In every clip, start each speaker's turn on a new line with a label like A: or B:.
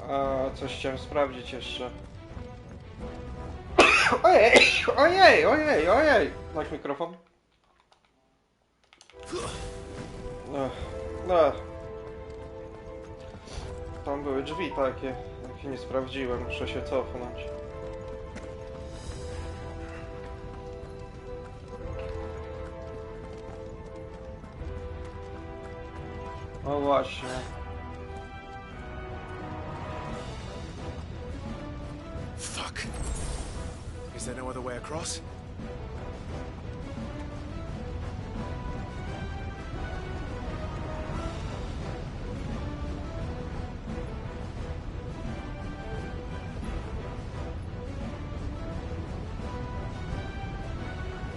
A: A coś chciałem sprawdzić jeszcze. Ojej, ojej, ojej, ojej! Masz mikrofon? Tam były drzwi takie, jakie nie sprawdziłem, muszę się cofnąć. No właśnie.
B: Fuck. Is there no other way across?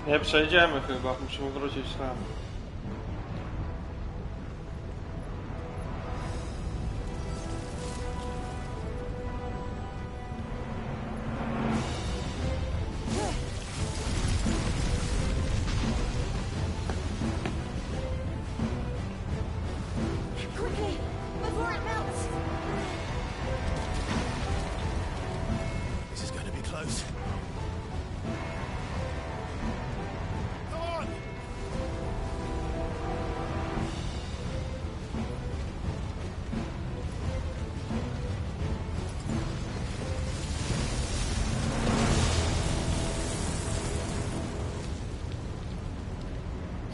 A: Nie przejdziemy chyba, musimy wrócić tam.
C: Quickly, before it melts.
B: This is going to be close. Come on!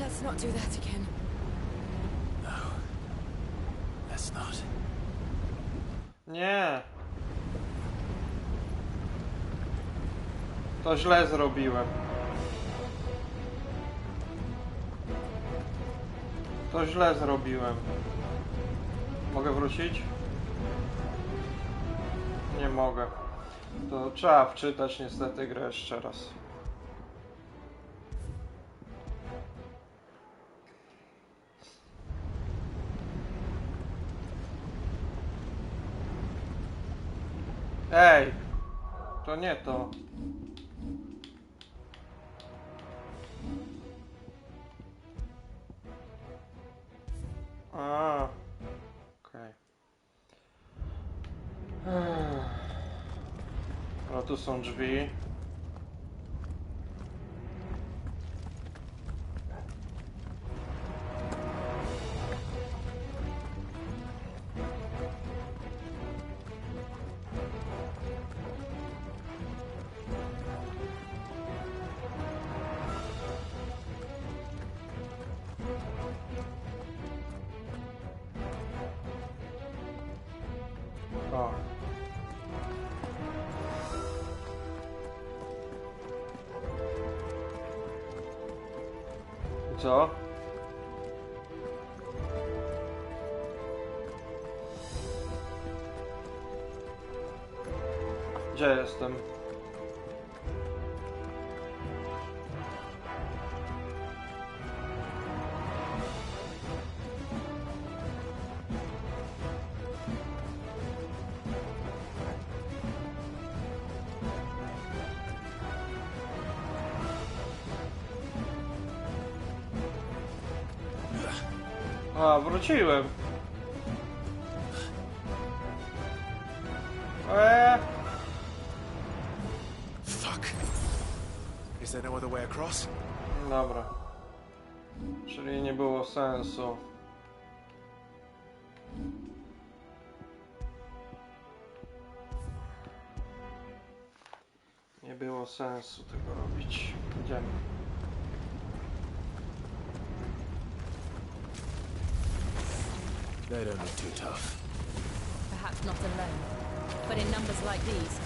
C: Let's not do that again.
B: No. Let's not.
A: Nie. To źle zrobiłem. To źle zrobiłem. Mogę wrócić? Nie mogę. To trzeba wczytać niestety grę jeszcze raz. Ej! To nie to. A, okej. No tu są drzwi. O. I co? Gdzie jestem? A, wróciłem.
B: Fuck. Is there no other way across?
A: Dobra. Czyli nie było sensu. Nie było sensu tego robić. Idziemy.
B: They don't look too tough.
C: Perhaps not alone, but in numbers like these.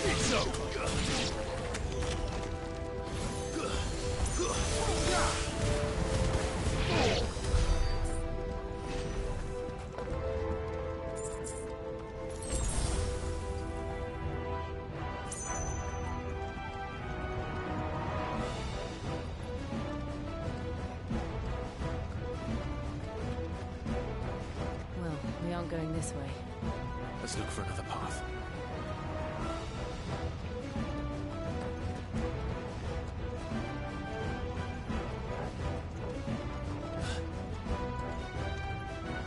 B: It's over.
C: going this way.
B: Let's look for another path.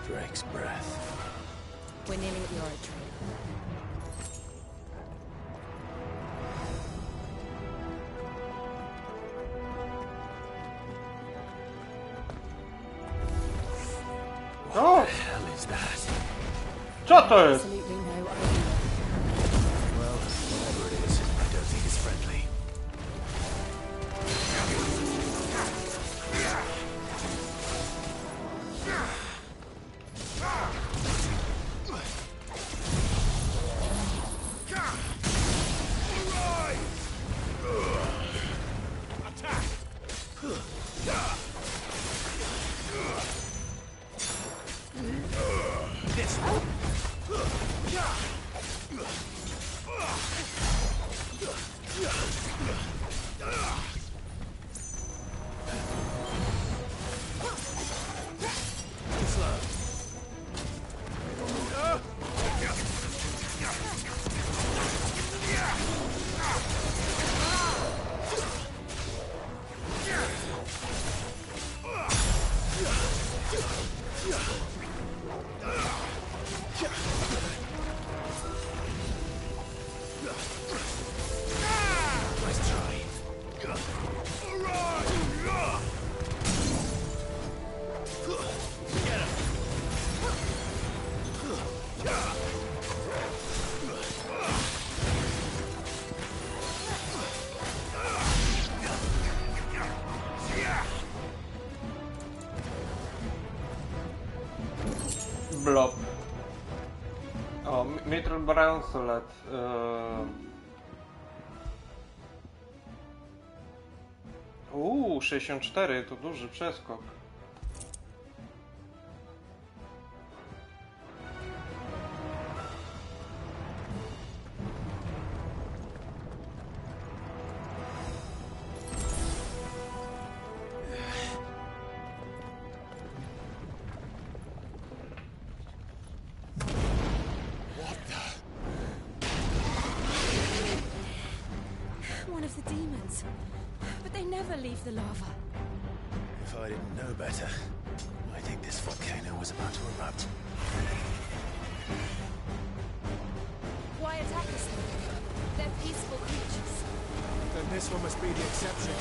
B: Drake's breath.
C: We're nearly at the oratory.
A: O!
B: What the hell is that?
A: Co to jest?
C: Absolutely no idea.
B: Well, whatever it is, I don't think it's friendly.
A: Blob. O, Mitral Bransolet. 64 to duży przeskok.
C: One of the demons. But they never leave the lava.
B: If I didn't know better, I think this volcano was about to erupt.
C: Why attack us then? They're peaceful creatures.
B: Then this one must be the exception.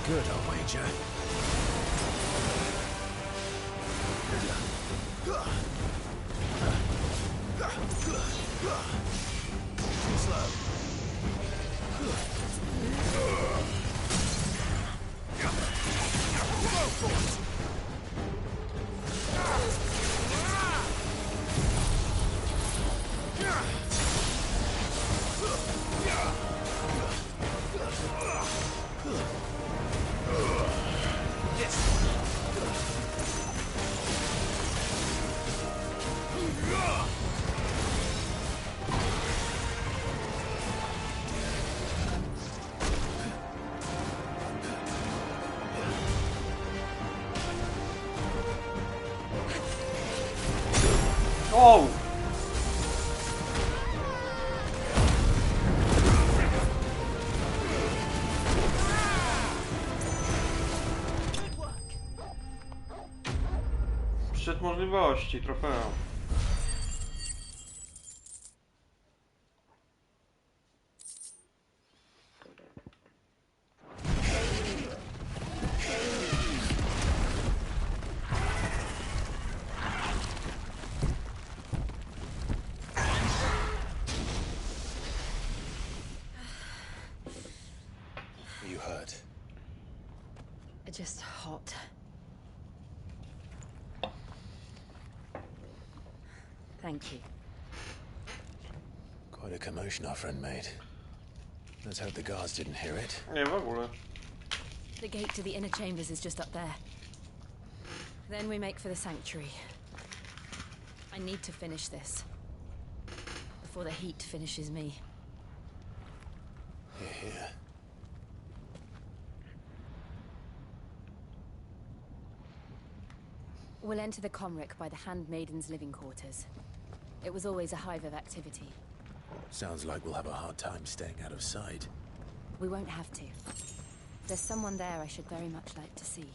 B: Good, I'll wager. Slow. Go for it.
A: O! Szczyt możliwości, trofeum.
B: You hurt.
C: Just hot. Thank you.
B: Quite a commotion our friend made. Let's hope the guards didn't hear it.
A: Nie, w ogóle.
C: The gate to the inner chambers is just up there. Then we make for the sanctuary. I need to finish this. Before the heat finishes me.
B: Here, here.
C: We'll enter the Comric by the Handmaiden's living quarters. It was always a hive of activity.
B: Sounds like we'll have a hard time staying out of sight.
C: We won't have to. There's someone there I should very much like to see.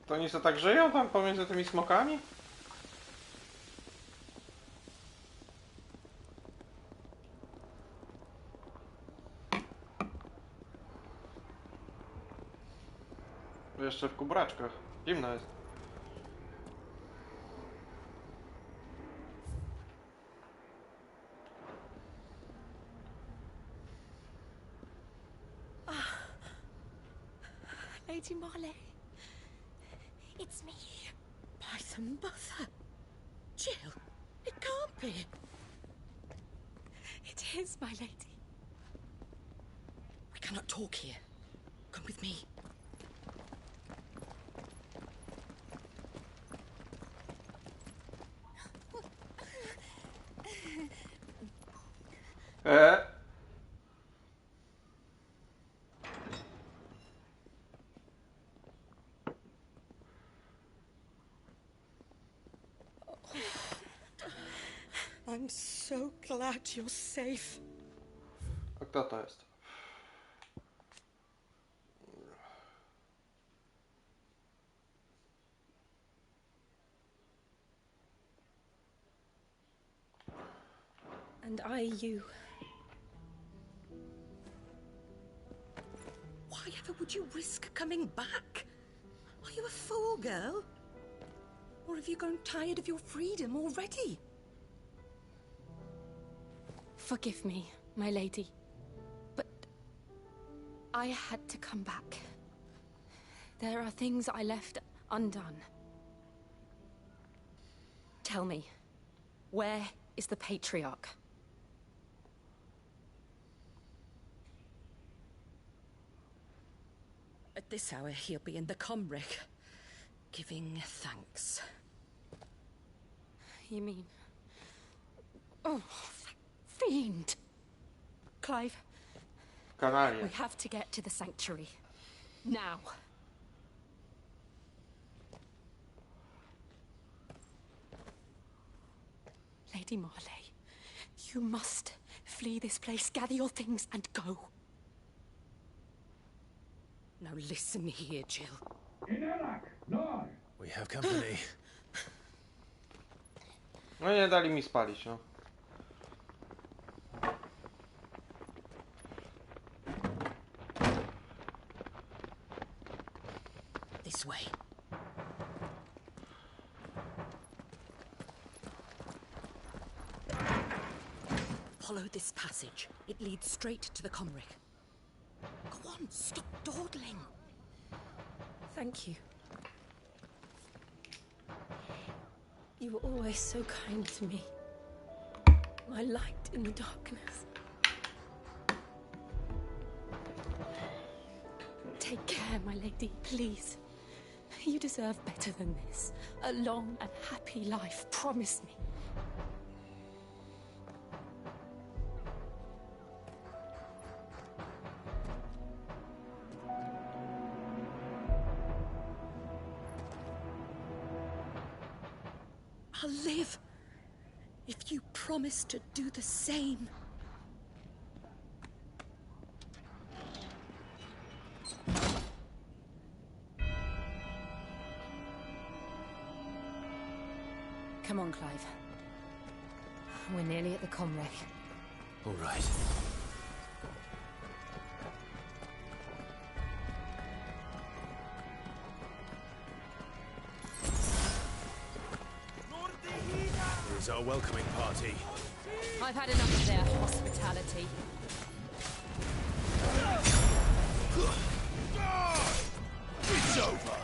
A: To oni co tak żyją tam pomiędzy tymi smokami? Jeszcze w kubraczkach. Zimno jest.
C: Lady Marley. It's me.
D: By the mother. Jill, it can't be.
C: It is, my lady.
D: We cannot talk here. Come with me. I'm so glad you're safe.
A: A kto to jest?
D: And I you. Why ever would you risk coming back? Are you a fool, girl? Or have you grown tired of your freedom already?
C: Forgive me, my lady. But I had to come back. There are things I left undone. Tell me, where is the patriarch?
D: At this hour, he'll be in the Comric, giving thanks.
C: You mean Oh, that fiend! Clive,
A: Kanalie.
C: we have to get to the sanctuary. Now. Lady Marley, you must flee this place, gather your things and go. Now listen here, Jill.
B: We have company.
A: No nie dali mi spalić, no.
D: This way. Follow this passage. It leads straight to the Comric. Go on, stop dawdling.
C: Thank you. You were always so kind to me. My light in the darkness. Take care, my lady, please. You deserve better than this. A long and happy life, promise me.
D: I'll live if you promise to do the same.
C: Come on, Clive. We're nearly at the Comrec.
B: All right. Here's our welcoming party.
C: I've had enough of their hospitality.
B: It's over.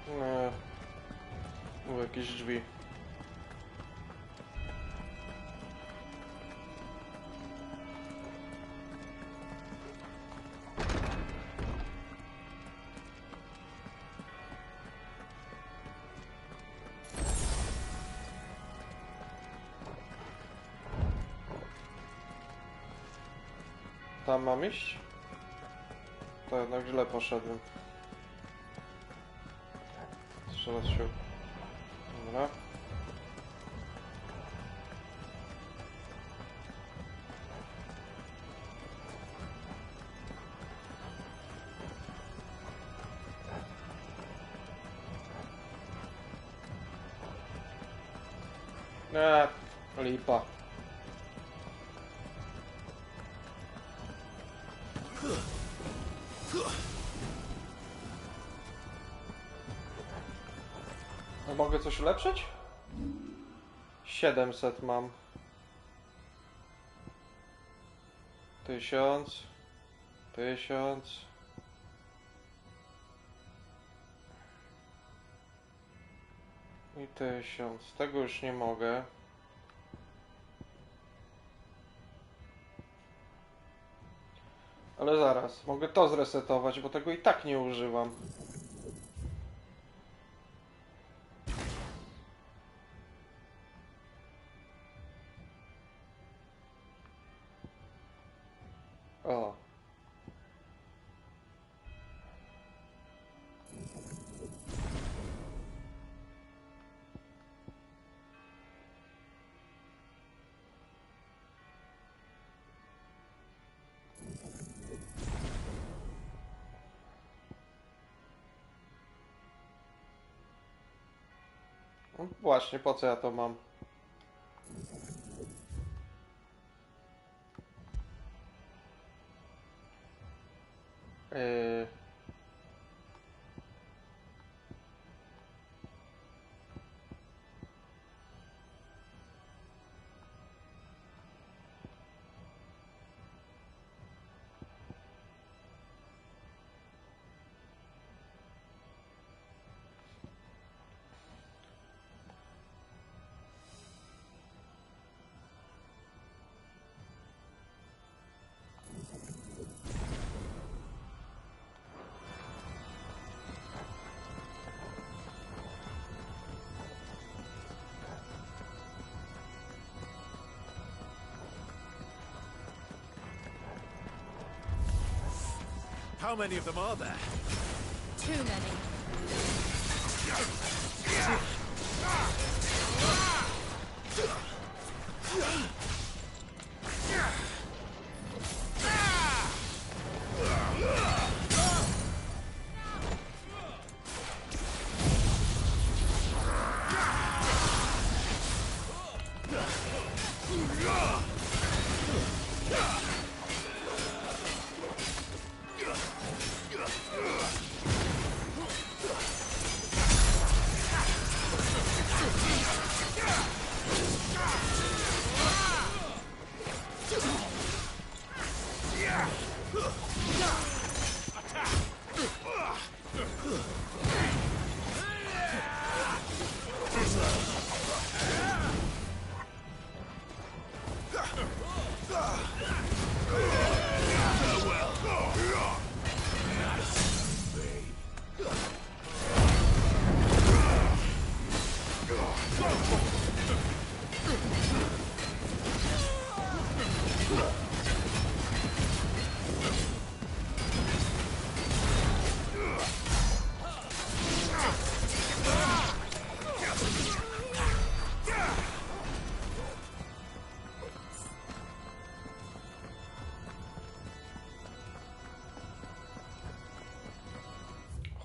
A: Nie. Były jakieś drzwi. Tam mam iść? To jednak źle poszedłem. Strzelać się. Dobra. Lipa. A mogę coś ulepszyć? 700 mam. 1000. 1000. I 1000. Tego już nie mogę. Ale zaraz, mogę to zresetować, bo tego i tak nie używam. O. No właśnie, po co ja to mam? Yy...
B: How many of them are there?
C: Too many.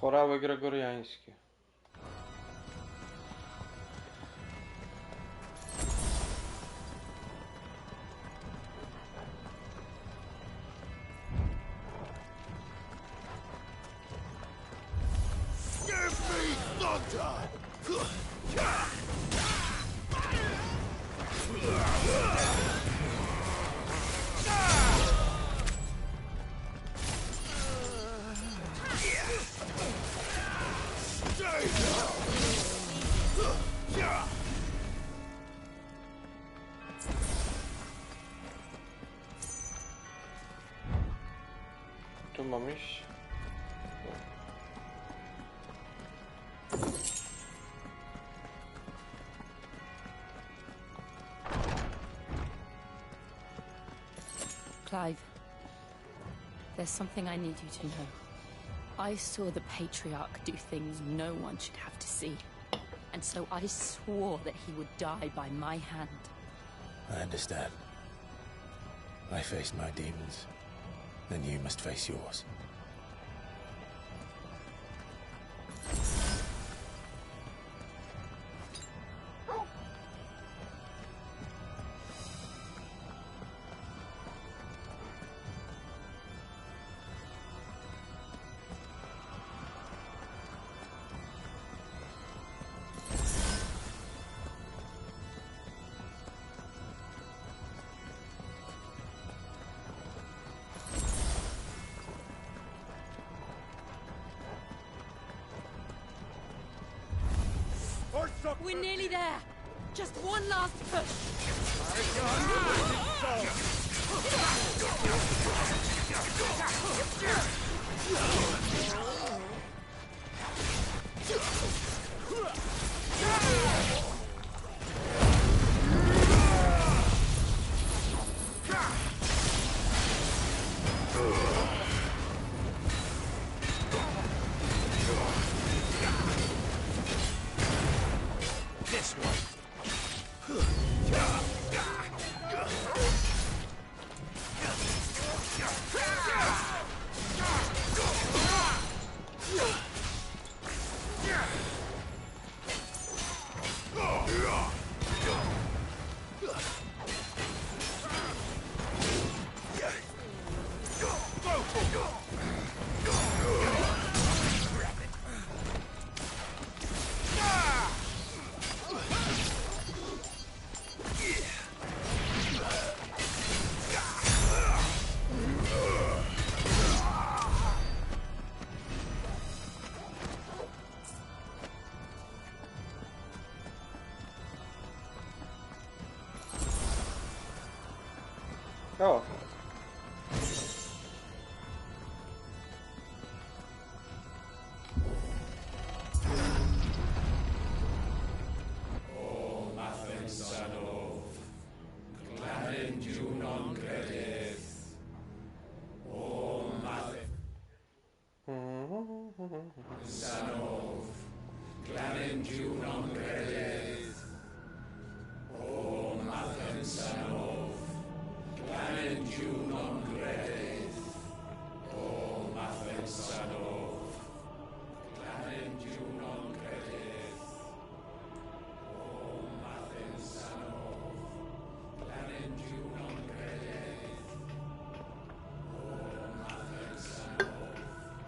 A: Chorały gregoriańskie.
B: Give me thunder!
A: Tu mam iść?
C: Clive, there's something I need you to know. I saw the Patriarch do things no one should have to see. And so I swore that he would die by my hand.
B: I understand. I faced my demons. Then you must face yours.
C: We're nearly there. Just one last push.
B: This one.
A: O!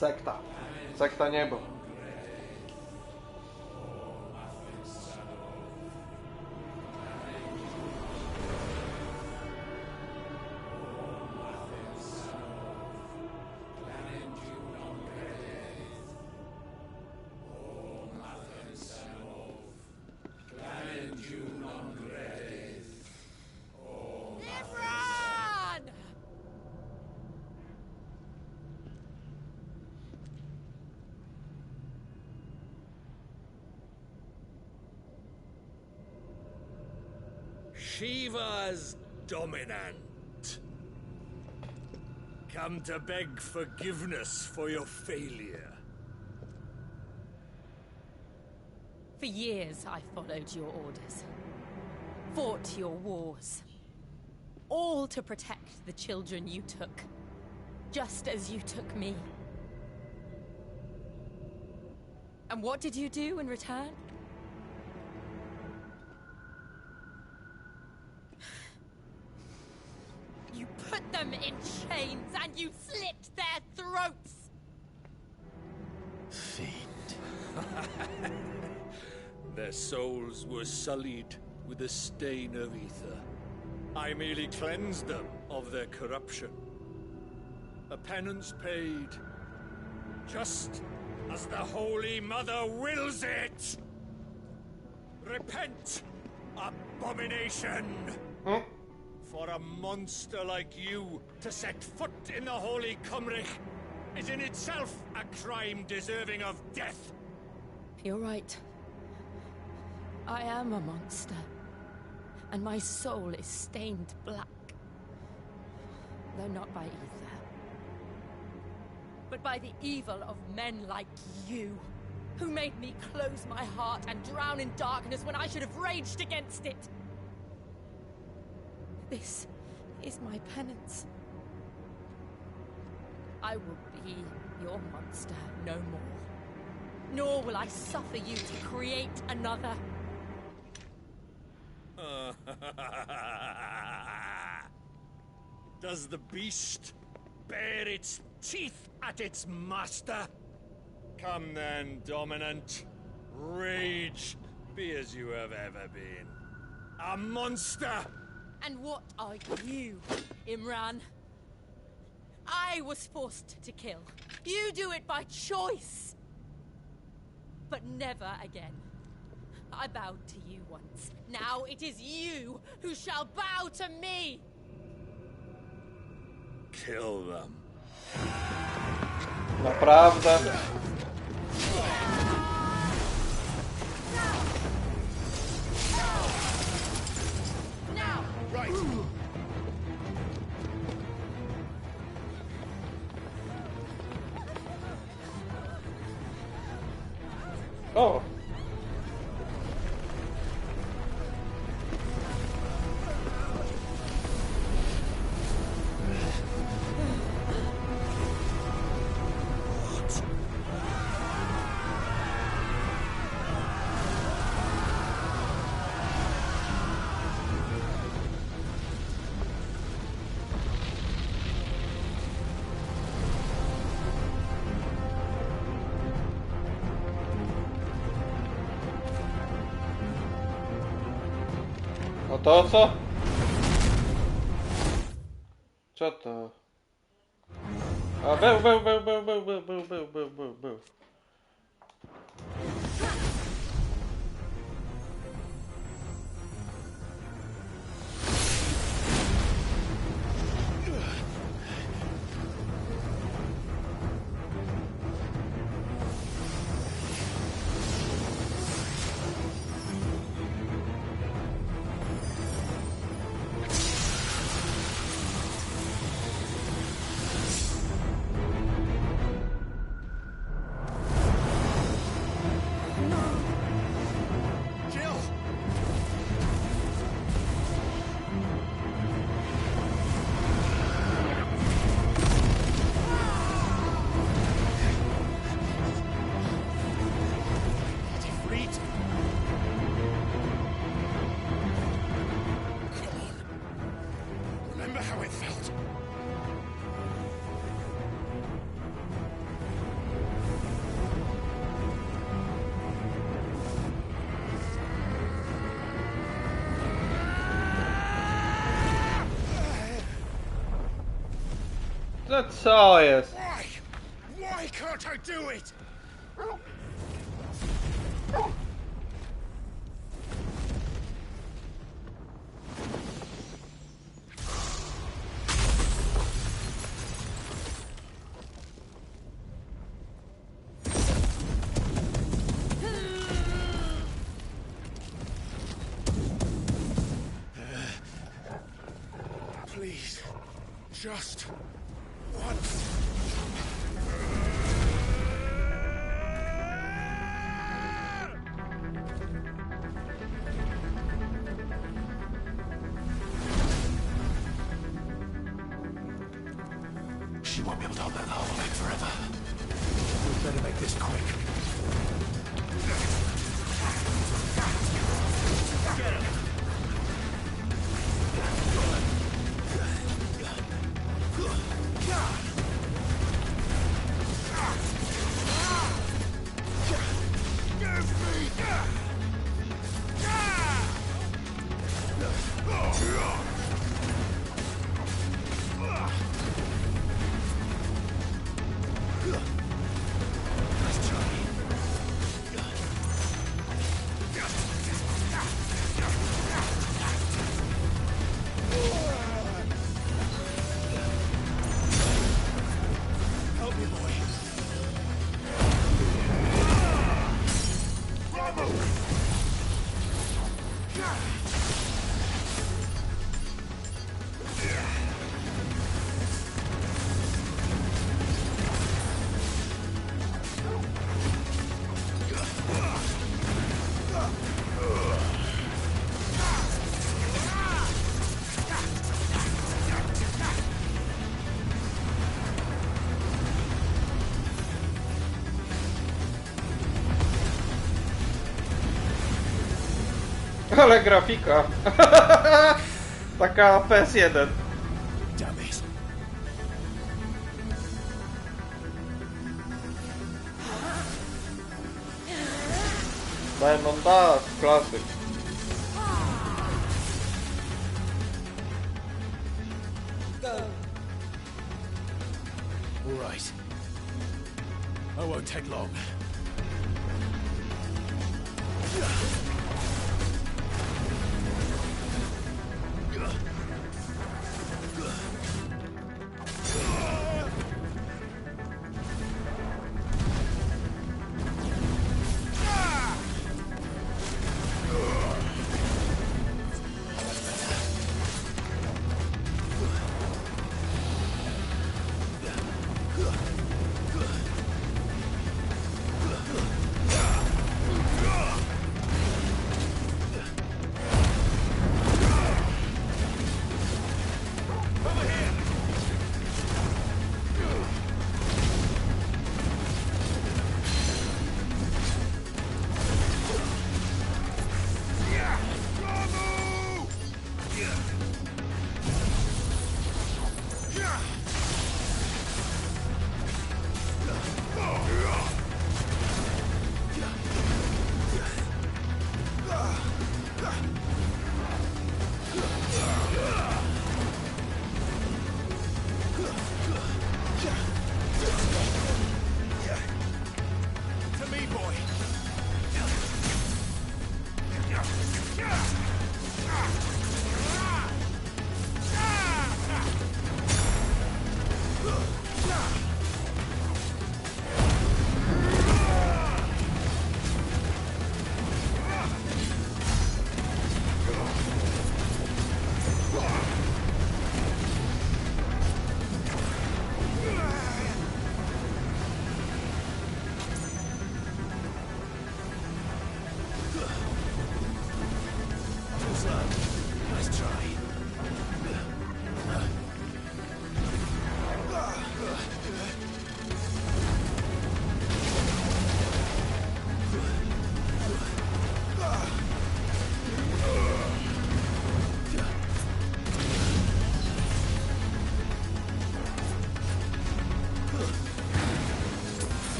A: Sekta. Sekta niebo.
E: Shiva's dominant. Come to beg forgiveness for your failure.
C: For years, I followed your orders. Fought your wars. All to protect the children you took. Just as you took me. And what did you do in return? You put them in chains and you slit their throats!
B: Fiend.
E: Their souls were sullied with the stain of ether. I merely cleansed them of their corruption. A penance paid, just as the Holy Mother wills it! Repent, abomination!
A: Hm?
E: For a monster like you to set foot in the Holy Cymric is in itself a crime deserving of death.
C: You're right. I am a monster. And my soul is stained black. Though not by ether. But by the evil of men like you, who made me close my heart and drown in darkness when I should have raged against it. This is my penance. I will be your monster no more. Nor will I suffer you to create another.
E: Does the beast bare its teeth at its master? Come then, dominant. Rage, be as you have ever been. A monster!
C: And what are you, Imran? I was forced to kill. You do it by choice. But never again. I bowed to you once. Now it is you who shall bow to me!
E: Kill them.
A: Naprawdę?
C: Now!
E: Right.
A: O! No to co? Co to? A był.
B: how it felt.
A: To co jest?
B: Why? Why can't I do it? Please, just once. She won't be able to hold that hole in forever. We better make this quick. Get him!
A: Ale grafika. Taka PS1.
B: Damn it.
A: Diamond Dust, klasyk.
B: All right. I won't take long.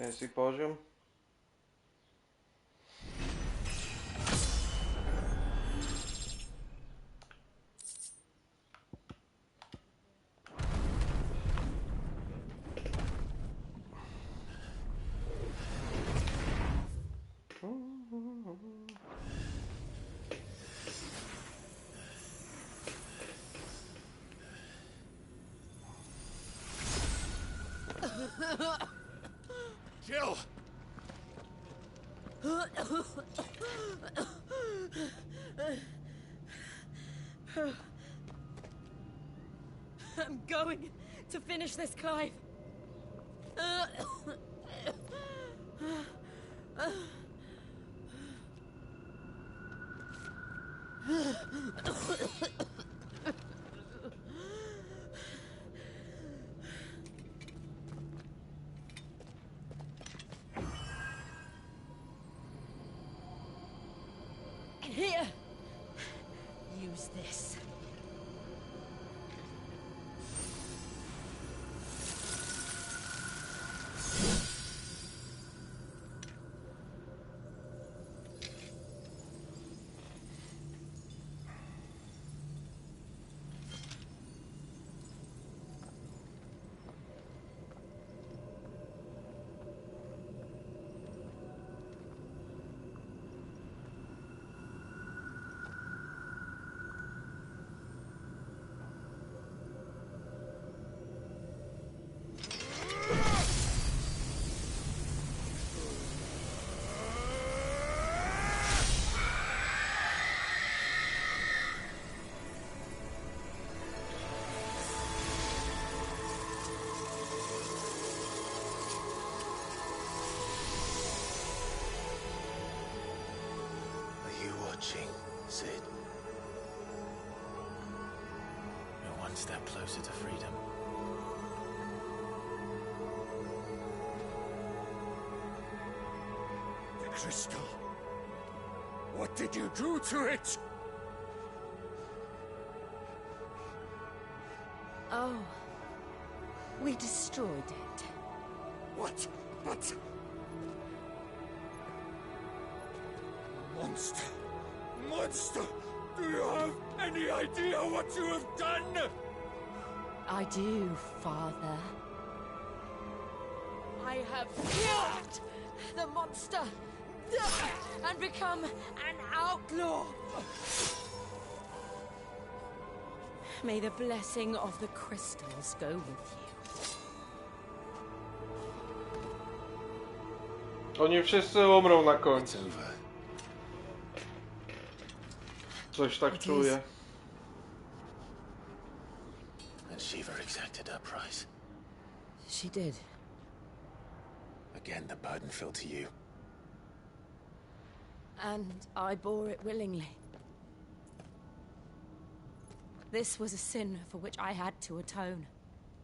A: Jest i poziom.
E: Jill!
C: I'm going to finish this, Clive. Here. Use this.
B: Are you watching, Sid? You're one step closer to freedom.
E: The crystal. What did you do to it?
C: Oh. We destroyed it.
E: What? But... Monster! Monster! Do you have any idea what you have done?
C: I do, Father. I have killed the monster and become an outlaw. May the blessing of the crystals go with you.
A: Oni wszyscy umrą na
B: It's
A: końcu.
B: over.
A: Coś tak czuję.
B: And Shiva exacted her price.
C: She did.
B: Again, the burden fell to you.
C: And I bore it willingly. This was a sin for which I had to atone.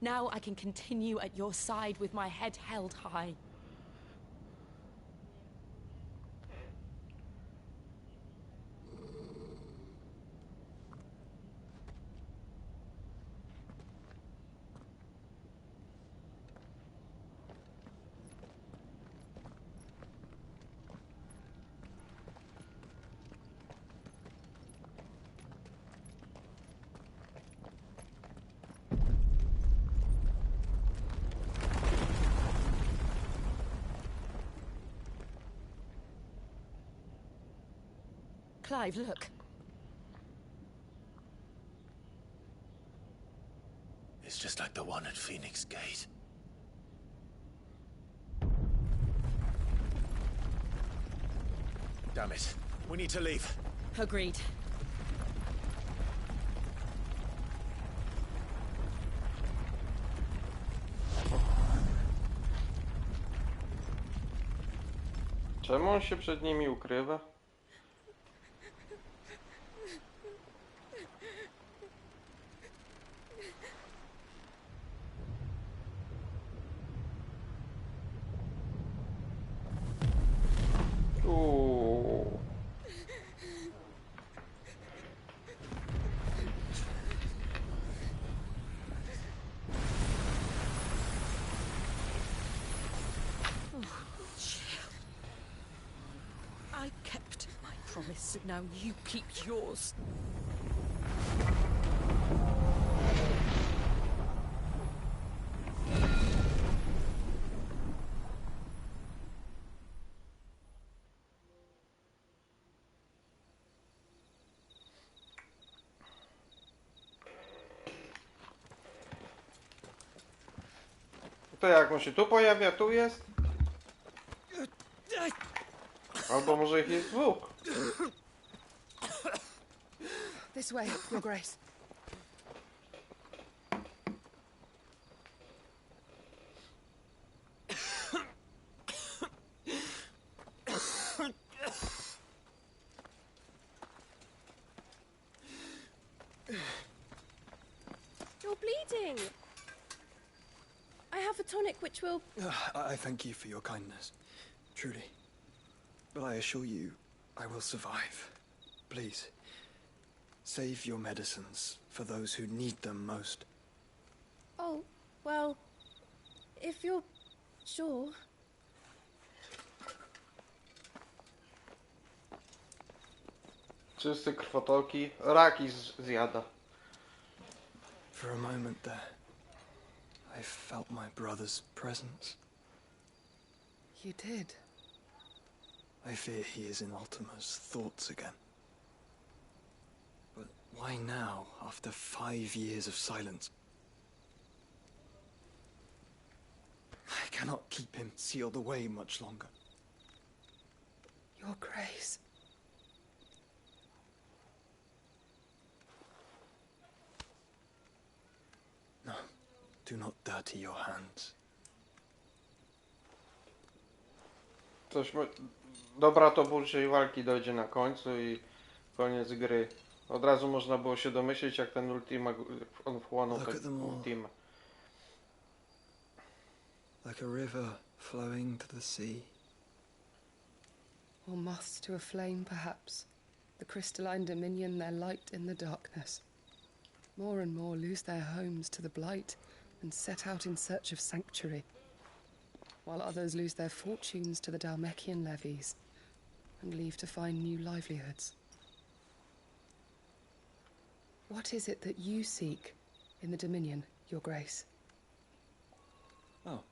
C: Now I can continue at your side with my head held high. Clive, look.
B: It's just like the one at Phoenix Gate. Damn it. We need to leave.
C: Agreed.
A: Czemu on się przed nimi ukrywa?
D: I kept my promise. Now you keep yours.
A: To jak on się tu pojawia? Tu jest? Albo może ich jest dwóch.
F: This way, Your Grace.
G: You're bleeding. I have a tonic which will...
H: I thank you for your kindness, truly. But I assure you, I will survive. Please, save your medicines for those who need them most.
G: Oh, well, if you're sure.
A: Czysty krwotoki. Raki zjada.
H: For a moment there, I felt my brother's presence.
F: You did.
H: I fear he is in Ultima's thoughts again. But why now, after 5 years of silence? I cannot keep him sealed away much longer.
F: Your Grace.
H: No, do not dirty your hands.
A: Dobra, to burczej walki dojdzie na końcu i koniec gry. Od razu można było się domyślić, jak ten Ultima, on wchłonął ten Ultima.
H: Like a river flowing to the sea.
F: Or moths to a flame, perhaps. The crystalline dominion, their light in the darkness. More and more lose their homes to the blight and set out in search of sanctuary, while others lose their fortunes to the Dalmekian levies and leave to find new livelihoods. What is it that you seek in the Dominion, Your Grace?
H: Oh,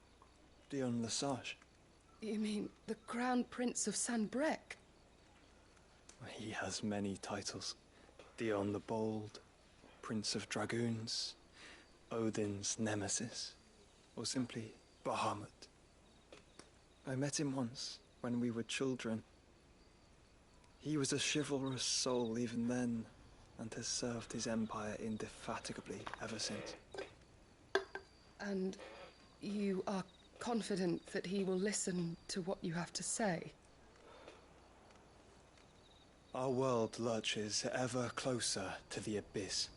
H: Dion Lesage.
F: You mean the Crown Prince of Sanbrec?
H: He has many titles. Dion the Bold, Prince of Dragoons, Odin's Nemesis, or simply Bahamut. I met him once, when we were children. He was a chivalrous soul even then, and has served his empire indefatigably ever since.
F: And you are confident that he will listen to what you have to say?
H: Our world lurches ever closer to the abyss,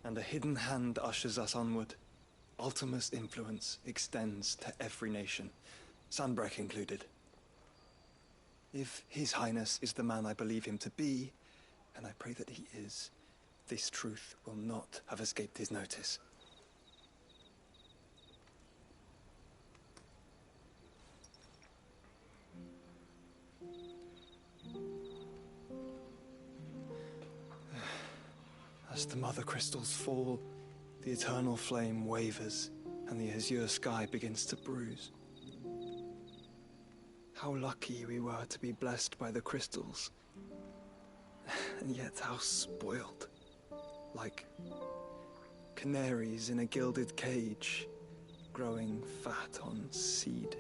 H: and a hidden hand ushers us onward. Ultima's influence extends to every nation, Sanbrec included. If His Highness is the man I believe him to be, and I pray that he is, this truth will not have escaped his notice. As the mother crystals fall, the eternal flame wavers, and the azure sky begins to bruise. How lucky we were to be blessed by the crystals, and yet how spoiled. Like canaries in a gilded cage, growing fat on seed.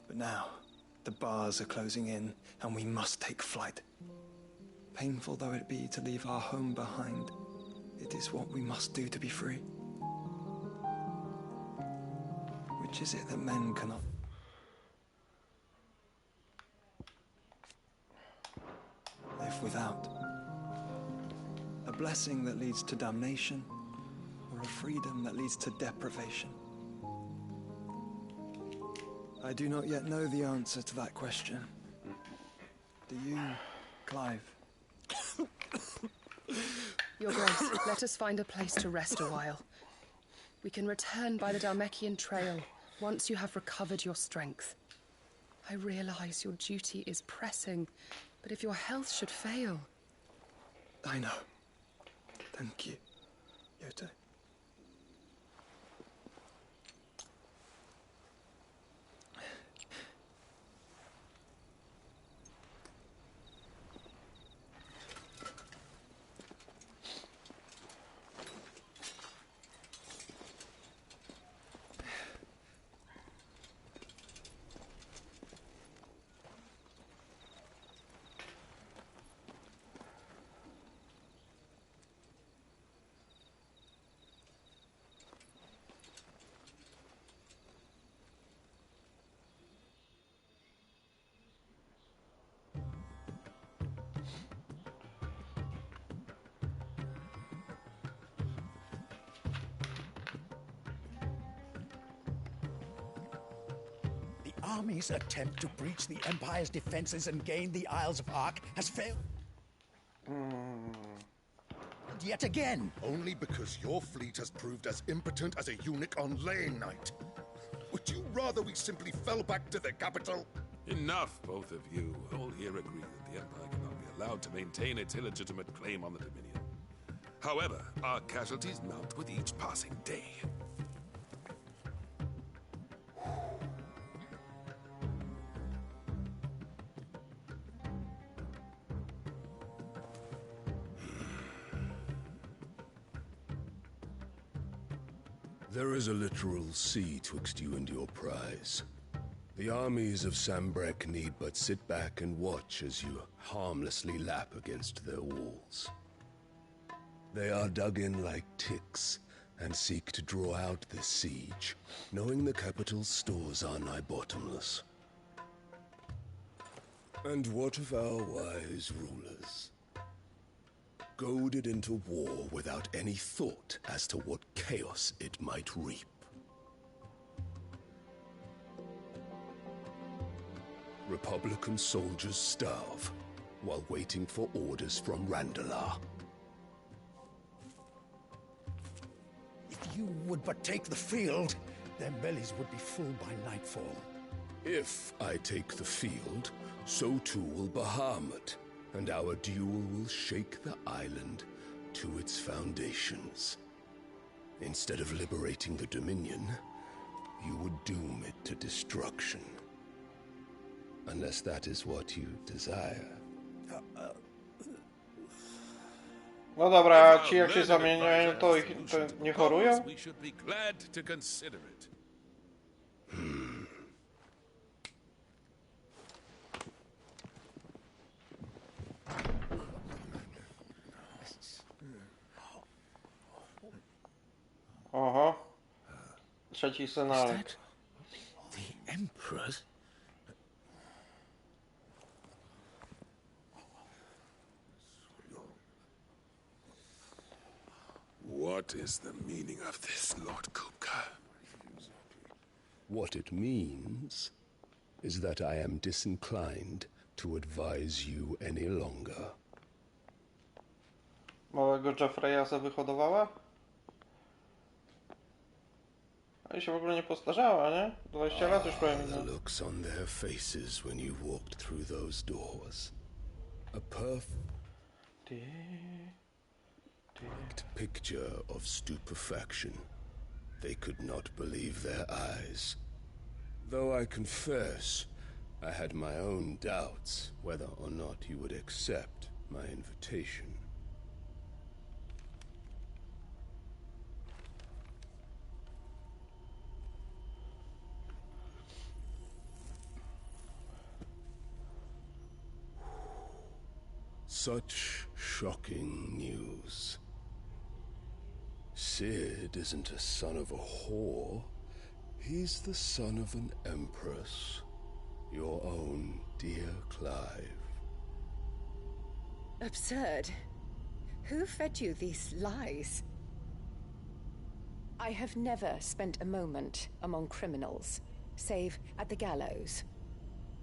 H: But now, the bars are closing in, and we must take flight. Painful though it be to leave our home behind, it is what we must do to be free. Which is it that men cannot... live without? A blessing that leads to damnation, or a freedom that leads to deprivation? I do not yet know the answer to that question. Do you, Clive?
F: Your Grace, let us find a place to rest a while. We can return by the Dalmekian trail once you have recovered your strength. I realize your duty is pressing, but if your health should fail...
H: I know. Thank you, Yote.
I: Army's attempt to breach the Empire's defenses and gain the Isles of Ark has failed. Yet again.
J: Only because your fleet has proved as impotent as a eunuch on laying night. Would you rather we simply fell back to the capital?
K: Enough, both of you. All here agree that the Empire cannot be allowed to maintain its illegitimate claim on the Dominion. However, our casualties mount with each passing day.
B: There is a literal sea twixt you and your prize. The armies of Sambrek need but sit back and watch as you harmlessly lap against their walls. They are dug in like ticks and seek to draw out this siege, knowing the capital's stores are nigh bottomless. And what of our wise rulers? Goaded into war without any thought as to what chaos it might reap. Republican soldiers starve while waiting for orders from Randalar.
I: If you would but take the field, their bellies would be full by nightfall.
B: If I take the field, so too will Bahamut, and our duel will shake the island to its foundations. Instead of liberating the Dominion, you would doom it to destruction. Unless that is what you desire.
A: No dobra, a ci jak się zamieniają, to nie chorują?
K: We should be glad to consider it.
A: Oho. Trzeci scenariusz.
I: The Emperor's?
K: What is the meaning of this, Lord Kupka?
B: What it means is that I am disinclined to advise you any longer.
A: Małego Jeffreya se wyhodowała? A i się w ogóle nie postarzała, nie? 20 lat już prawie
B: The
A: minęło.
B: looks on their faces when you walked through those doors. A perfect picture of stupefaction. They could not believe their eyes. Though I confess, I had my own doubts whether or not you would accept my invitation. Such shocking news. Sid isn't a son of a whore. He's the son of an empress. Your own dear Clive.
D: Absurd. Who fed you these lies? I have never spent a moment among criminals, save at the gallows.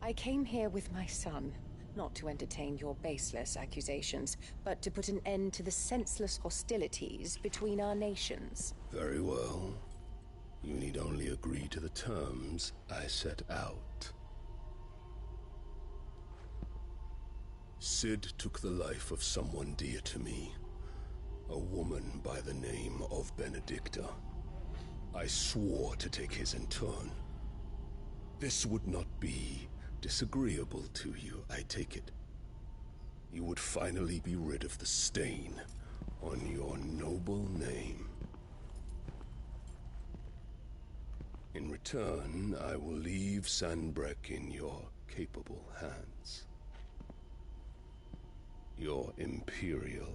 D: I came here with my son, not to entertain your baseless accusations, but to put an end to the senseless hostilities between our nations.
B: Very well. You need only agree to the terms I set out. Sid took the life of someone dear to me, a woman by the name of Benedicta. I swore to take his in turn. This would not be disagreeable to you, I take it. You would finally be rid of the stain on your noble name. In return, I will leave Sanbreque in your capable hands. Your Imperial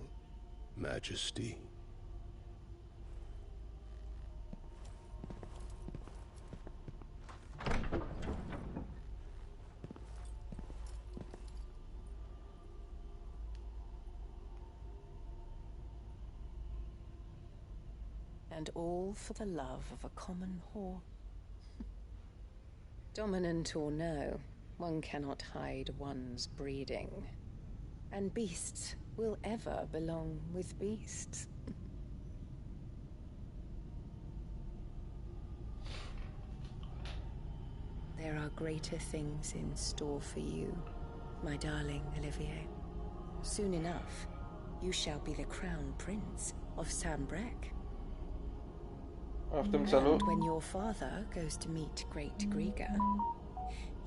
B: Majesty.
D: And all for the love of a common whore. Dominant or no, one cannot hide one's breeding. And beasts will ever belong with beasts. There are greater things in store for you, my darling Olivier. Soon enough, you shall be the crown prince of Sanbreque.
A: A w tym celu?
D: And when your father goes to meet Great Griga,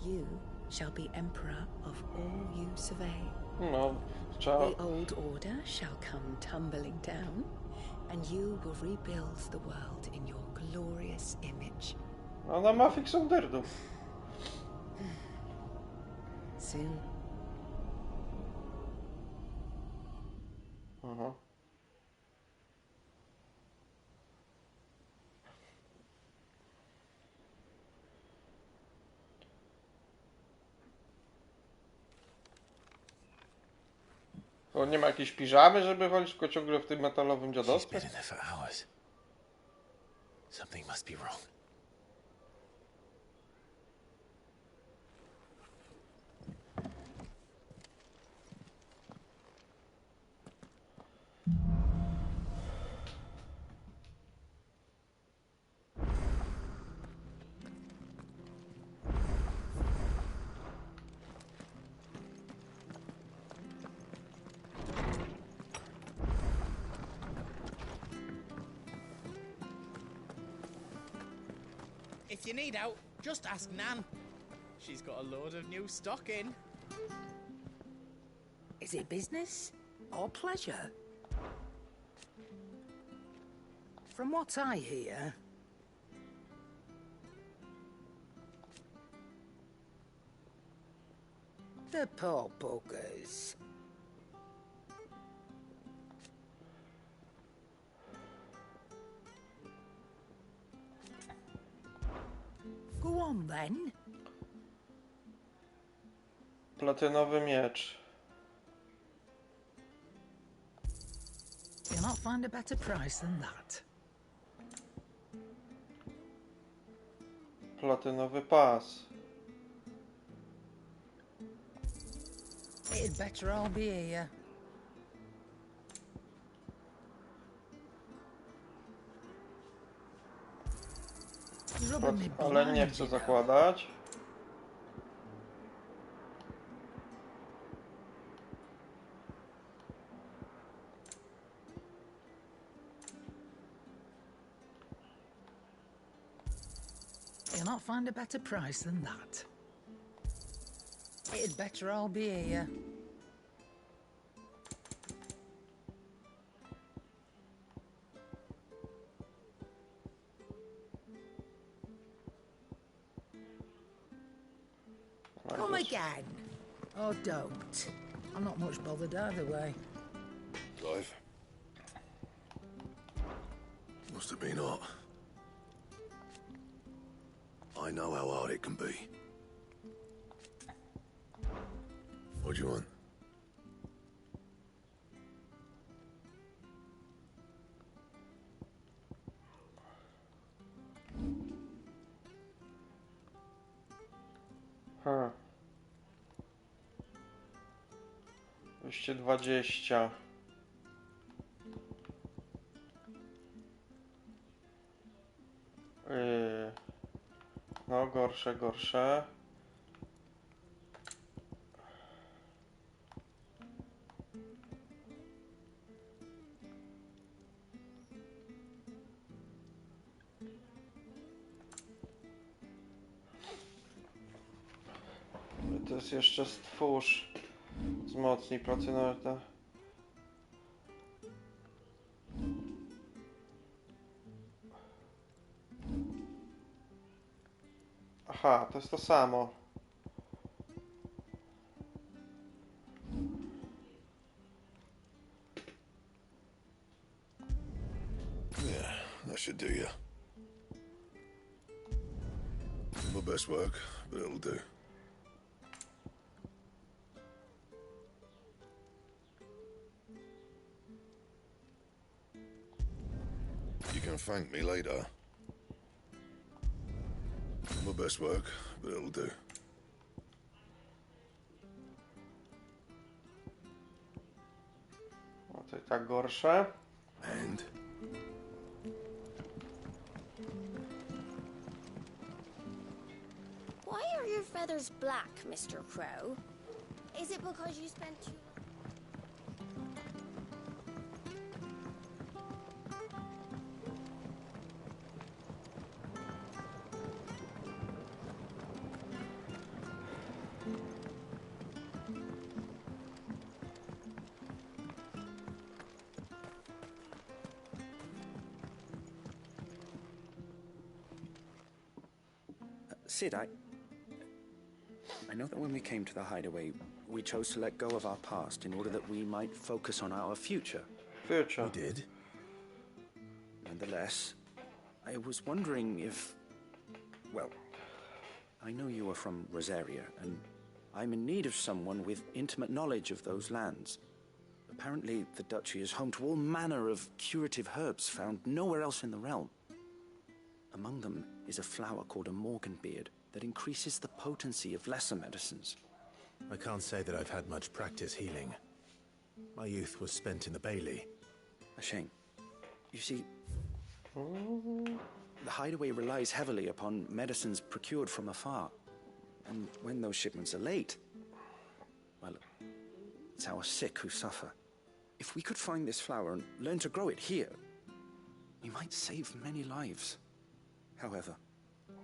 D: you shall be emperor of all you survey.
A: No, trzeba...
D: The old order shall come tumbling down, and you will rebuild the world in your glorious image.
A: Ona ma fiksonderdów.
D: Soon.
A: Aha. On nie ma jakiejś piżamy, żeby chodzić tylko ciągle w tym metalowym dziadostwie?
L: Something must be wrong.
M: If you need out, just ask Nan. She's got a load of new stock in.
N: Is it business or pleasure? From what I hear, the poor buggers. Go on then.
A: Platynowy miecz.
N: You'll not find a better price than that.
A: Platynowy pas.
N: It'd better all be here.
A: Ale nie chcę zakładać.
N: You'll not find a better price than that. It'd better all be here. Come again. Or don't. I'm not much bothered either way.
B: Clive? Must have been hot. I know how hard it can be. What do you want?
A: Ha. 220. No, gorsze, gorsze. To jest jeszcze stwórz. Wzmocnij procynota. Aha, to jest to samo.
B: Yeah, that should do you. My best work, but it'll do. You can thank me later. My best work, but it'll do.
A: No to i tak gorsze.
B: And?
L: Why are your feathers black, Mr. Crow? Is it because you spent too
O: Sid, I know that when we came to the hideaway, we chose to let go of our past in order that we might focus on our future.
A: Future.
O: We did. Nonetheless, I was wondering if... Well, I know you are from Rosaria, and I'm in need of someone with intimate knowledge of those lands. Apparently, the duchy is home to all manner of curative herbs found nowhere else in the realm. Among them is a flower called a morganbeard that increases the potency of lesser medicines.
P: I can't say that I've had much practice healing. My youth was spent in the Bailey.
O: A shame. You see, the hideaway relies heavily upon medicines procured from afar. And when those shipments are late, well, it's our sick who suffer. If we could find this flower and learn to grow it here, we might save many lives. However,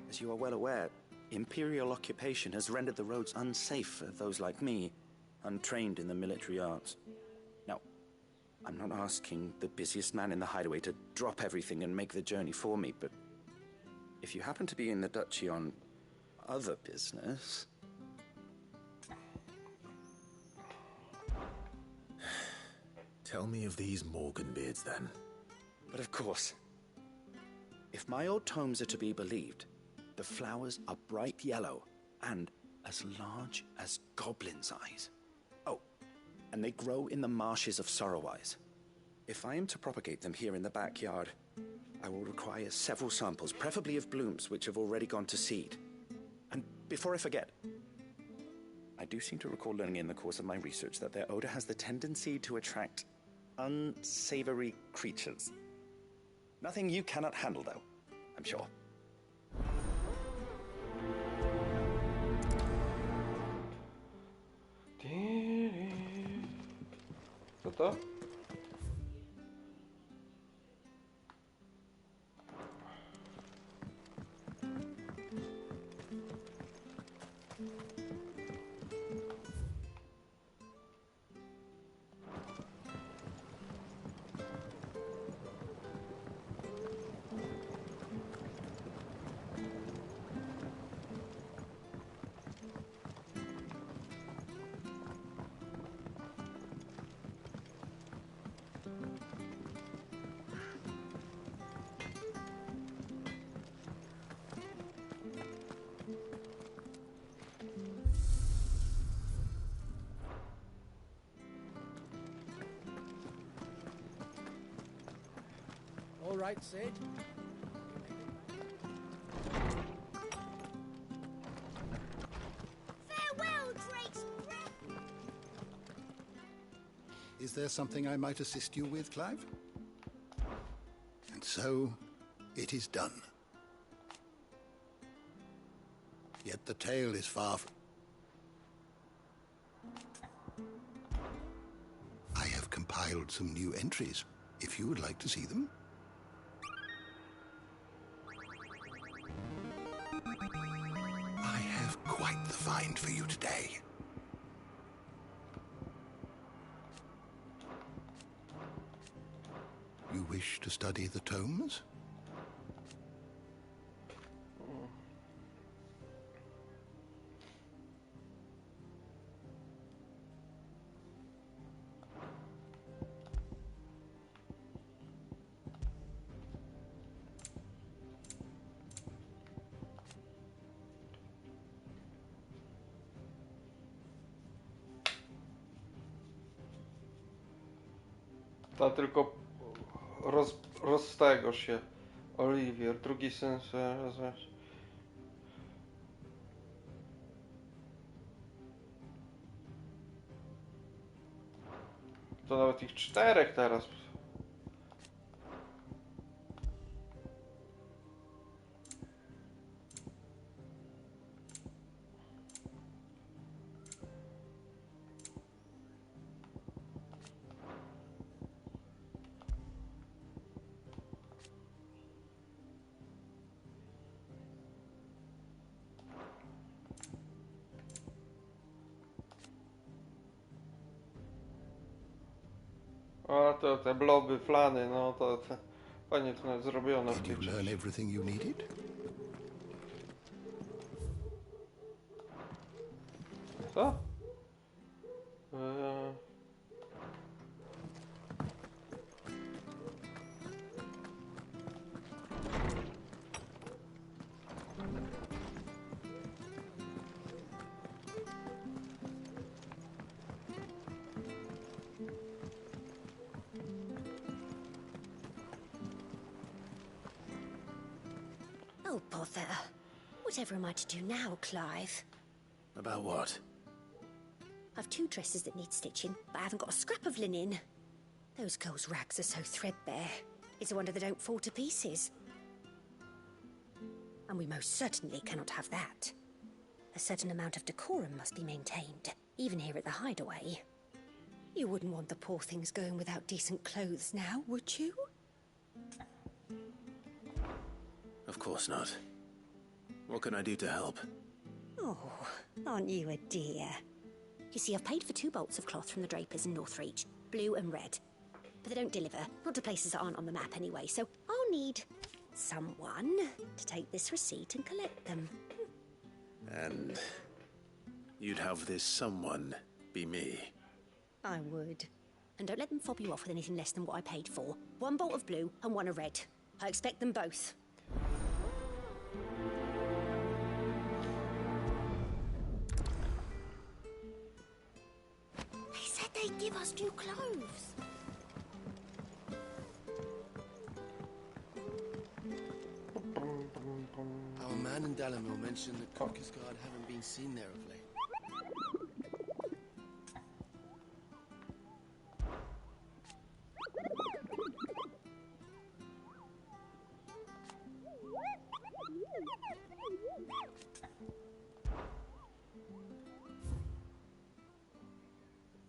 O: as you are well aware, Imperial occupation has rendered the roads unsafe for those like me, untrained in the military arts. Now, I'm not asking the busiest man in the hideaway to drop everything and make the journey for me, but if you happen to be in the duchy on other business...
P: Tell me of these morganbeards, then.
O: But of course. If my old tomes are to be believed, the flowers are bright yellow and as large as goblins' eyes. Oh, and they grow in the marshes of Sorrowwise. If I am to propagate them here in the backyard, I will require several samples, preferably of blooms which have already gone to seed. And before I forget, I do seem to recall learning in the course of my research that their odor has the tendency to attract unsavory creatures. Nothing you cannot handle, though, I'm sure.
A: Co to?
M: All right, Sid.
L: Farewell, Drake's breath!
I: Is there something I might assist you with, Clive? And so, it is done. Yet the tale is far from... I have compiled some new entries, if you would like to see them. I have quite the find for you today. You wish to study the tomes?
A: Ta tylko roz tego się. Oliwier, drugi syn rozumiesz. To nawet ich 4 teraz. A to te bloby, flany, no to fajnie to nawet zrobiono w
I: Did
A: tej
I: you learn everything you needed?
A: Co?
Q: Oh, bother. Whatever am I to do now, Clive?
P: About what?
Q: I've 2 dresses that need stitching, but I haven't got a scrap of linen. Those girls' rags are so threadbare. It's a wonder they don't fall to pieces. And we most certainly cannot have that. A certain amount of decorum must be maintained, even here at the hideaway. You wouldn't want the poor things going without decent clothes now, would you?
P: Of course not. What can I do to help?
Q: Oh, aren't you a dear? You see, I've paid for 2 bolts of cloth from the drapers in Northreach, blue and red. But they don't deliver, not to places that aren't on the map anyway, so I'll need someone to take this receipt and collect them.
P: And you'd have this someone be me?
Q: I would. And don't let them fob you off with anything less than what I paid for. 1 bolt of blue and 1 of red. I expect them both. They said they'd give us new clothes.
R: Our man in Dalamil mentioned that Crocus Guard haven't been seen there of late.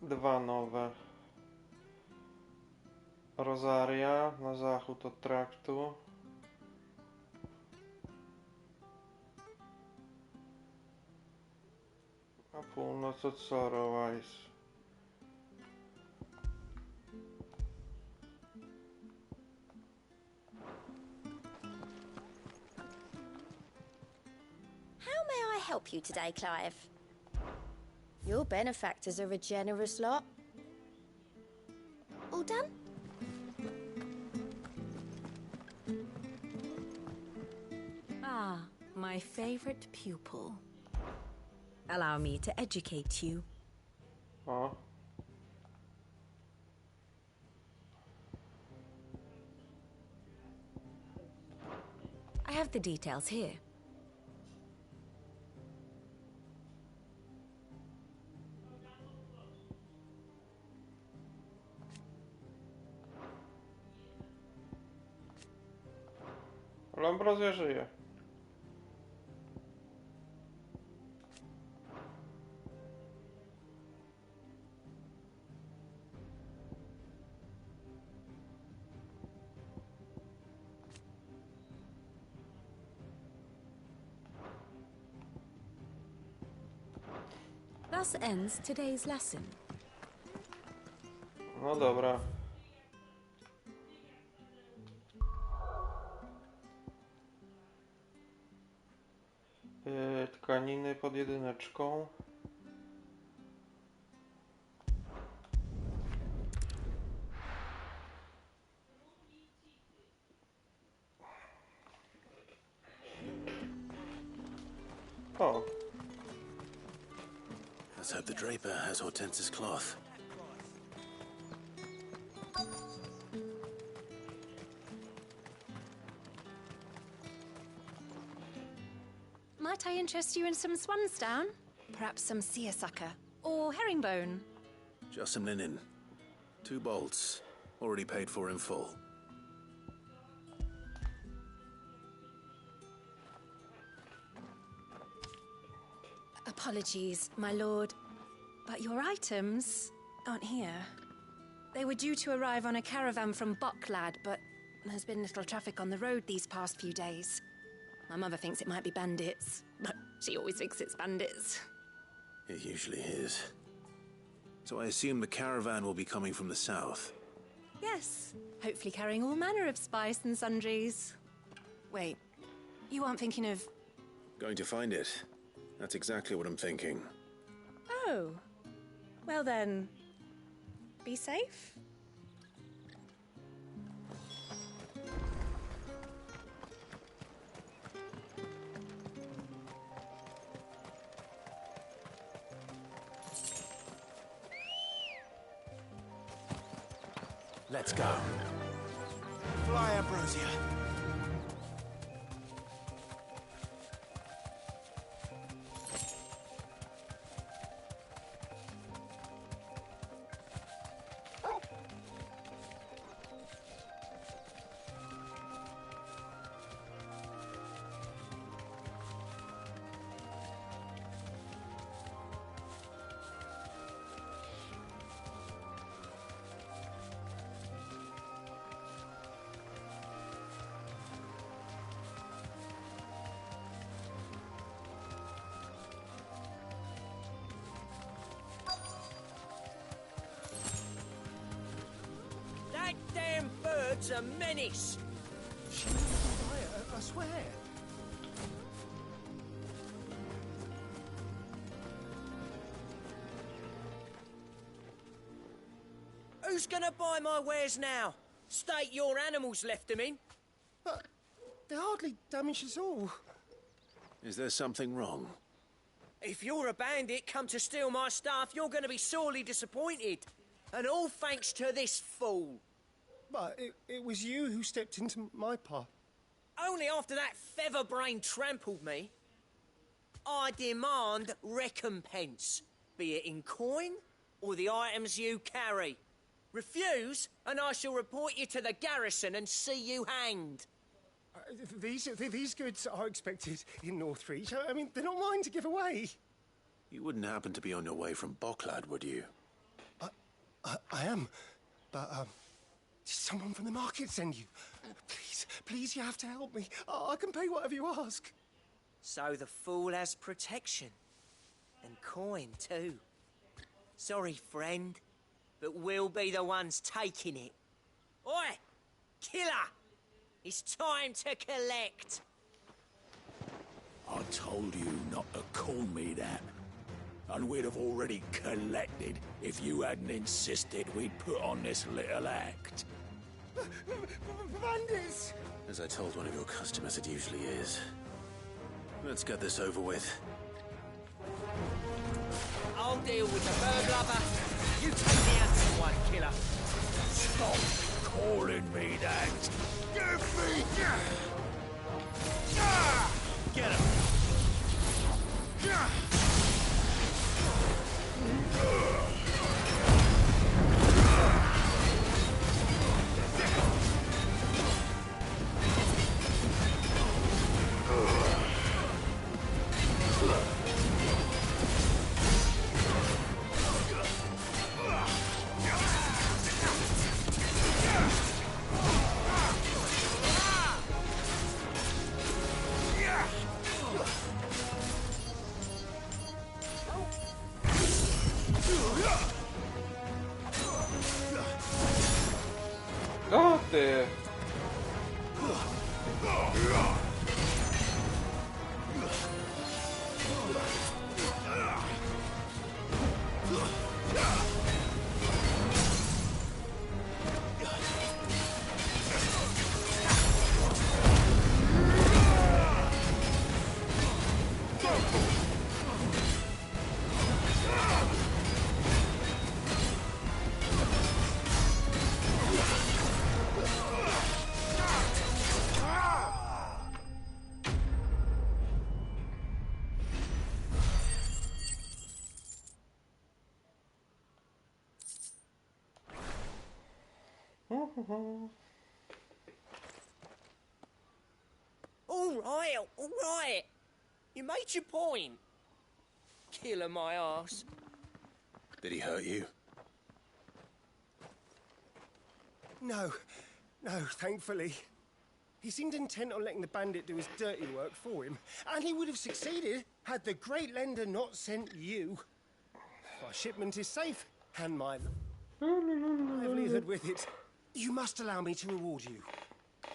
A: Dwa nowe. Rosaria na zachód od traktu. A północ od Sorrowise.
Q: How may I help you today, Clive? Your benefactors are a generous lot. All done?
C: Ah, my favorite pupil. Allow me to educate you.
A: O.
C: I have the details here.
A: Lambrozja żyje.
C: Thus ends today's lesson.
A: No dobra. Tkaniny pod jedyneczką. O.
P: Let's hope the draper has Hortense's cloth.
C: Might I interest you in some swansdown? Perhaps some seersucker or herringbone?
P: Just some linen. 2 bolts. Already paid for in full.
C: Apologies, my lord, but your items aren't here. They were due to arrive on a caravan from Boklad, but there's been little traffic on the road these past few days. My mother thinks it might be bandits, but she always thinks it's bandits.
P: It usually is. So I assume the caravan will be coming from the south.
C: Yes, hopefully carrying all manner of spice and sundries. Wait, you aren't thinking of...
P: Going to find it. That's exactly what I'm thinking.
C: Oh, well then, be safe.
P: Let's go. Fly, Ambrosia.
S: That damn bird's a menace.
I: She was quiet, I swear.
S: Who's gonna buy my wares now? State your animals left them in.
I: But they're hardly damaged at all.
P: Is there something wrong?
S: If you're a bandit come to steal my stuff, you're gonna be sorely disappointed. And all thanks to this fool.
I: But it was you who stepped into my path.
S: Only after that featherbrain trampled me. I demand recompense, be it in coin or the items you carry. Refuse, and I shall report you to the garrison and see you hanged.
I: These goods are expected in Northreach. I mean, they're not mine to give away.
P: You wouldn't happen to be on your way from Boklad, would you?
I: I am, but did someone from the market send you? Please, you have to help me. I can pay whatever you ask.
S: So the fool has protection. And coin, too. Sorry, friend, but we'll be the ones taking it. Oi! Killer! It's time to collect.
T: I told you not to call me that. And we'd have already collected if you hadn't insisted we'd put on this little act.
I: Bandits!
P: As I told one of your customers, it usually is. Let's get this over with.
S: I'll deal with the bird lover. You take the handsome one, killer.
T: Stop calling me that. Give me...
S: Get him. All right. You made your point. Killer my ass.
P: Did he hurt you?
I: No, thankfully. He seemed intent on letting the bandit do his dirty work for him, and he would have succeeded had the great lender not sent you. My shipment is safe, and my livelihood with it. You must allow me to reward you.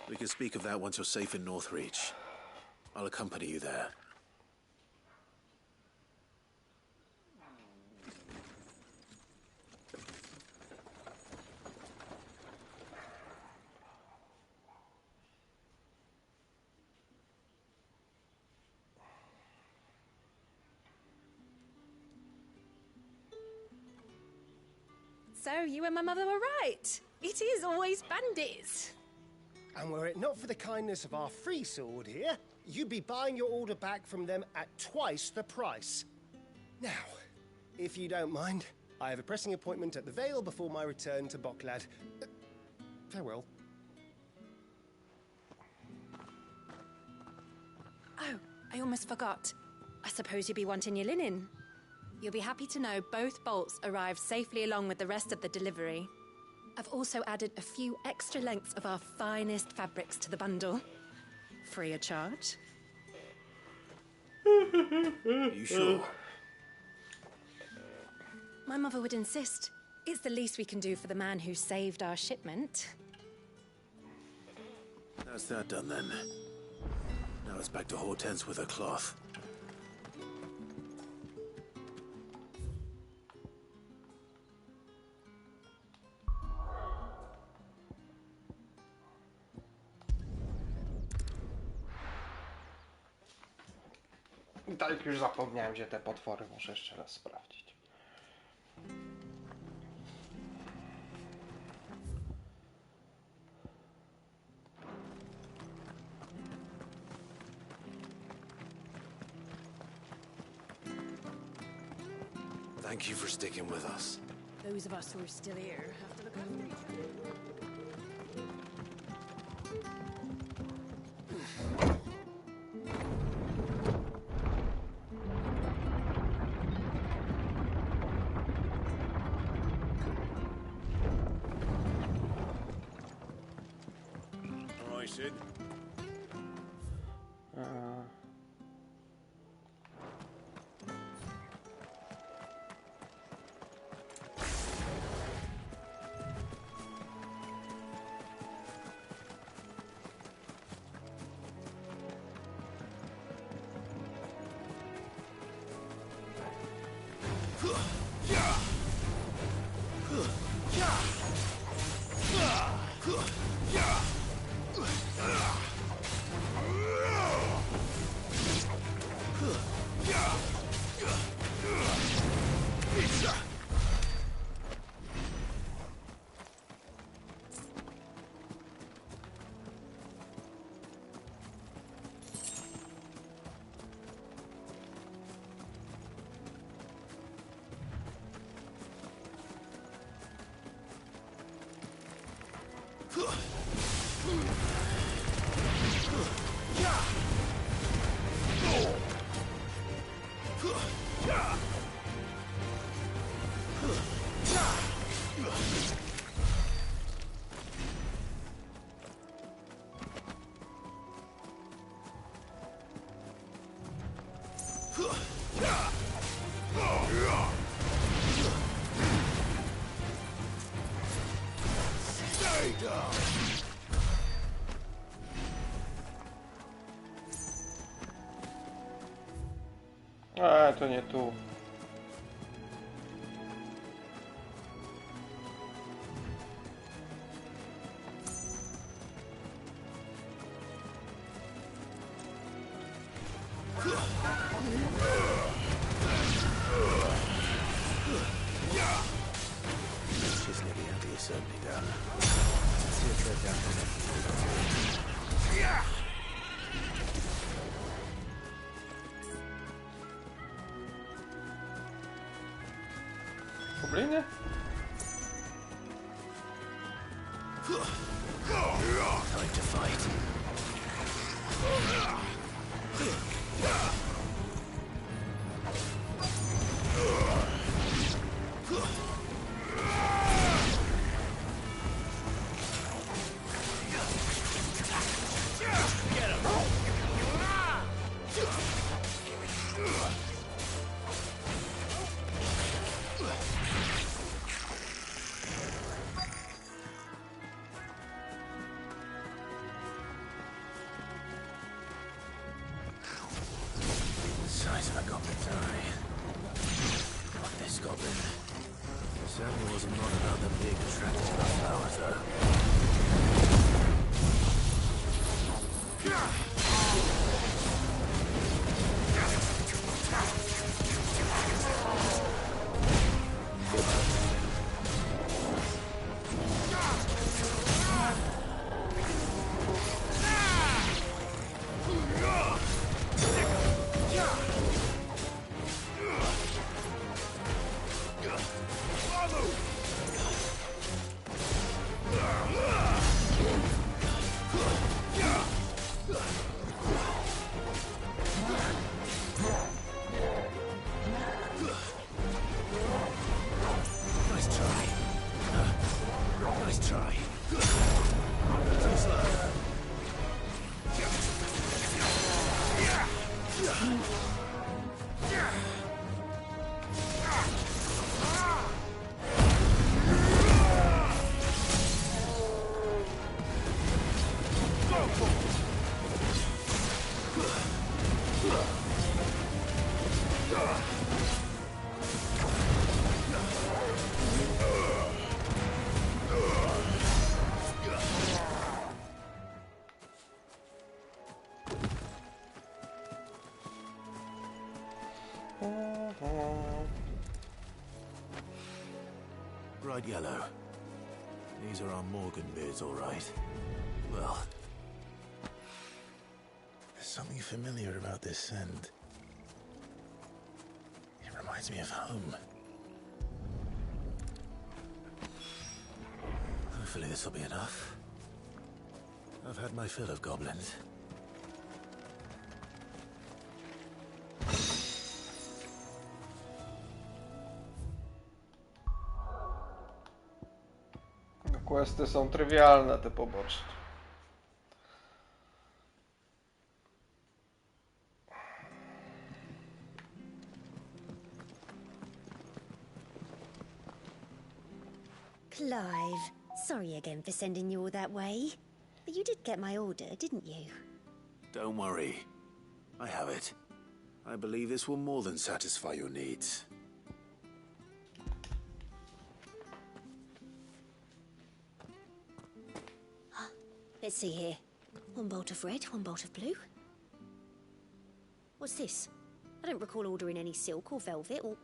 P: We can speak of that once you're safe in Northreach. I'll accompany you there.
D: So you and my mother were right. It is always bandits.
I: And were it not for the kindness of our free sword here, you'd be buying your order back from them at twice the price. Now, if you don't mind, I have a pressing appointment at the Vale before my return to Boklad. Farewell.
D: Oh, I almost forgot. I suppose you'll be wanting your linen. You'll be happy to know both bolts arrived safely along with the rest of the delivery. I've also added a few extra lengths of our finest fabrics to the bundle. Free of charge.
P: Are you sure?
D: My mother would insist. It's the least we can do for the man who saved our shipment.
P: That's that done then. Now it's back to Hortense with her cloth.
A: Tak, już zapomniałem, gdzie te potwory muszę jeszcze raz sprawdzić.
P: Thank you for sticking with us.
C: Those of us who are still here have to look after each other.
T: Sid.
A: A, to nie tu.
P: She's nearly empty, certainly down. Let's see a tread down here. Yeah!
A: Gobliny?
P: Time to fight. Size of a goblin's eye. Not this goblin. Certainly wasn't not another big attracted to the flowers, though. Nice try. Nice try. Too slow. Bright yellow. These are our Morgan beards, all right. Well, there's something familiar about this scent. It reminds me of home. Hopefully this will be enough. I've had my fill of goblins.
A: Questy są trywialne, te poboczne.
Q: Clive, sorry again for sending you all that way. But you did get my order, didn't you?
P: Don't worry. I have it. I believe this will more than satisfy your needs.
Q: Let's see here. One bolt of red, one bolt of blue. What's this? I don't recall ordering any silk or velvet or...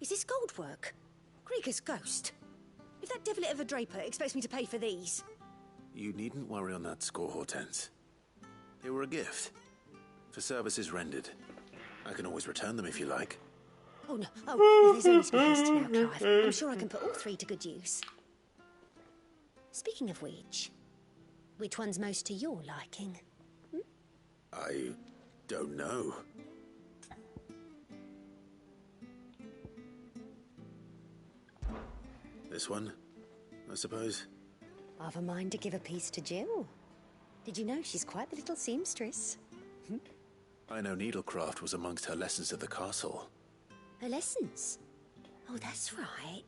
Q: Is this gold work? Krieger's ghost. If that devilet of a draper expects me to pay for these...
P: You needn't worry on that score, Hortense. They were a gift. For services rendered. I can always return them if you like.
Q: Oh, no. Oh, there's only speakers to now, Clive. I'm sure I can put all three to good use. Speaking of which one's most to your liking?
P: I don't know. This one, I suppose.
Q: I've a mind to give a piece to Jill. Did you know she's quite the little seamstress?
P: I know needlecraft was amongst her lessons at the castle.
Q: Her lessons? Oh, that's right.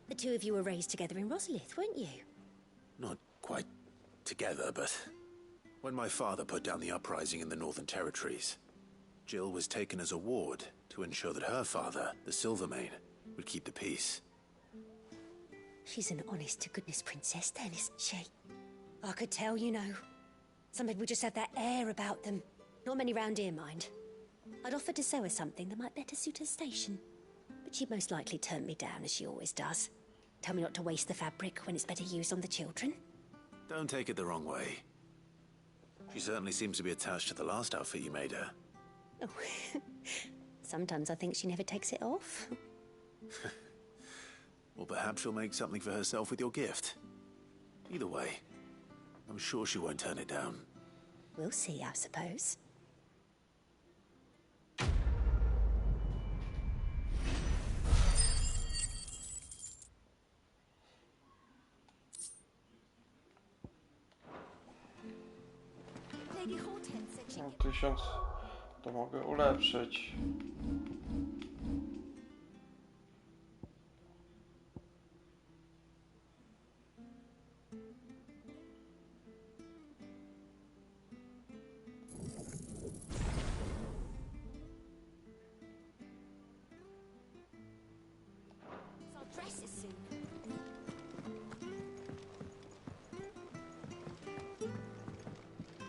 Q: The two of you were raised together in Rosalith, weren't you?
P: Not quite together, but when my father put down the uprising in the Northern Territories, Jill was taken as a ward to ensure that her father, the Silvermane, would keep the peace.
Q: She's an honest-to-goodness princess then, isn't she? I could tell, you know. Some people just have that air about them. Not many round here, mind. I'd offered to sew her something that might better suit her station. But she'd most likely turn me down, as she always does. Tell me not to waste the fabric when it's better used on the children.
P: Don't take it the wrong way. She certainly seems to be attached to the last outfit you made her.
Q: Oh. Sometimes I think she never takes it off.
P: Or perhaps she'll make something for herself with your gift. Either way, I'm sure she won't turn it down.
Q: We'll see, I suppose.
A: No, 1000 to mogę ulepszyć.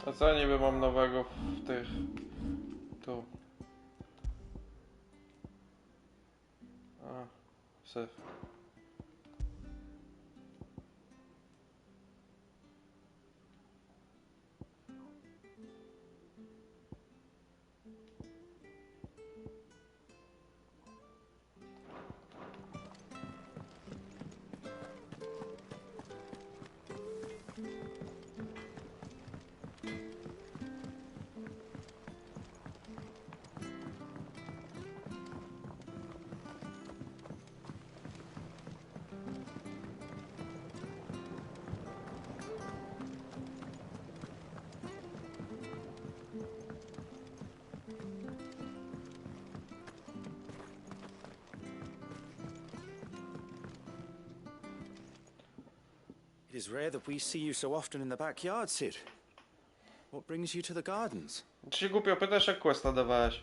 A: A co ja niby mam nowego w tych... tu? A, syf.
O: It is rare that we see you so often in the backyard, Sid. What brings you to the gardens?
A: Czy się głupio pytasz, jak questa dawałeś?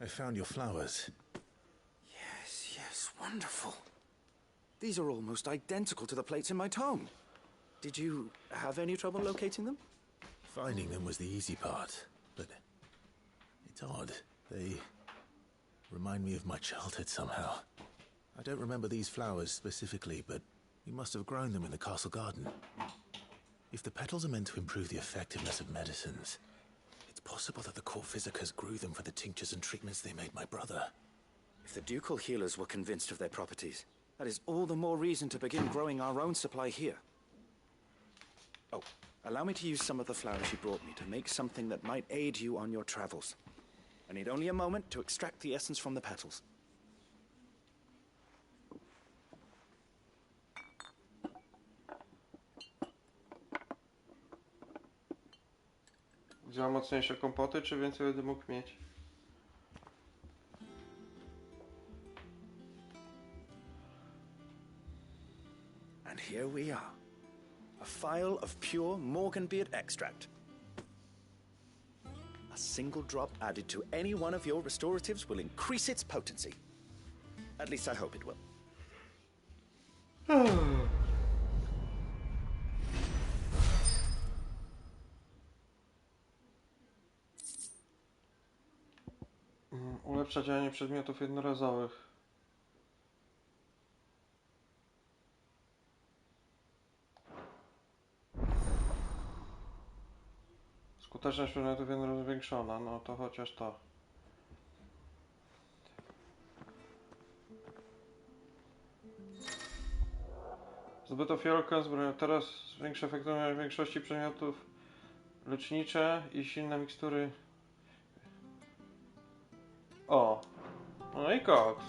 P: I found your flowers.
O: Yes, yes, wonderful. These are almost identical to the plates in my tome. Did you have any trouble locating them?
P: Finding them was the easy part, but it's odd. They remind me of my childhood somehow. I don't remember these flowers specifically, but we must have grown them in the castle garden. If the petals are meant to improve the effectiveness of medicines, it's possible that the court physicers grew them for the tinctures and treatments they made my brother.
O: If the ducal healers were convinced of their properties, that is all the more reason to begin growing our own supply here. Oh, allow me to use some of the flowers you brought me to make something that might aid you on your travels. I need only a moment to extract the essence from the petals.
A: Za mocniejsze kompoty, czy więcej będę mógł mieć?
O: And here we are. A phial of pure Morganbeard extract. A single drop added to any one of your restoratives will increase its potency. At least I hope it will.
A: Ulepsza działanie przedmiotów jednorazowych. Skuteczność przedmiotów jednorazowych zwiększona, no to chociaż to. Zbyto fiolkę zbroję. Teraz zwiększa efektywność większości przedmiotów lecznicze i silne mikstury. O! No i koks.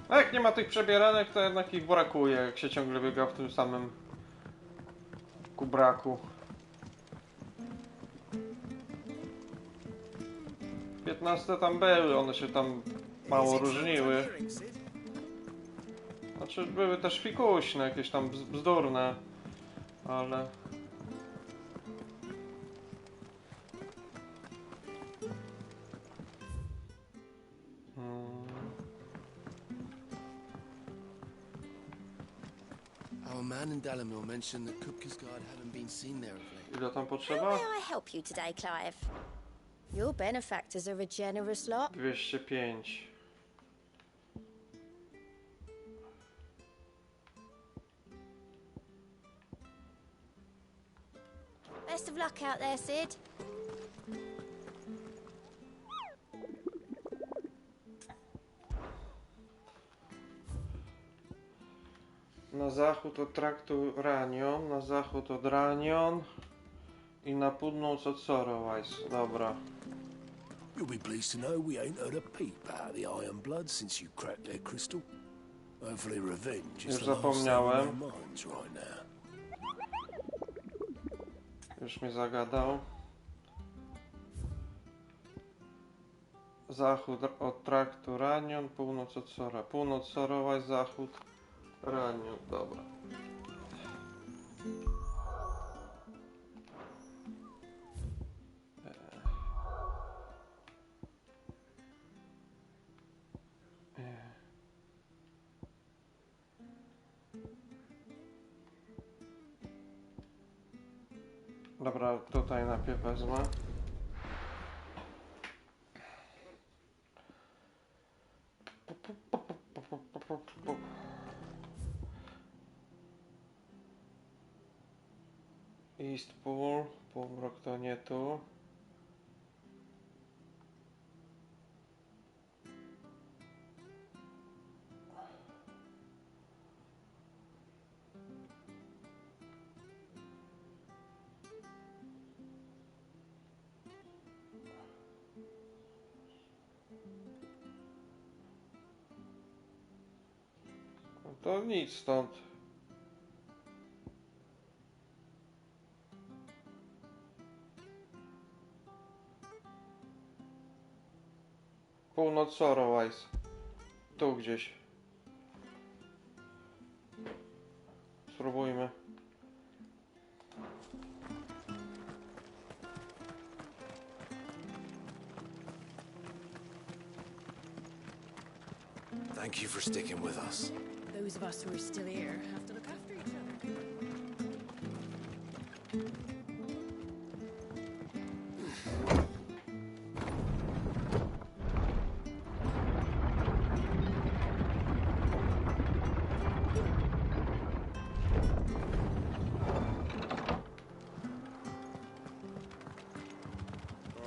A: A jak nie ma tych przebieranek, to jednak ich brakuje, jak się ciągle biega w tym samym kubraku. 15 tam były, one się tam mało różniły. Znaczy były też fikuśne, jakieś tam bzdurne, ale...
R: Our man in Dalamil mentioned that Kupka's guard haven't been seen there of late.
A: Ile tam
L: How
A: potrzeba?
L: may I help you today, Clive? Your benefactors are a generous lot.
A: 205.
L: Best of luck out there, Sid.
A: Na zachód od traktu Ranion, na zachód od Ranion i na północ od Sorrowise. Dobra.
T: You'll be pleased to know we ain't heard a peep out of the Iron Blood since you cracked their crystal. Hopefully revenge is
A: Już
T: the last thing
A: zapomniałem.
T: on their minds right now.
A: Już mnie zagadał. Zachód od traktu Ranion, północ od Sora. Północ Sorrowise, zachód Ranion. Dobra. Dobra, tutaj najpierw wezmę. Eastpool, półmrok to nie tu. No to nic stąd. Północ Sorrowise. Tu gdzieś. Spróbujmy.
P: Thank you for sticking with us.
G: Those of us who are still here have to look after each other.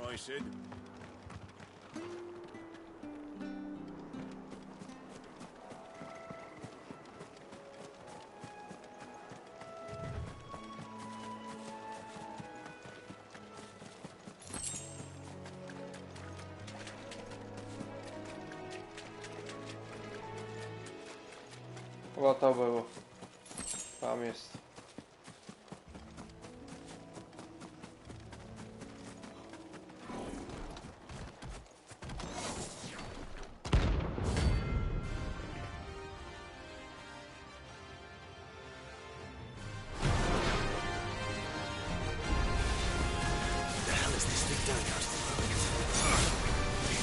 T: All right, Sid.
A: Chyba to było. Tam jest.
P: The hell is this thing doing out of the road?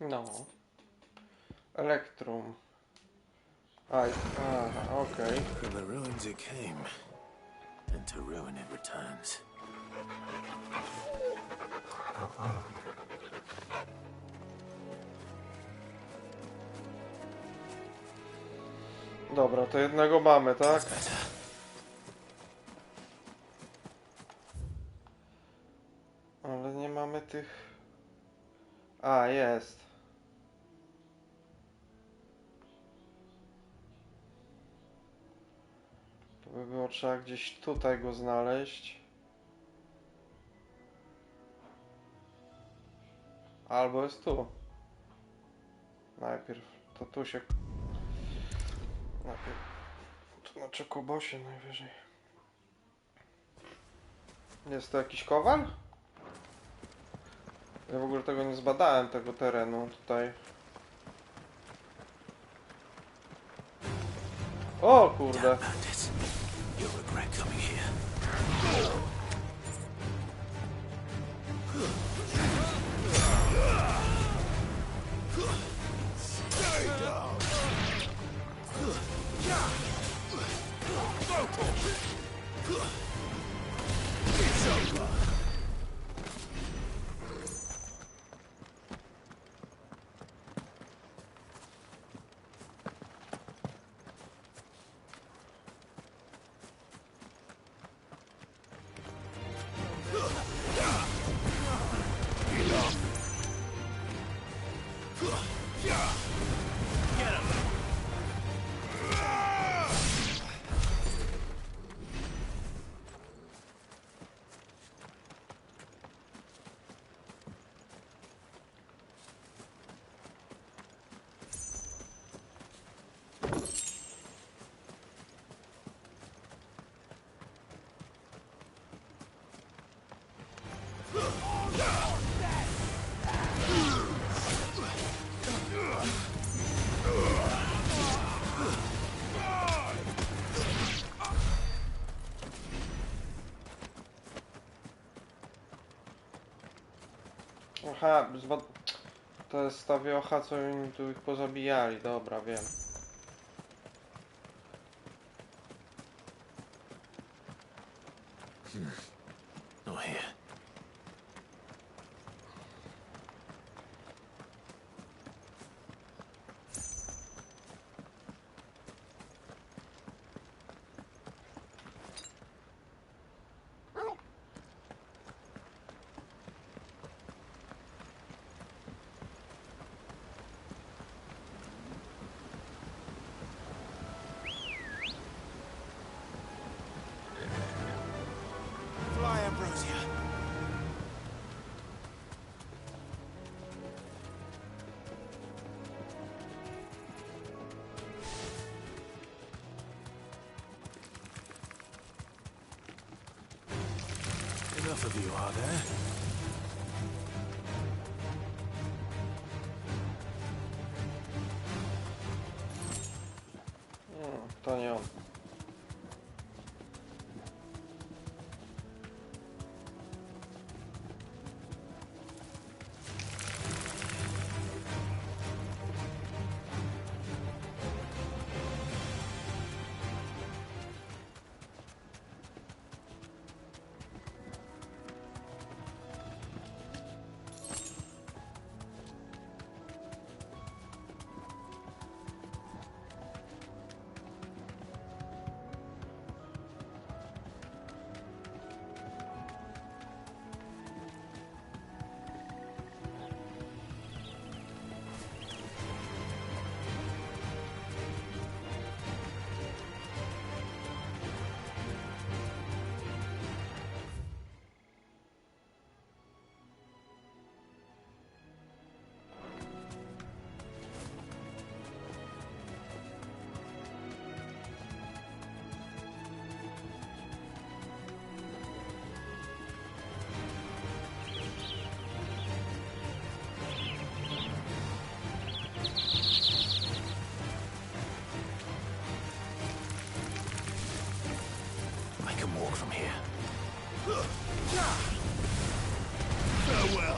A: No. Elektrum. Okay.
P: From the ruins it came, and to ruin it returns.
A: Dobra, to jednego mamy, tak? Ale nie mamy tych... A, jest. To by było trzeba gdzieś tutaj go znaleźć. Albo jest tu. Najpierw. To tu się... Najpierw. Tu na Czekobosie najwyżej. Jest to jakiś kowal? Ja w ogóle tego nie zbadałem, tego terenu tutaj. O kurde! Aha, to jest ta wiocha, co oni tu ich pozabijali. Dobra, wiem.
P: Oh, here.
T: Fly, Ambrosia.
P: Enough of you, are there?
A: To nie on.
P: walk from here.
T: Farewell.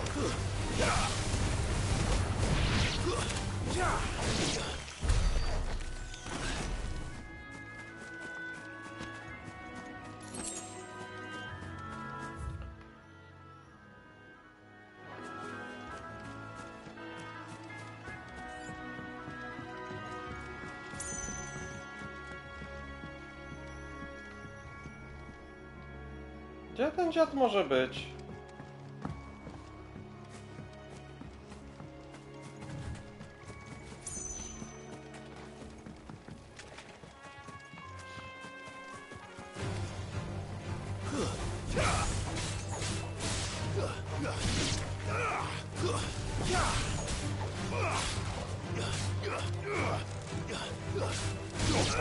A: Gdzie ten dziad może być?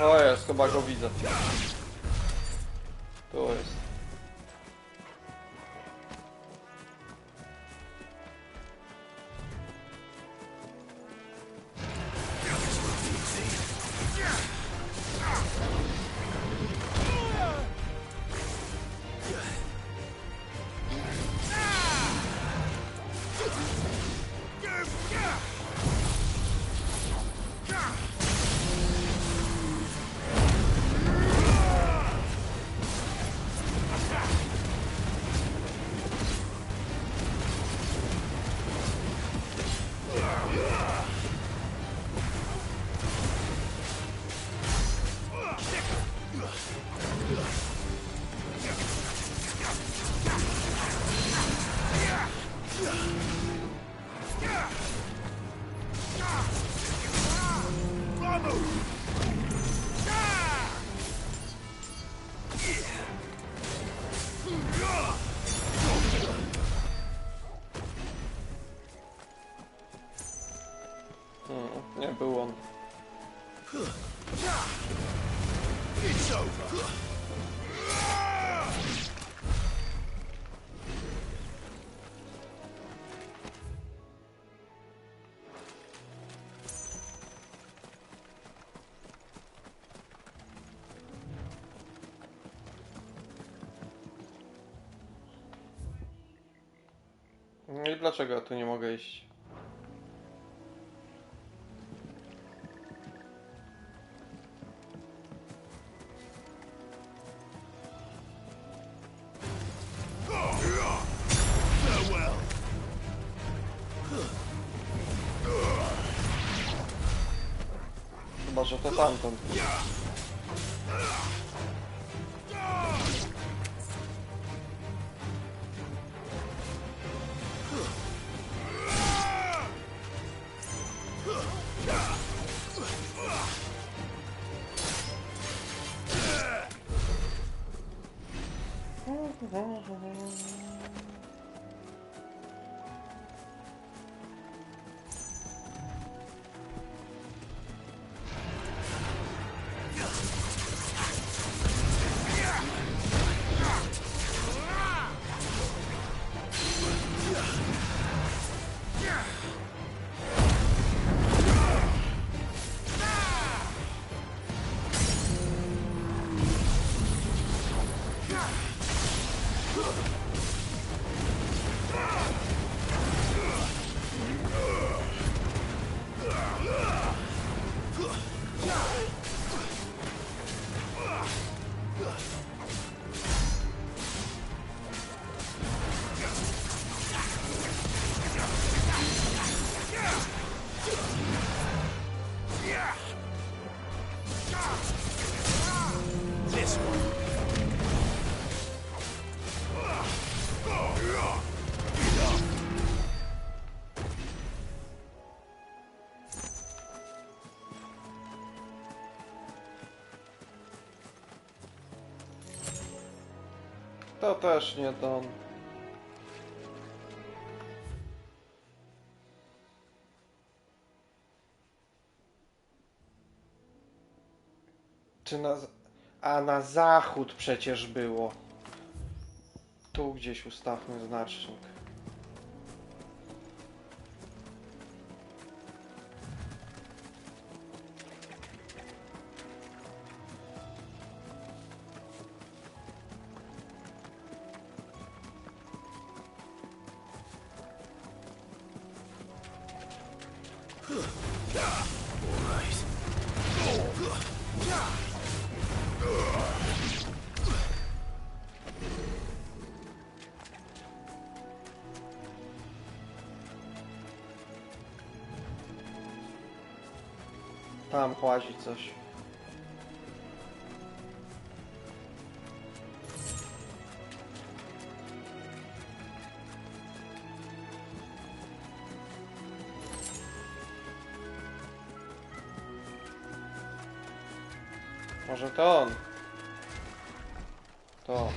A: O jest, chyba go widzę. Tu jest. Nie był on.
T: It's over.
A: No i dlaczego ja tu nie mogę iść?
T: Farewell.
A: Chyba, że to tamten.
T: This one.
A: To też nie to. Czy na... A na zachód przecież było. Tu gdzieś ustawmy znacznik. Tam łazi coś. Może to on? To.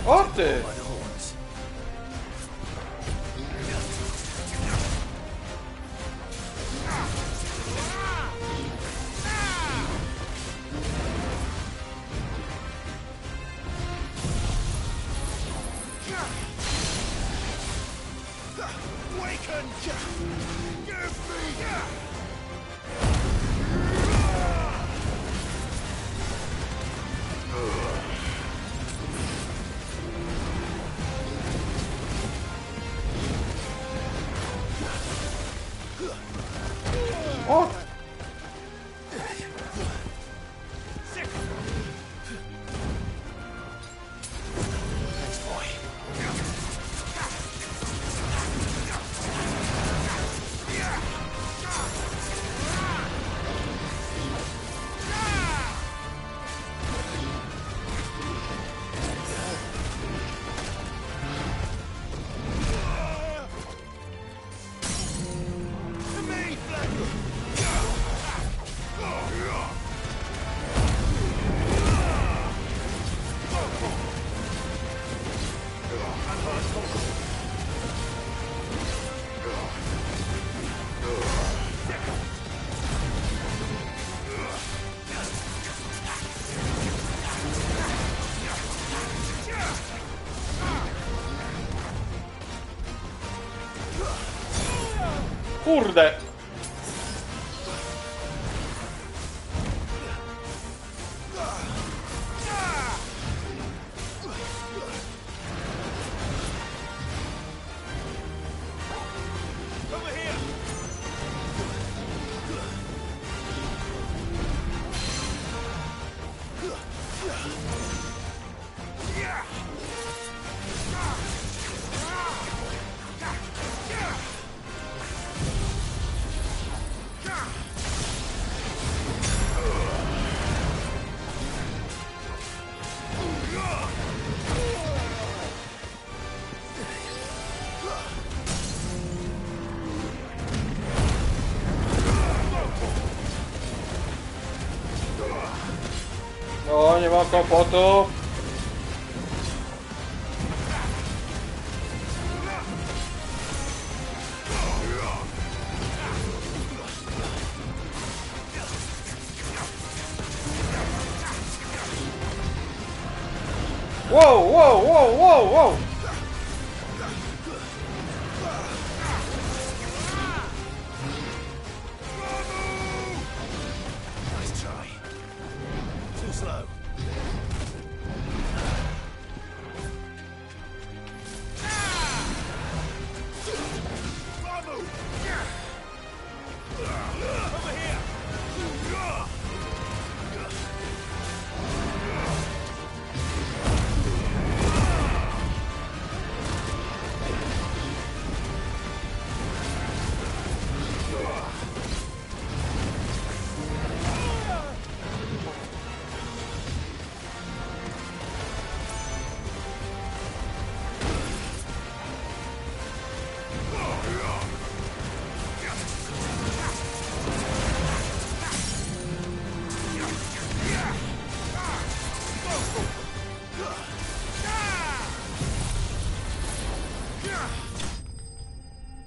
A: O ty!
J: Waken! Give me!
A: O! Kurde! O, nie ma kłopotu. Wow, wow, wow, wow, wow.
T: Nice try. Too slow.
J: Over here!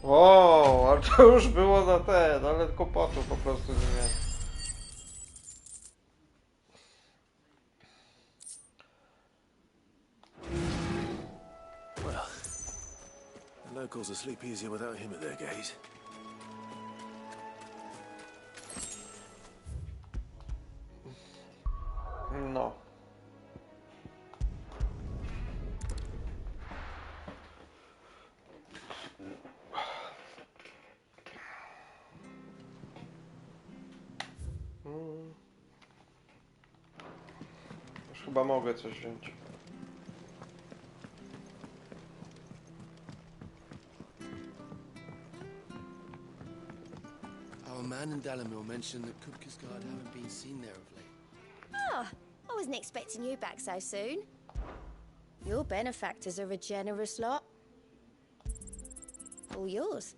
A: O, ale to już było za ten, ale kłopotu po prostu nie miałem.
P: Well, the locals will sleep easier without him at their gate.
A: No. Chyba mogę coś wziąć.
R: Our man in Dalamil mentioned that Kupka's guard haven't been seen there of late.
L: Oh, I wasn't expecting you back so soon. Your benefactors are a generous lot. All yours.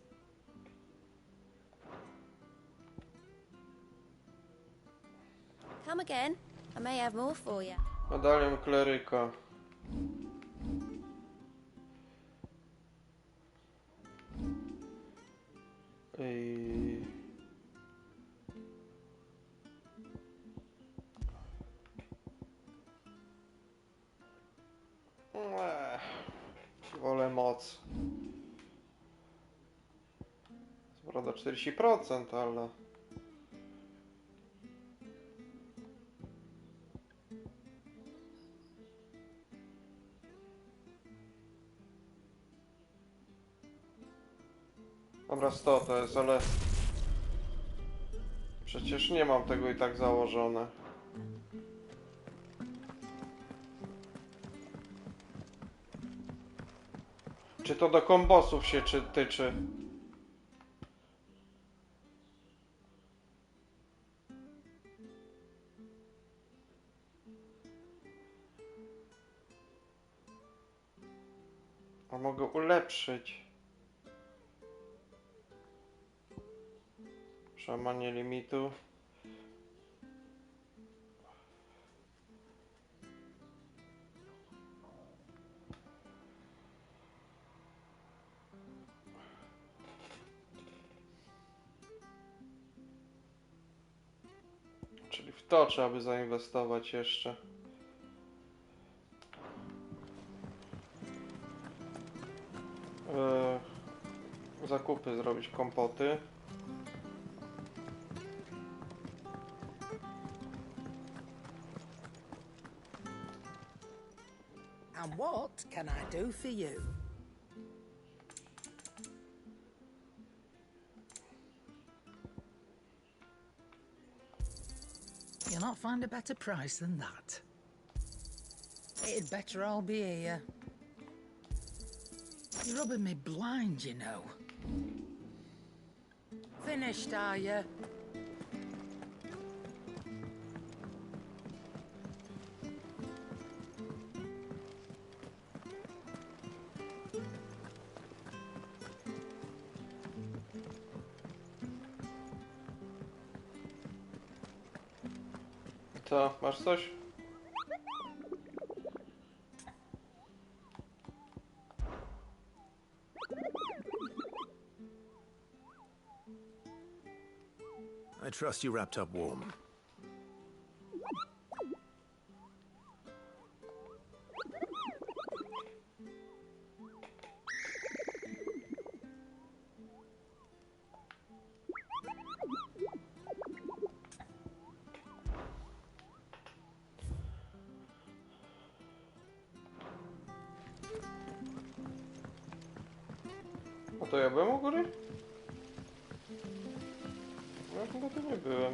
L: Come again. I may have more for you.
A: Medalion kleryka. Wolę moc. Co prawda 40%, ale... Dobra, 100 to jest, ale... Przecież nie mam tego i tak założone. Czy to do kombosów się tyczy? A mogę ulepszyć. Przełamanie limitu. Czyli w to trzeba by zainwestować jeszcze. Zakupy zrobić, kompoty.
N: And what can I do for you? You'll not find a better price than that. It'd better all be here. You're rubbing me blind, you know. Finished, are you?
A: Co, masz coś?
P: I trust you wrapped up warm.
A: A to ja byłem u góry? Ja chyba tu nie byłem.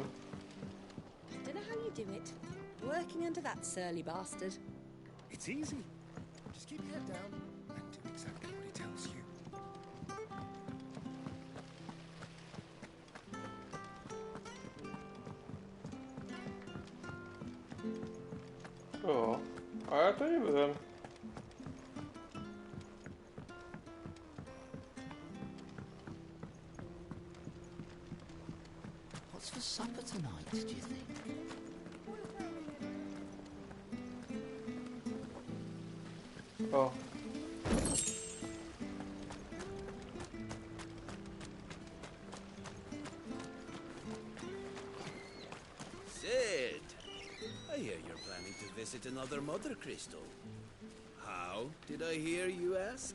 C: Don't know how you do it. Working under that surly bastard.
I: It's easy. Just keep your head down and do exactly what he tells you.
A: O, a ja to nie byłem.
U: What's for supper tonight, do you think?
A: O.
V: Sid, I hear you're planning to visit another mother crystal. How, did I hear you ask?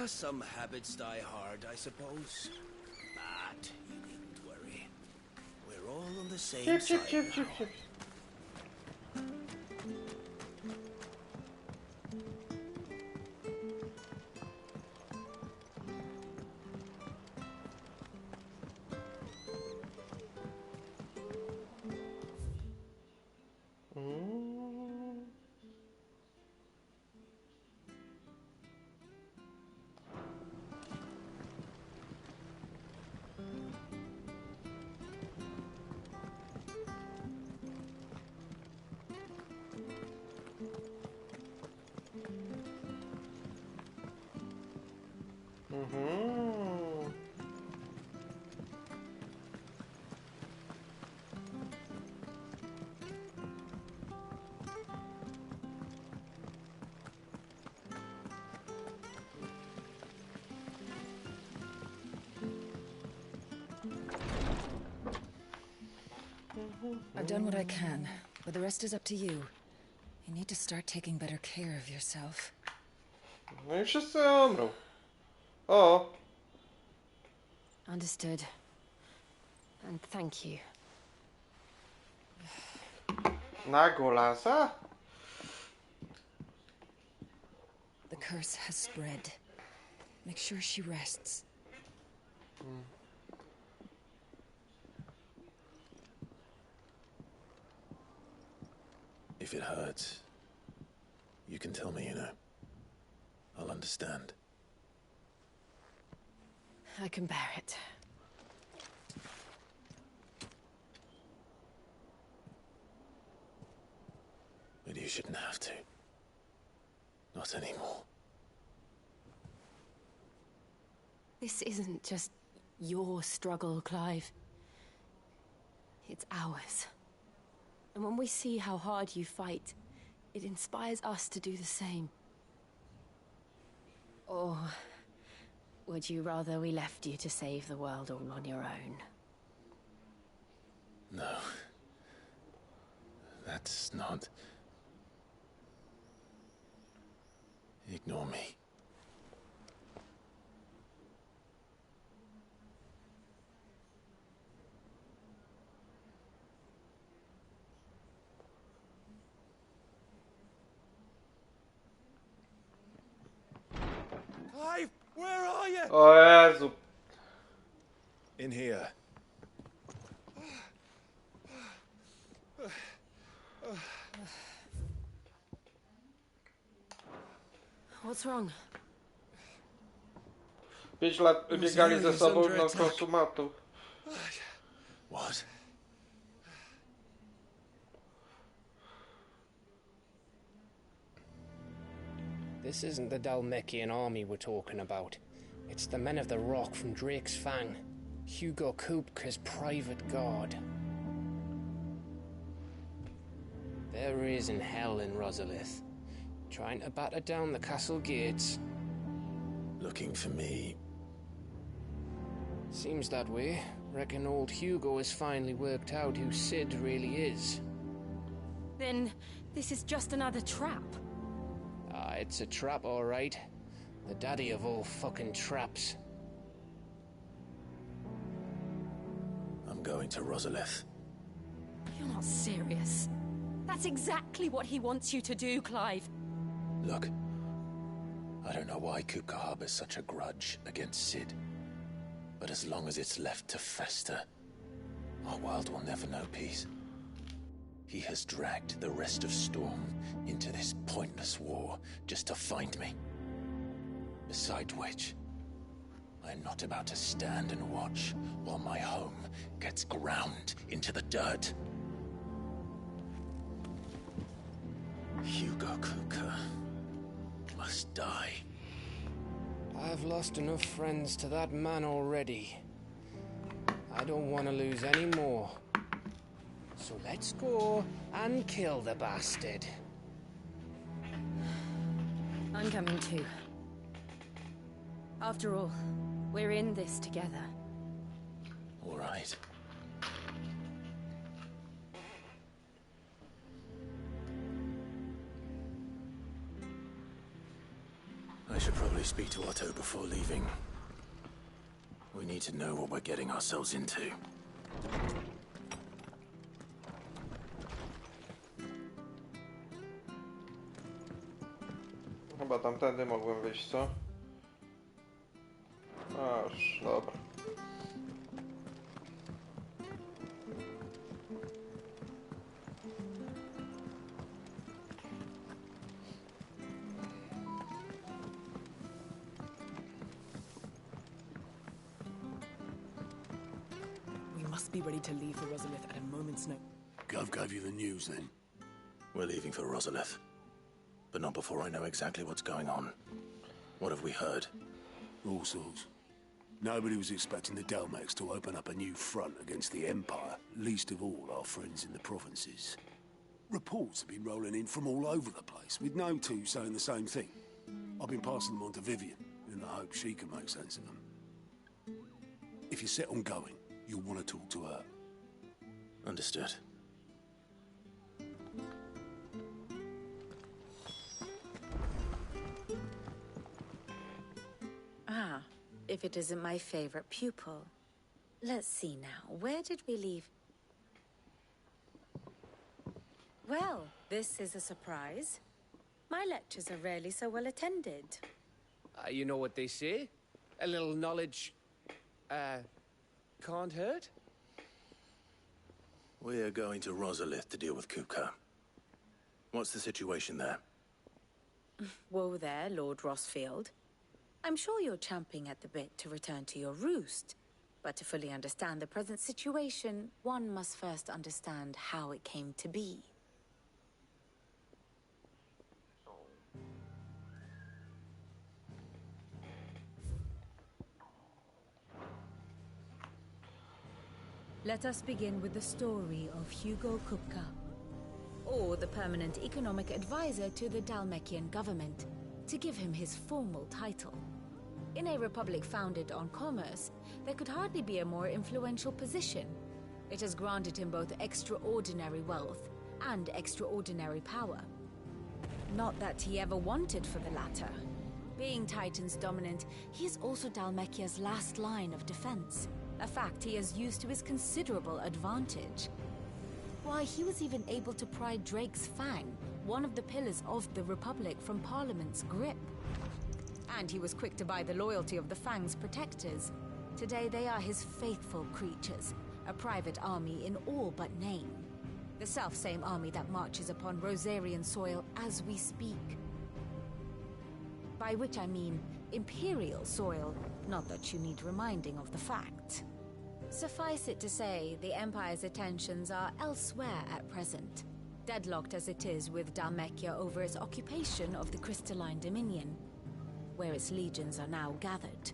V: Some habits die hard, I suppose. But you needn't worry. We're all on the same side now.
D: I've done what I can, but the rest is up to you. You need to start taking better care of yourself.
A: No i wszyscy umrą. O!
C: Understood. And thank you.
A: Na golasa?
D: The curse has spread. Make sure she rests.
P: If it hurts, you can tell me, you know. I'll understand.
C: I can bear it.
P: But you shouldn't have to. Not anymore.
C: This isn't just your struggle, Clive. It's ours. And when we see how hard you fight, it inspires us to do the same. Or would you rather we left you to save the world all on your own?
P: No. That's not... Ignore me.
H: Clive, where are you?
A: O Jezu.
P: In here.
C: What's wrong?
A: 5 lat biegali ze sobą na konsumatu.
P: What?
E: This isn't the Dalmekian army we're talking about. It's the men of the Rock from Drake's Fang. Hugo Kupka's private guard. There is in hell in Rosalith, trying to batter down the castle gates.
P: Looking for me.
E: Seems that way. Reckon old Hugo has finally worked out who Sid really is.
C: Then this is just another trap.
E: Ah, it's a trap, all right. The daddy of all fucking traps.
P: I'm going to Rosalith.
C: You're not serious. That's exactly what he wants you to do, Clive.
P: Look, I don't know why Kupka harbors such a grudge against Sid. But as long as it's left to fester, our world will never know peace. He has dragged the rest of Storm into this pointless war just to find me. Besides which, I'm not about to stand and watch while my home gets ground into the dirt. Hugo Kupka must die.
E: I've lost enough friends to that man already. I don't want to lose any more. So let's go and kill the bastard.
C: I'm coming too. After all, we're in this together.
P: All right. I should probably speak to Otto before leaving. We need to know what we're getting ourselves into.
A: Chyba tamtędy mogłem wyjść, co? Aż, dobra.
F: We must be ready to leave for Rosalith at a moment's notice.
T: Gov gave you the news then?
P: We're leaving for Rosalith. But not before I know exactly what's going on. What have we heard?
T: All sorts. Nobody was expecting the Dalmeks to open up a new front against the Empire, least of all our friends in the provinces. Reports have been rolling in from all over the place, with no two saying the same thing. I've been passing them on to Vivian, in the hope she can make sense of them. If you're set on going, you'll want to talk to her.
P: Understood.
B: Ah, if it isn't my favorite pupil. Let's see now, where did we leave? Well, this is a surprise. My lectures are rarely so well attended.
E: You know what they say? A little knowledge, can't hurt?
P: We're going to Rosalith to deal with Kupka. What's the situation there?
B: Whoa there, Lord Rossfield. I'm sure you're champing at the bit to return to your roost. But to fully understand the present situation, one must first understand how it came to be.
C: Let us begin with the story of Hugo Kupka, or the permanent economic advisor to the Dalmekian government, to give him his formal title. In a republic founded on commerce, there could hardly be a more influential position. It has granted him both extraordinary wealth and extraordinary power. Not that he ever wanted for the latter. Being Titan's dominant, he is also Dalmekia's last line of defense, a fact he has used to his considerable advantage. Why, he was even able to pry Drake's Fang, one of the pillars of the Republic, from Parliament's grip. And he was quick to buy the loyalty of the Fang's protectors. Today they are his faithful creatures, a private army in all but name. The self-same army that marches upon Rosarian soil as we speak. By which I mean Imperial soil, not that you need reminding of the fact. Suffice it to say, the Empire's attentions are elsewhere at present, deadlocked as it is with Dalmekia over its occupation of the Crystalline Dominion, where its legions are now gathered.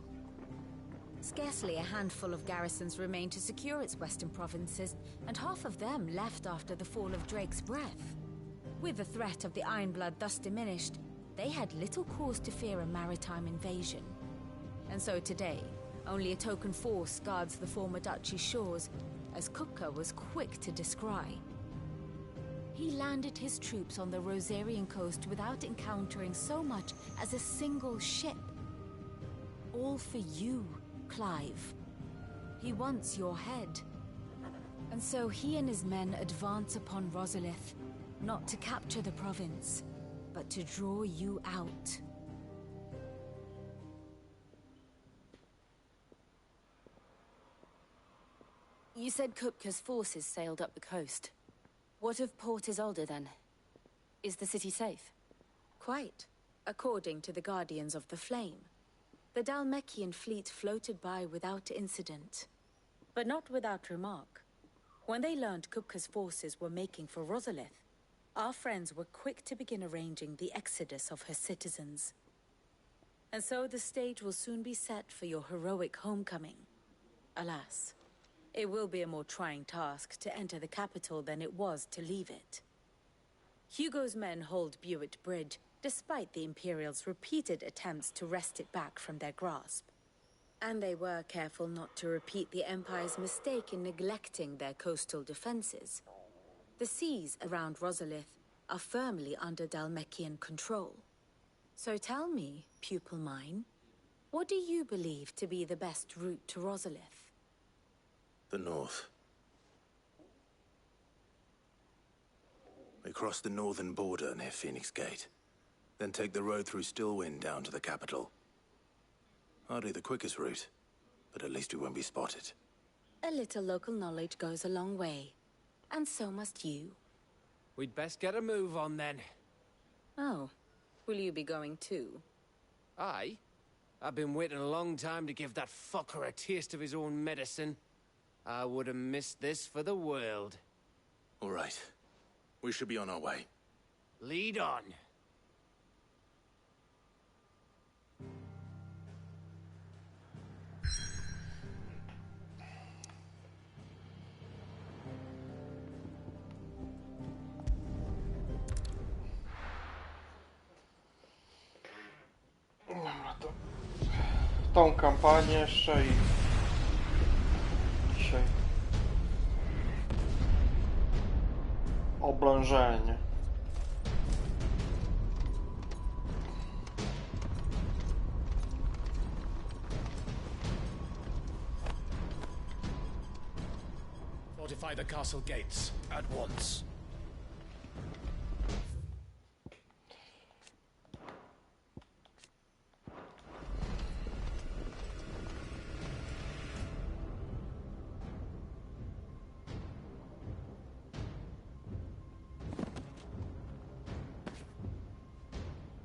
C: Scarcely a handful of garrisons remain to secure its western provinces, and half of them left after the fall of Drake's Breath. With the threat of the Ironblood thus diminished, they had little cause to fear a maritime invasion. And so today, only a token force guards the former duchy's shores, as Kupka was quick to descry. He landed his troops on the Rosarian coast without encountering so much as a single ship. All for you, Clive. He wants your head. And so he and his men advance upon Rosalith, not to capture the province, but to draw you out. You said Kupka's forces sailed up the coast. What of Port Isolde, then? Is the city safe? Quite, according to the Guardians of the Flame. The Dalmekian fleet floated by without incident. But not without remark. When they learned Kupka's forces were making for Rosalith, our friends were quick to begin arranging the exodus of her citizens. And so the stage will soon be set for your heroic homecoming. Alas, it will be a more trying task to enter the capital than it was to leave it. Hugo's men hold Buett Bridge, despite the Imperials' repeated attempts to wrest it back from their grasp. And they were careful not to repeat the Empire's mistake in neglecting their coastal defenses. The seas around Rosalith are firmly under Dalmekian control. So tell me, pupil mine, what do you believe to be the best route to Rosalith?
P: The north. We cross the northern border near Phoenix Gate, then take the road through Stillwind down to the capital. Hardly the quickest route, but at least we won't be spotted.
B: A little local knowledge goes a long way, and so must you.
E: We'd best get a move on then.
B: Oh, will you be going too?
E: Aye. I've been waiting a long time to give that fucker a taste of his own medicine. I would have missed this for the world.
P: All right. We should be on our way.
E: Lead on.
A: Dobra, to tą kampanię jeszcze i dzisiaj Oblężenie.
E: Fortify the castle gates at once.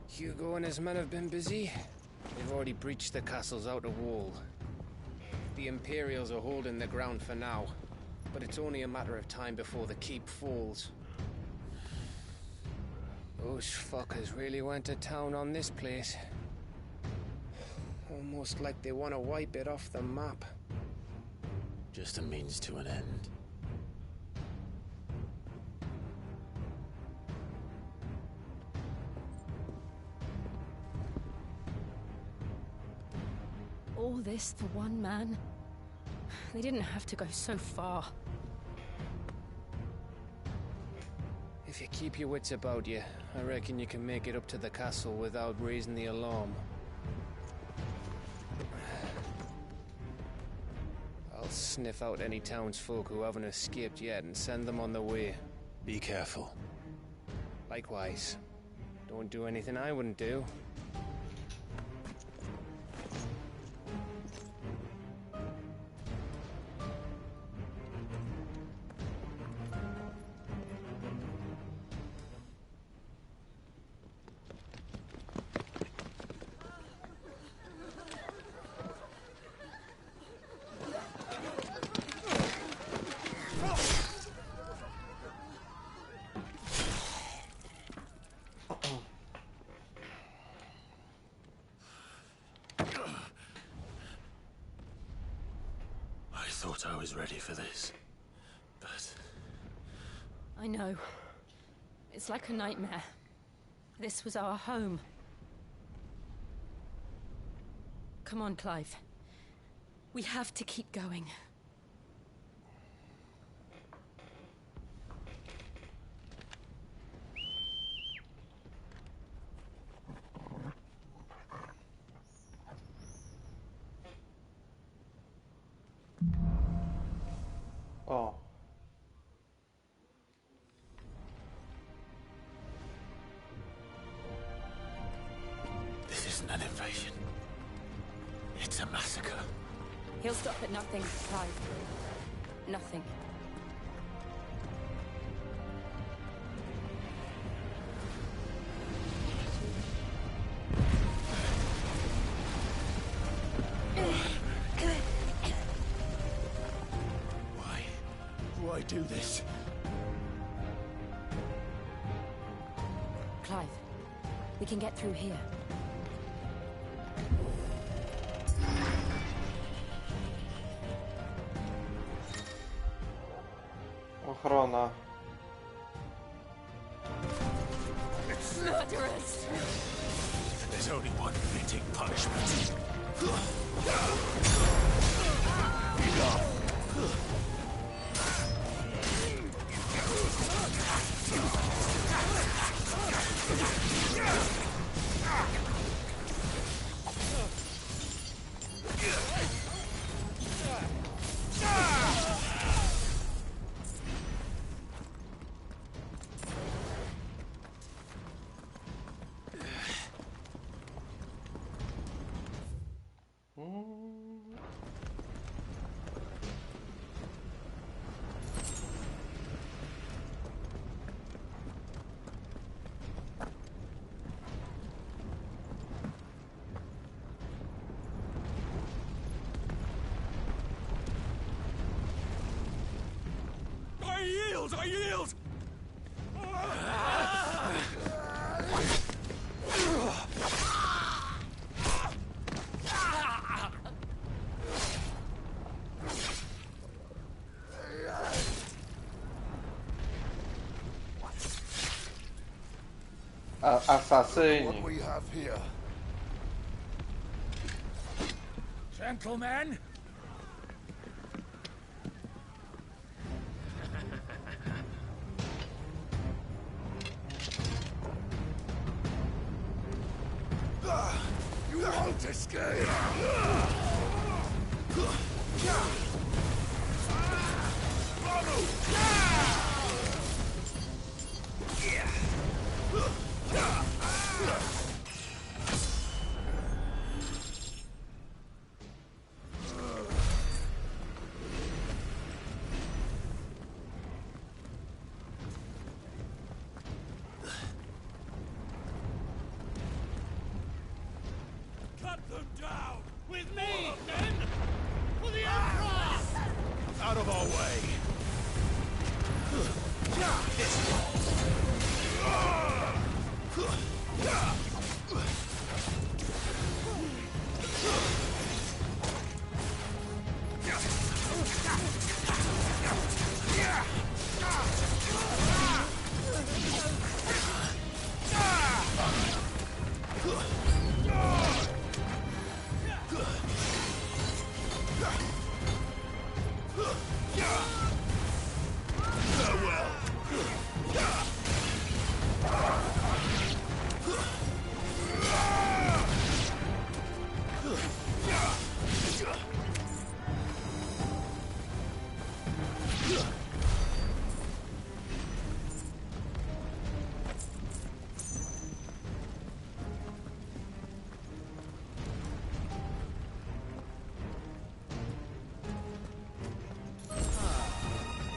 K: Hugo and his men have been busy. They've already breached the castle's outer wall. The Imperials are holding the ground for now, but it's only a matter of time before the keep falls. Those fuckers really went to town on this place. Almost like they want to wipe it off the map.
P: Just a means to an end.
C: All this for one man? They didn't have to go so far.
K: If you keep your wits about you, I reckon you can make it up to the castle without raising the alarm. I'll sniff out any townsfolk who haven't escaped yet and send them on their way.
P: Be careful.
K: Likewise. Don't do anything I wouldn't do.
P: I thought I was ready for this, but...
C: I know. It's like a nightmare. This was our home. Come on, Clive. We have to keep going.
A: O.
P: This isn't an invasion. It's a massacre.
C: He'll stop at nothing, Clive. Nothing.
P: Why do this?
C: Clive, we can get through here.
A: Ochrona.
C: Murderers!
P: There's only one fitting punishment.
J: I yield!
A: Asasyni.
J: What we have here?
E: Gentlemen!
T: won't escape!
M: Cut them down! With me, men! For the Emperor!
T: Out of our way!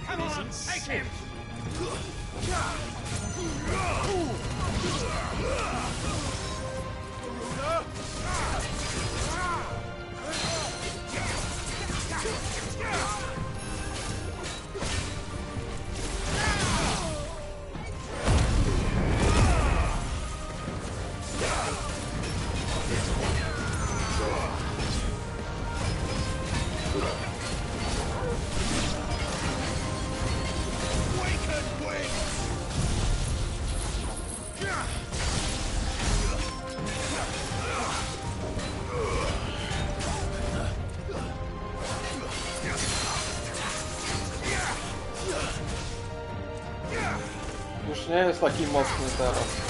M: Come on, take him!
A: Już nie jest taki mocny teraz.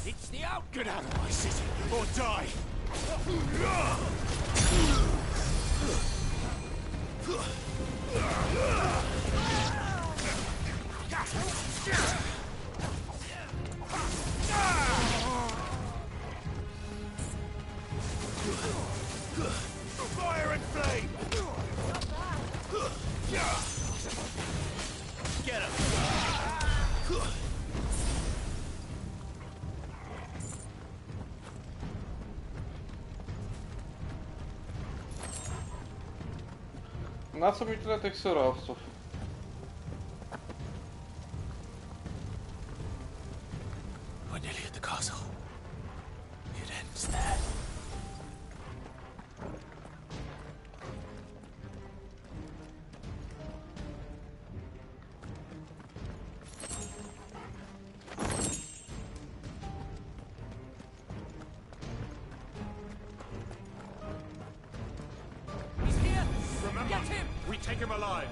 M: It's the out! Get out of my city, or die!
T: Fire and flame!
M: Get him!
A: Na co mi tyle tych surowców?
P: We're nearly at the castle. It ends there.
M: He's here! Remember, get him! We take him alive!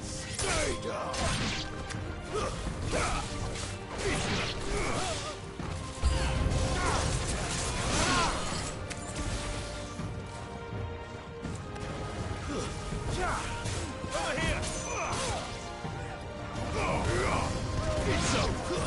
T: Stay down!
M: Over here!
T: It's over!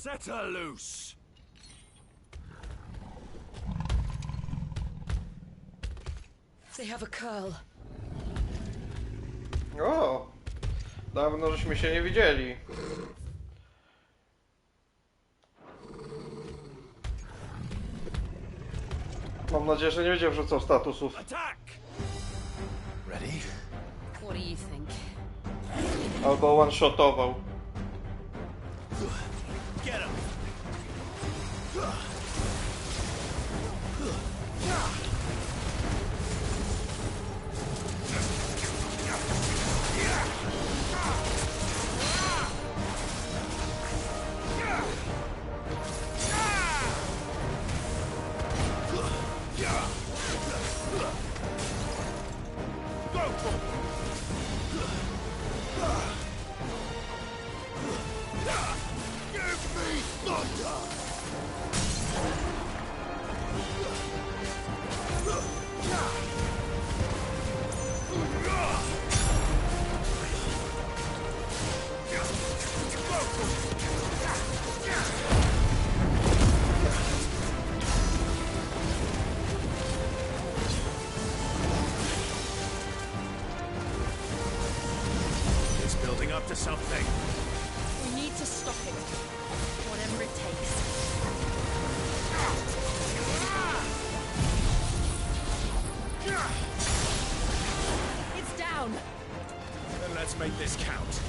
M: Set her loose!
C: They have a curl.
A: O! Dawno żeśmy się nie widzieli. Mam nadzieję, że nie będzie wrzucał statusów.
P: Ready?
C: What do you think?
A: Albo one-shotował.
M: Get him!
P: It's building up to something.
C: We need to stop it. Whatever it takes. It's down.
P: Then let's make this count.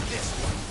P: This one.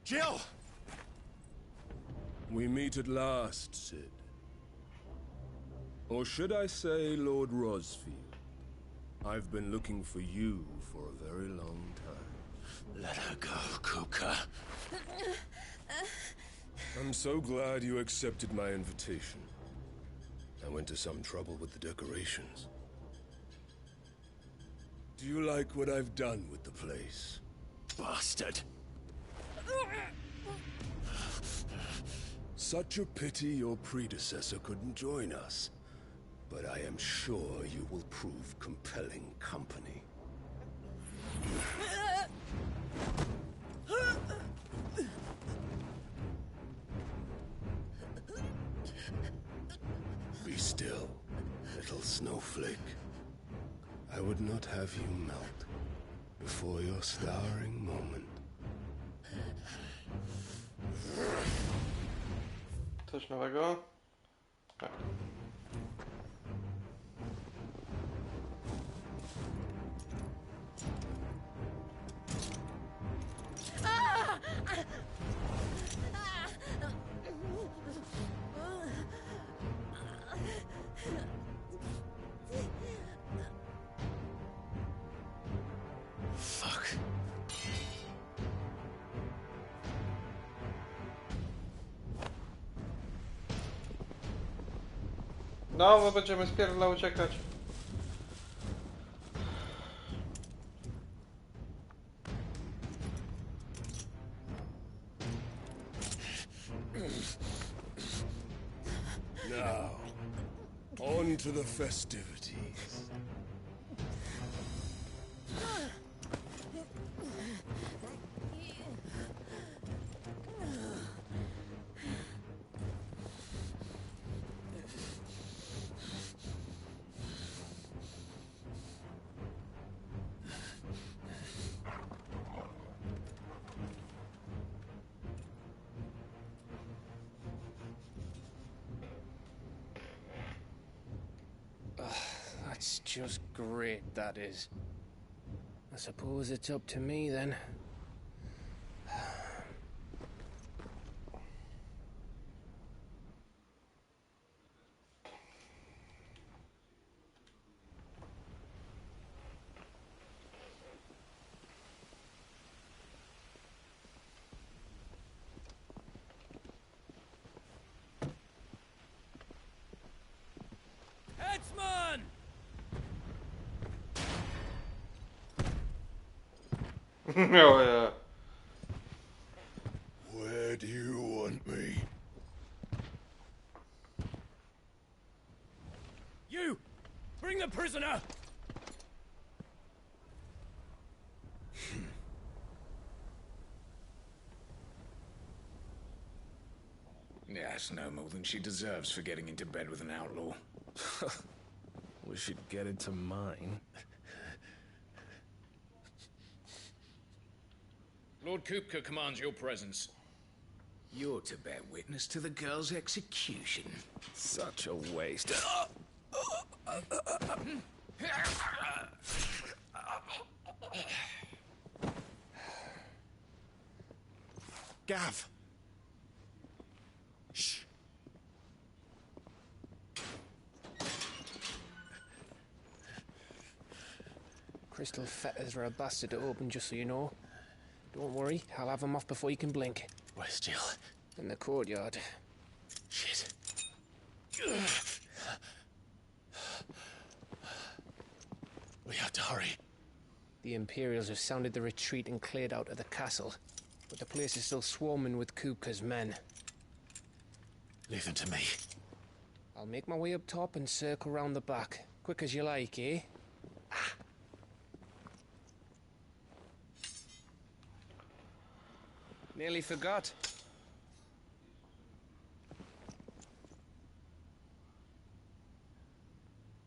J: Jill!
Q: We meet at last, Sid. Or should I say, Lord Rosfield? I've been looking for you for a very long time.
P: Let her go, Kuka.
Q: I'm so glad you accepted my invitation. I went to some trouble with the decorations. Do you like what I've done with the place?
P: Bastard.
Q: Such a pity your predecessor couldn't join us. But I am sure you will prove compelling company. Be still, little snowflake. I would not have you melt before your starring moment.
A: Coś nowego? Tak.
Q: Fuck.
A: No, bo będziemy z pierdla uciekać.
Q: Now, on to the festivities.
K: That's just great, that is. I suppose it's up to me then.
M: Headsman!
A: Oh yeah.
Q: Where do you want me?
M: You! Bring the prisoner!
O: Yes, no more than she deserves for getting into bed with an outlaw.
E: We should get into mine.
O: Lord Kupka commands your presence.
V: You're to bear witness to the girl's execution.
E: Such a waste.
Q: Gav! Shh.
K: Crystal fetters are a bastard to open, just so you know. Don't worry, I'll have them off before you can blink.
P: Where's Jill?
K: In the courtyard.
P: Shit. We have to hurry.
K: The Imperials have sounded the retreat and cleared out of the castle, but the place is still swarming with Kupka's men.
P: Leave them to me.
K: I'll make my way up top and circle round the back. Quick as you like, eh? Nearly forgot.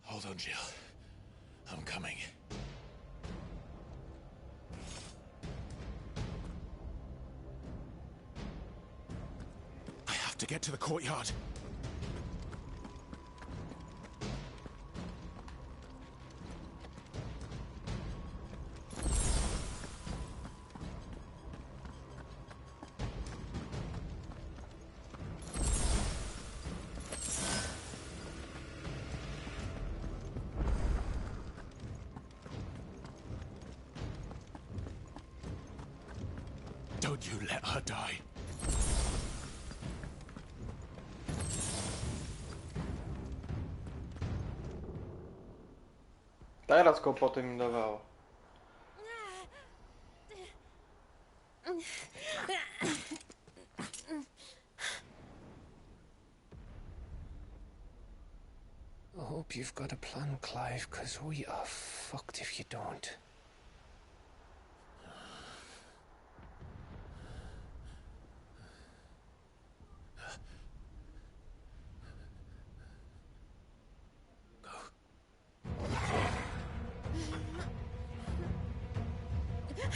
P: Hold on, Jill. I'm coming. I have to get to the courtyard. Don't you let her die.
A: Teraz kłopoty mi dawało.
K: I hope you've got a plan, Clive, because we are fucked if you don't.
M: It's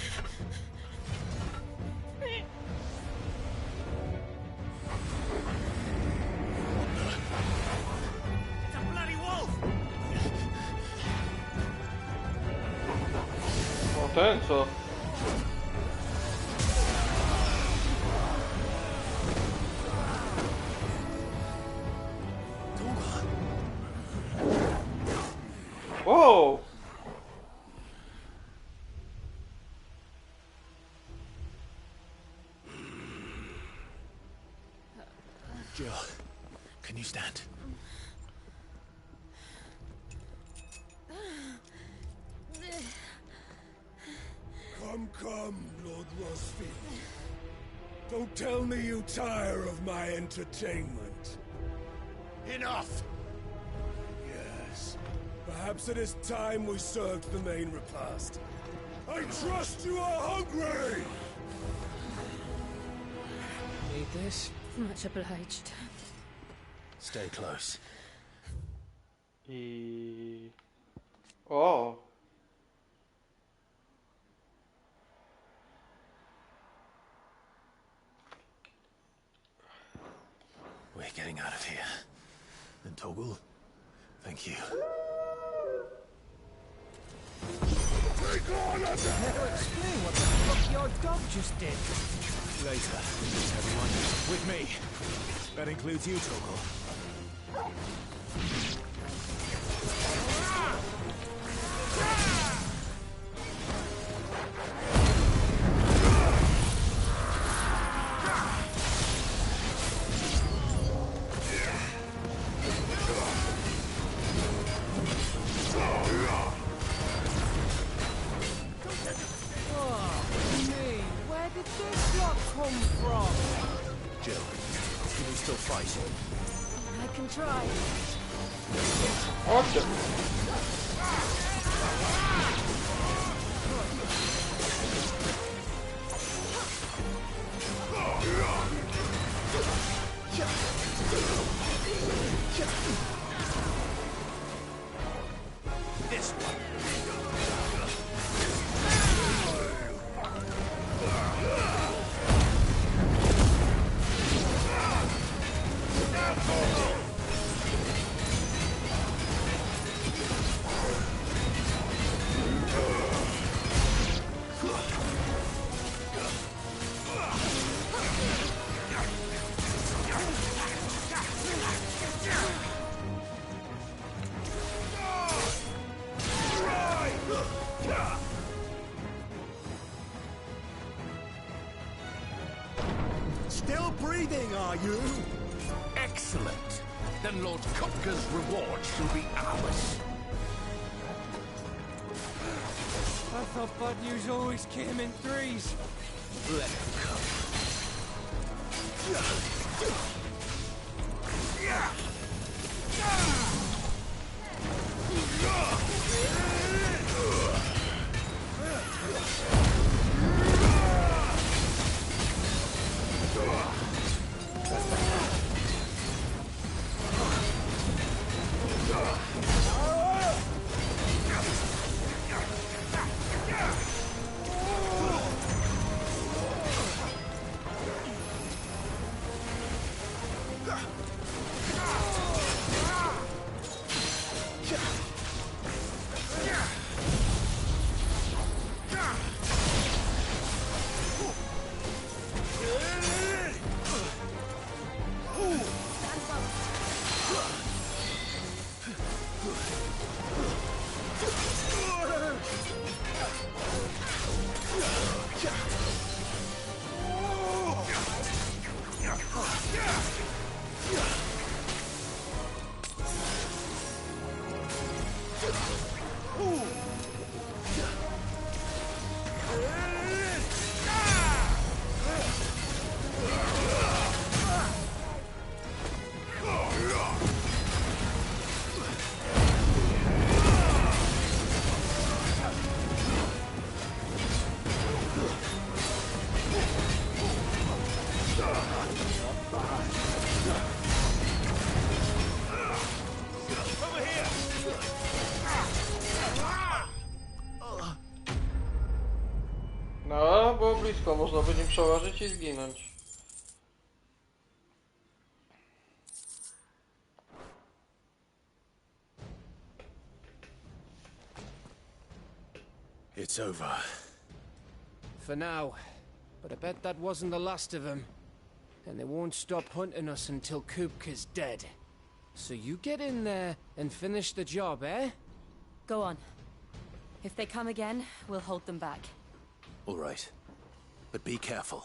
M: a bloody wolf!
A: O, ten co? Whoa!
P: Jill, can you stand?
Q: Come, Lord Rosfield. Don't tell me you tire of my entertainment.
J: Enough!
Q: Yes. Perhaps it is time we served the main repast. I trust you are hungry!
K: Need this?
C: Much obliged.
P: Stay close.
A: Oh.
P: We're getting out of here. And Toggle, thank you.
Q: Take on at the
E: Never explain what the fuck your dog just did.
P: Later, everyone. With me. That includes you, Toggle.
E: Where did this lot come from?
P: Jill, can you still fight?
C: I can try.
P: This one.
J: Still breathing, are you? Excellent. Then Lord Kupka's reward shall be ours.
E: I thought bad news always came in threes.
J: Let it come.
A: było blisko, można by nim przełożyć i zginąć.
P: It's over.
K: For now. But I bet that wasn't the last of them. And they won't stop hunting us until Kupka's dead. So you get in there and finish the job, eh?
C: Go on. If they come again, we'll hold them back.
P: All right. But be careful.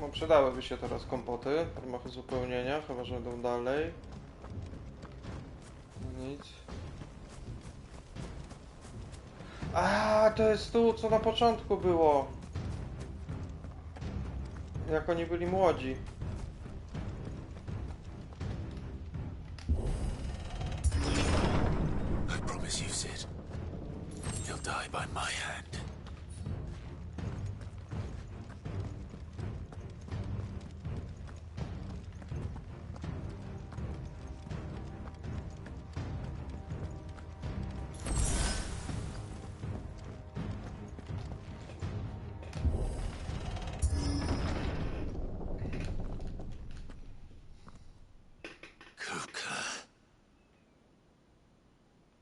A: No, przydałyby się teraz kompoty w ramach uzupełnienia, chyba że będą dalej. No nic. A, to jest tu, co na początku było. Jak oni byli młodzi.
P: I promise you, Sid. He'll die by my hand.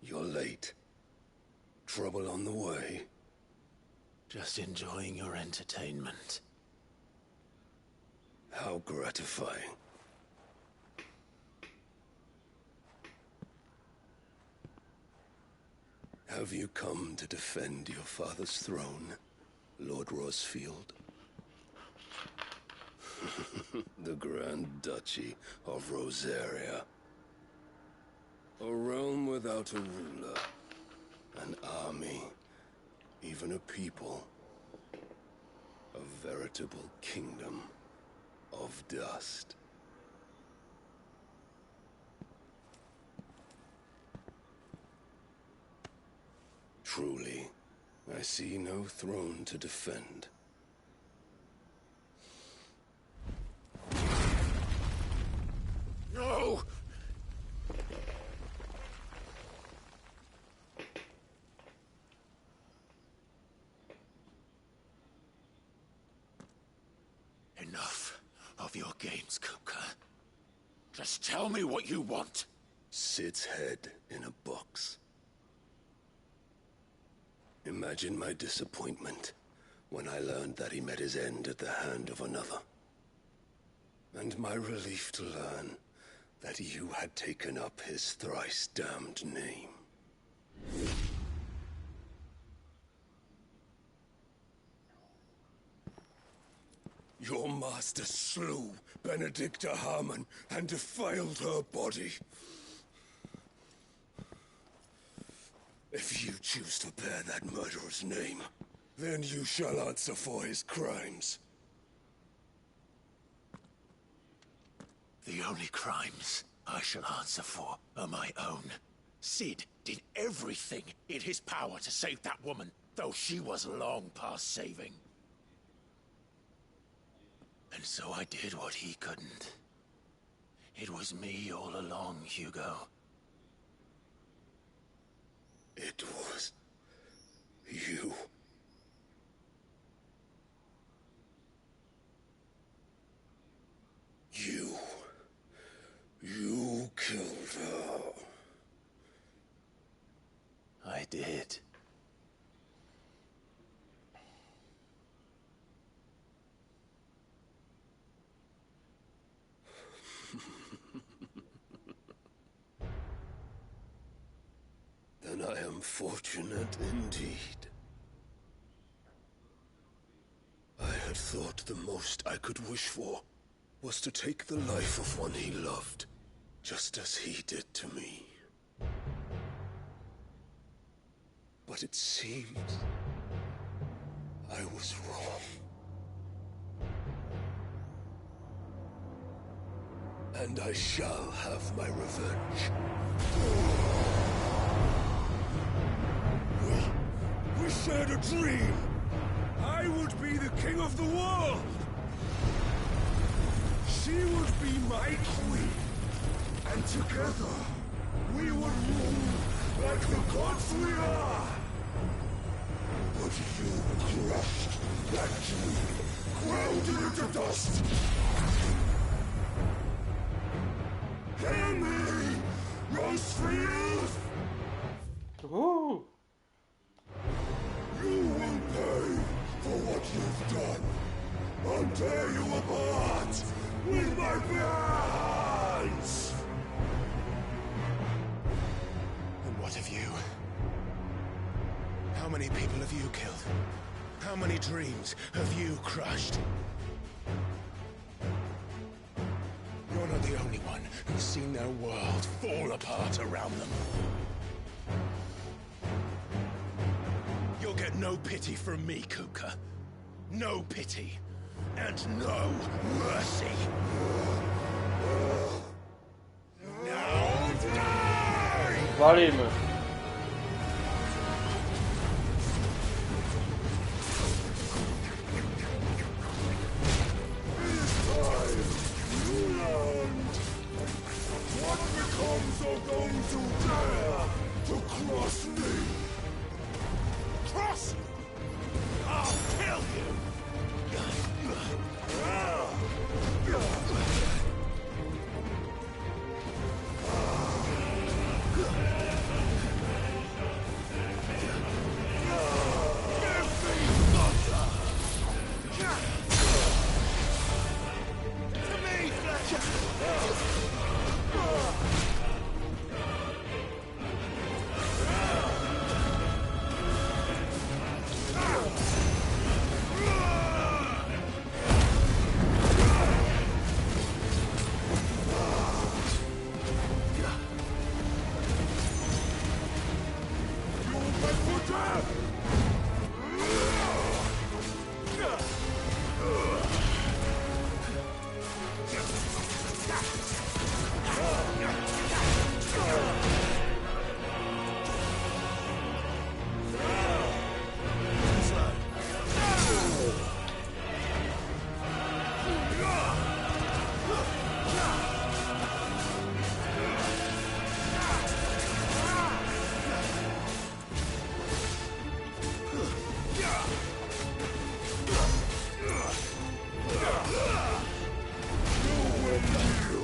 T: You're late. Trouble on the way?
P: Just enjoying your entertainment.
T: How gratifying. Have you come to defend your father's throne, Lord Rosfield? The Grand Duchy of Rosaria. A realm without a ruler, an army, even a people. A veritable kingdom of dust. Truly, I see no throne to defend. No!
P: Enough of your games, Kupka. Just tell me what you want.
T: Sid's head in a box. Imagine my disappointment when I learned that he met his end at the hand of another. And my relief to learn that you had taken up his thrice-damned name. Your master slew Benedicta Harmon and defiled her body. If you choose to bear that murderer's name, then you shall answer for his crimes.
P: The only crimes I shall answer for are my own. Sid did everything in his power to save that woman, though she was long past saving. And so I did what he couldn't. It was me all along, Hugo.
T: It was you. You killed her.
P: I did.
T: Then I am fortunate indeed. I had thought the most I could wish for was to take the life of one he loved, just as he did to me. But it seems I was wrong. And I shall have my revenge.
Q: We shared a dream! I would be the king of the world! She would be my queen! And together, we would rule like the gods we are. But you crushed that dream, ground it into dust. Hear me, Rosefield!
A: Ooh.
Q: You will pay for what you've done. I'll tear you apart with my bare hands!
E: And what of you? How many people have you killed? How many dreams have you crushed? You're not the only one who's seen their world fall apart around them. You'll get no pity from me, Kuka. No pity. And no mercy. Now die!
A: Walimy.
Q: What becomes of those who dare to cross me? Cross you? I'll kill you!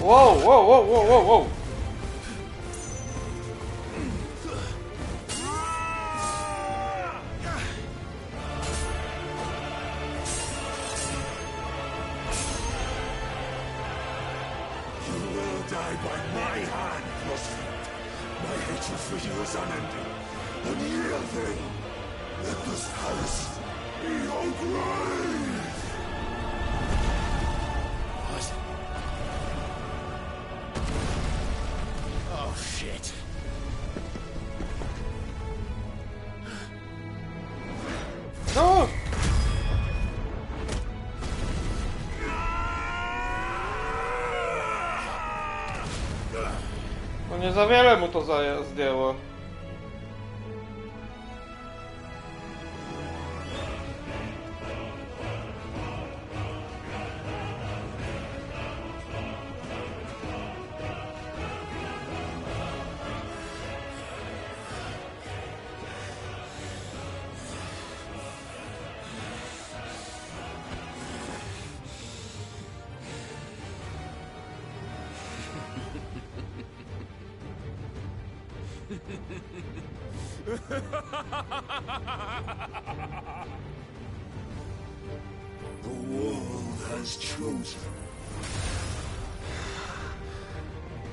A: Whoa, whoa, whoa, whoa, whoa, whoa.
Q: You will die by my hand, Rosefield. My hatred for you is unending. Unyielding. Let this house be your grave!
E: What? Oh, shit.
A: No! No nie za wiele mu to zdjęło.
Q: The world has chosen.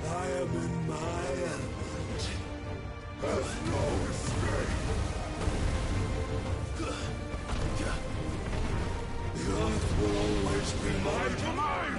Q: I am in my element. There's no escape. The earth will always be my domain.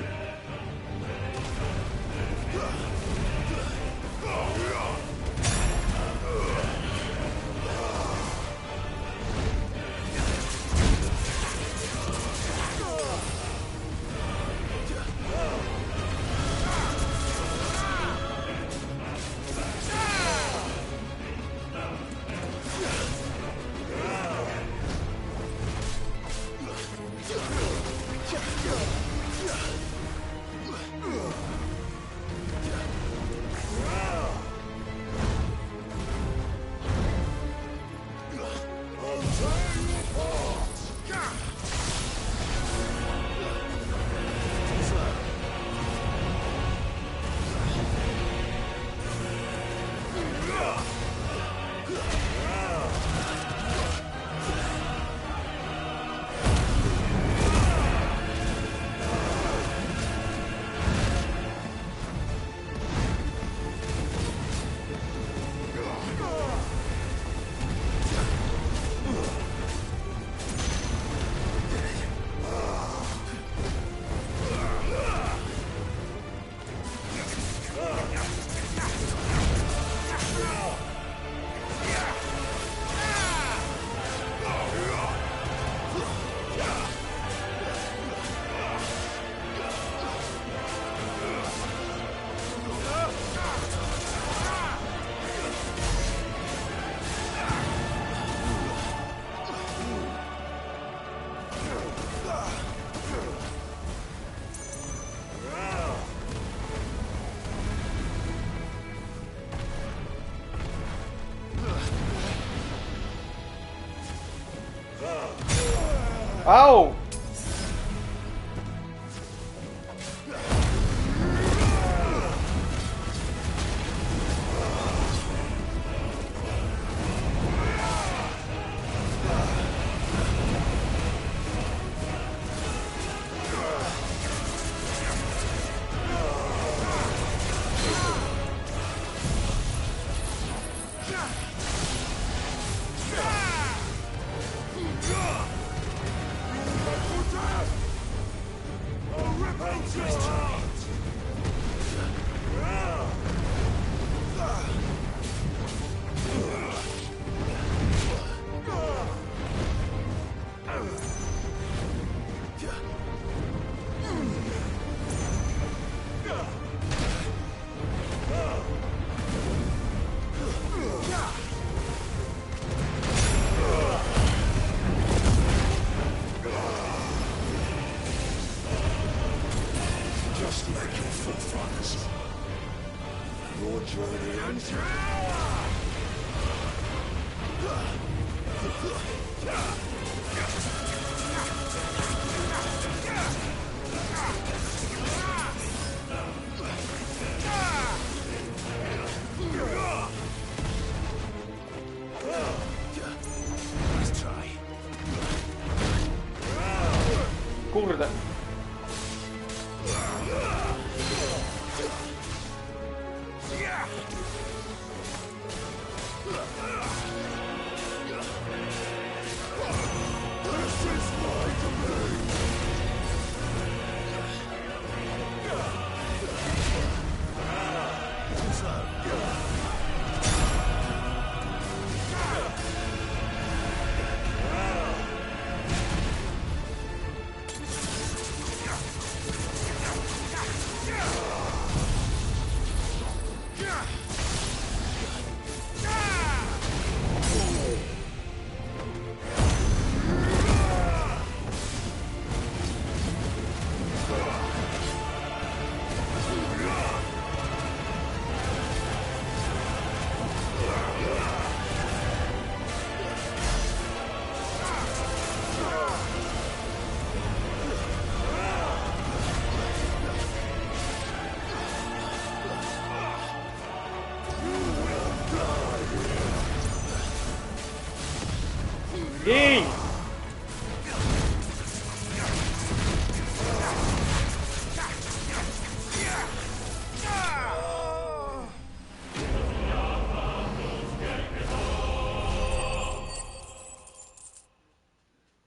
A: Au!
Q: Just like your forefathers. Your journey ends here.
V: Let's try.
A: Kurde. Ej!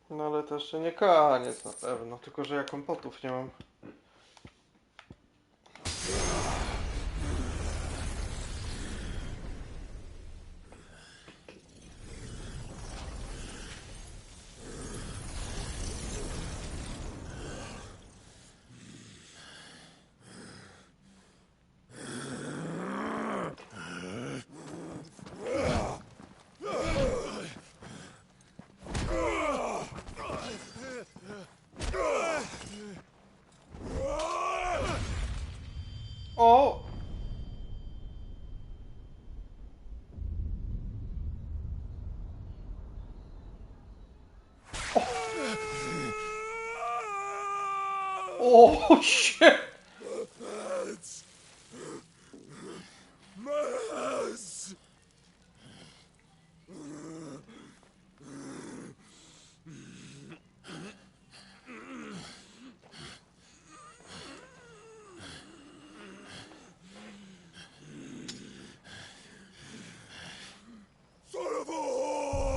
A: No ale to jeszcze nie koniec na pewno, tylko że ja kompotów nie mam. O! Oh shit!
Q: Mass! Son of a whore!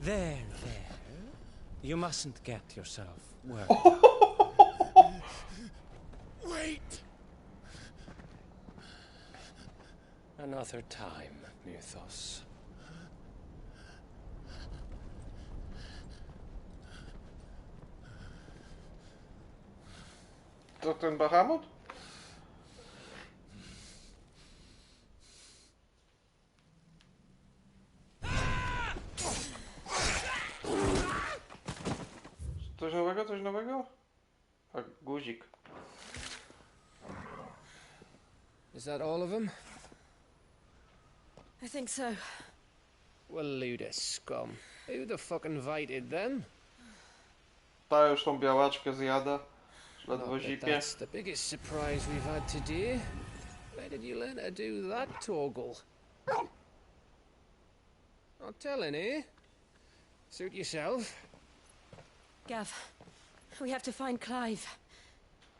K: There. You mustn't get yourself worried.
J: Wait!
K: Another time, Mythos.
A: To ten Bahamut? Coś nowego, coś nowego? Tak, guzik.
K: Is that all of them?
C: I think so.
K: Well, load of scum. Who the fuck invited them?
A: Ta już tą białaczkę zjada. Ledwo
K: Not that
A: zipie.
K: that's the biggest surprise we've had today. Where did you learn to do that, Torgal? Not telling, eh? Suit yourself.
C: Gav, we have to find Clive.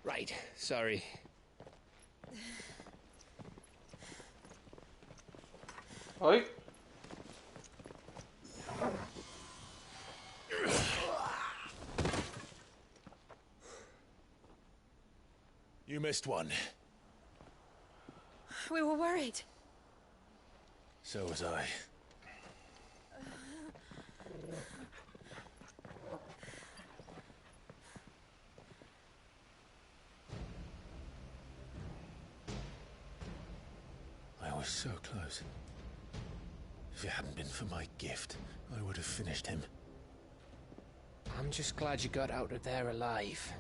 K: Right, sorry.
A: Oj.
P: You missed one.
C: We were worried.
P: So was I. I was so close. If it hadn't been for my gift, I would have finished him.
K: I'm just glad you got out of there alive.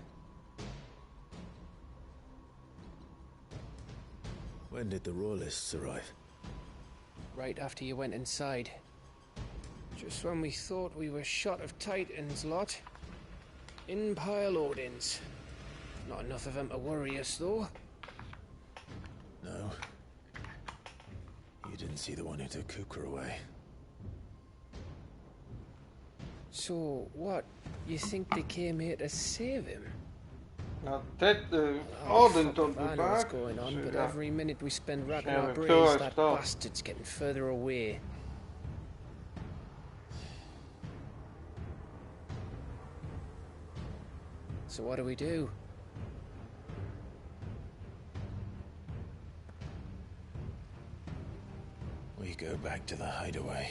P: When did the Royalists arrive?
K: Right after you went inside. Just when we thought we were shot of Titans, lot. In pile Odins. Not enough of them to worry us, though.
P: No. You didn't see the one who took Kuka away.
K: So, what? You think they came here to save him?
A: No, Odin to
K: I know what's going on, but every minute we spend racking our
A: wiem,
K: brains,
A: czułeś
K: that
A: to.
K: bastard's getting further away. So what do we do?
P: We go back to the hideaway.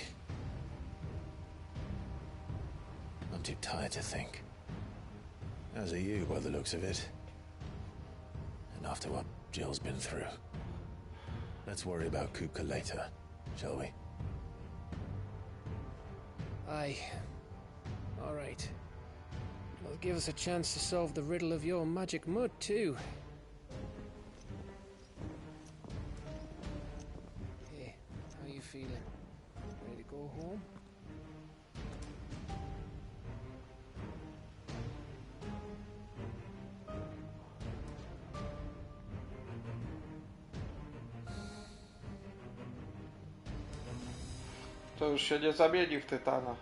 P: I'm too tired to think. As are you, by the looks of it. And after what Jill's been through. Let's worry about Kuka later, shall we?
K: Aye. All right. It'll give us a chance to solve the riddle of your magic mud, too. Hey, how you feeling? Ready to go home?
A: To już się nie zamieni w Tytana.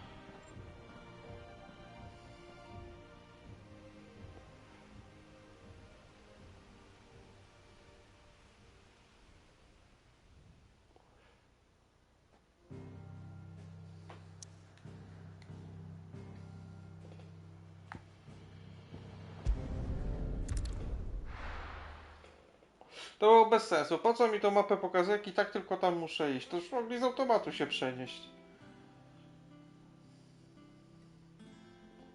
A: To było bez sensu. Po co mi tą mapę pokazać, jak i tak tylko tam muszę iść? To już mogli z automatu się przenieść.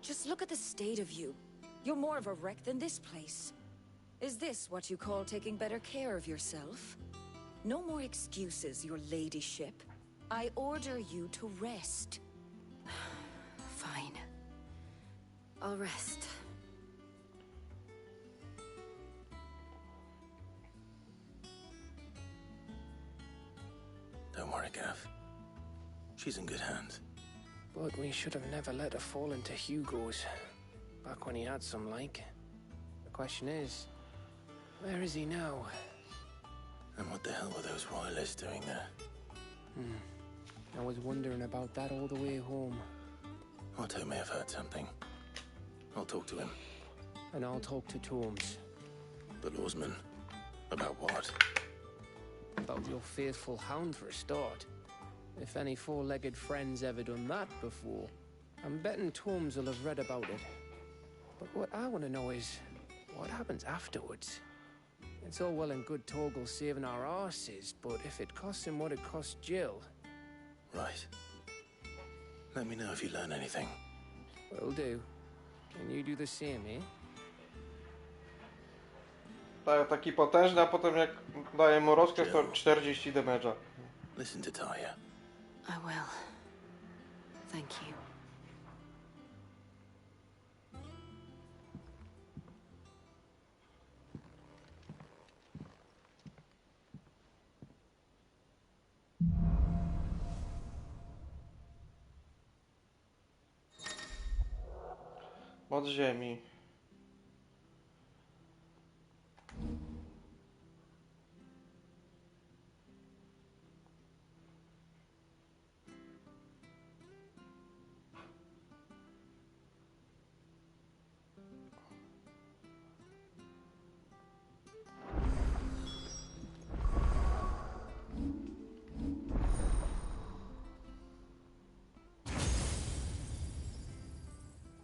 B: Just look at the state of you. You're more of a wreck than this place. Is this what you call taking better care of yourself? No more excuses, your ladyship. I order you to rest. Fine. I'll rest.
P: Don't worry, Gav. She's in good hands.
K: But we should have never let her fall into Hugo's. Back when he had some like. The question is, where is he now?
P: And what the hell were those royalists doing there?
K: I was wondering about that all the way home.
P: Otto may have heard something. I'll talk to him.
K: And I'll talk to Torms.
P: The lawsman? About what?
K: About your faithful hound for a start. If any four-legged friend's ever done that before. I'm betting Tomes will have read about it. But what I want to know is, what happens afterwards? It's all well and good Torgal saving our arses, but if it costs him what it cost Jill...
P: Right. Let me know if you learn anything.
K: Will do. Can you do the same, eh?
A: Taki potężny, a potem jak daje mu rozkaz, to 40 damage'a.
P: Listen to Talia.
C: I will. Thank you.
A: Od ziemi.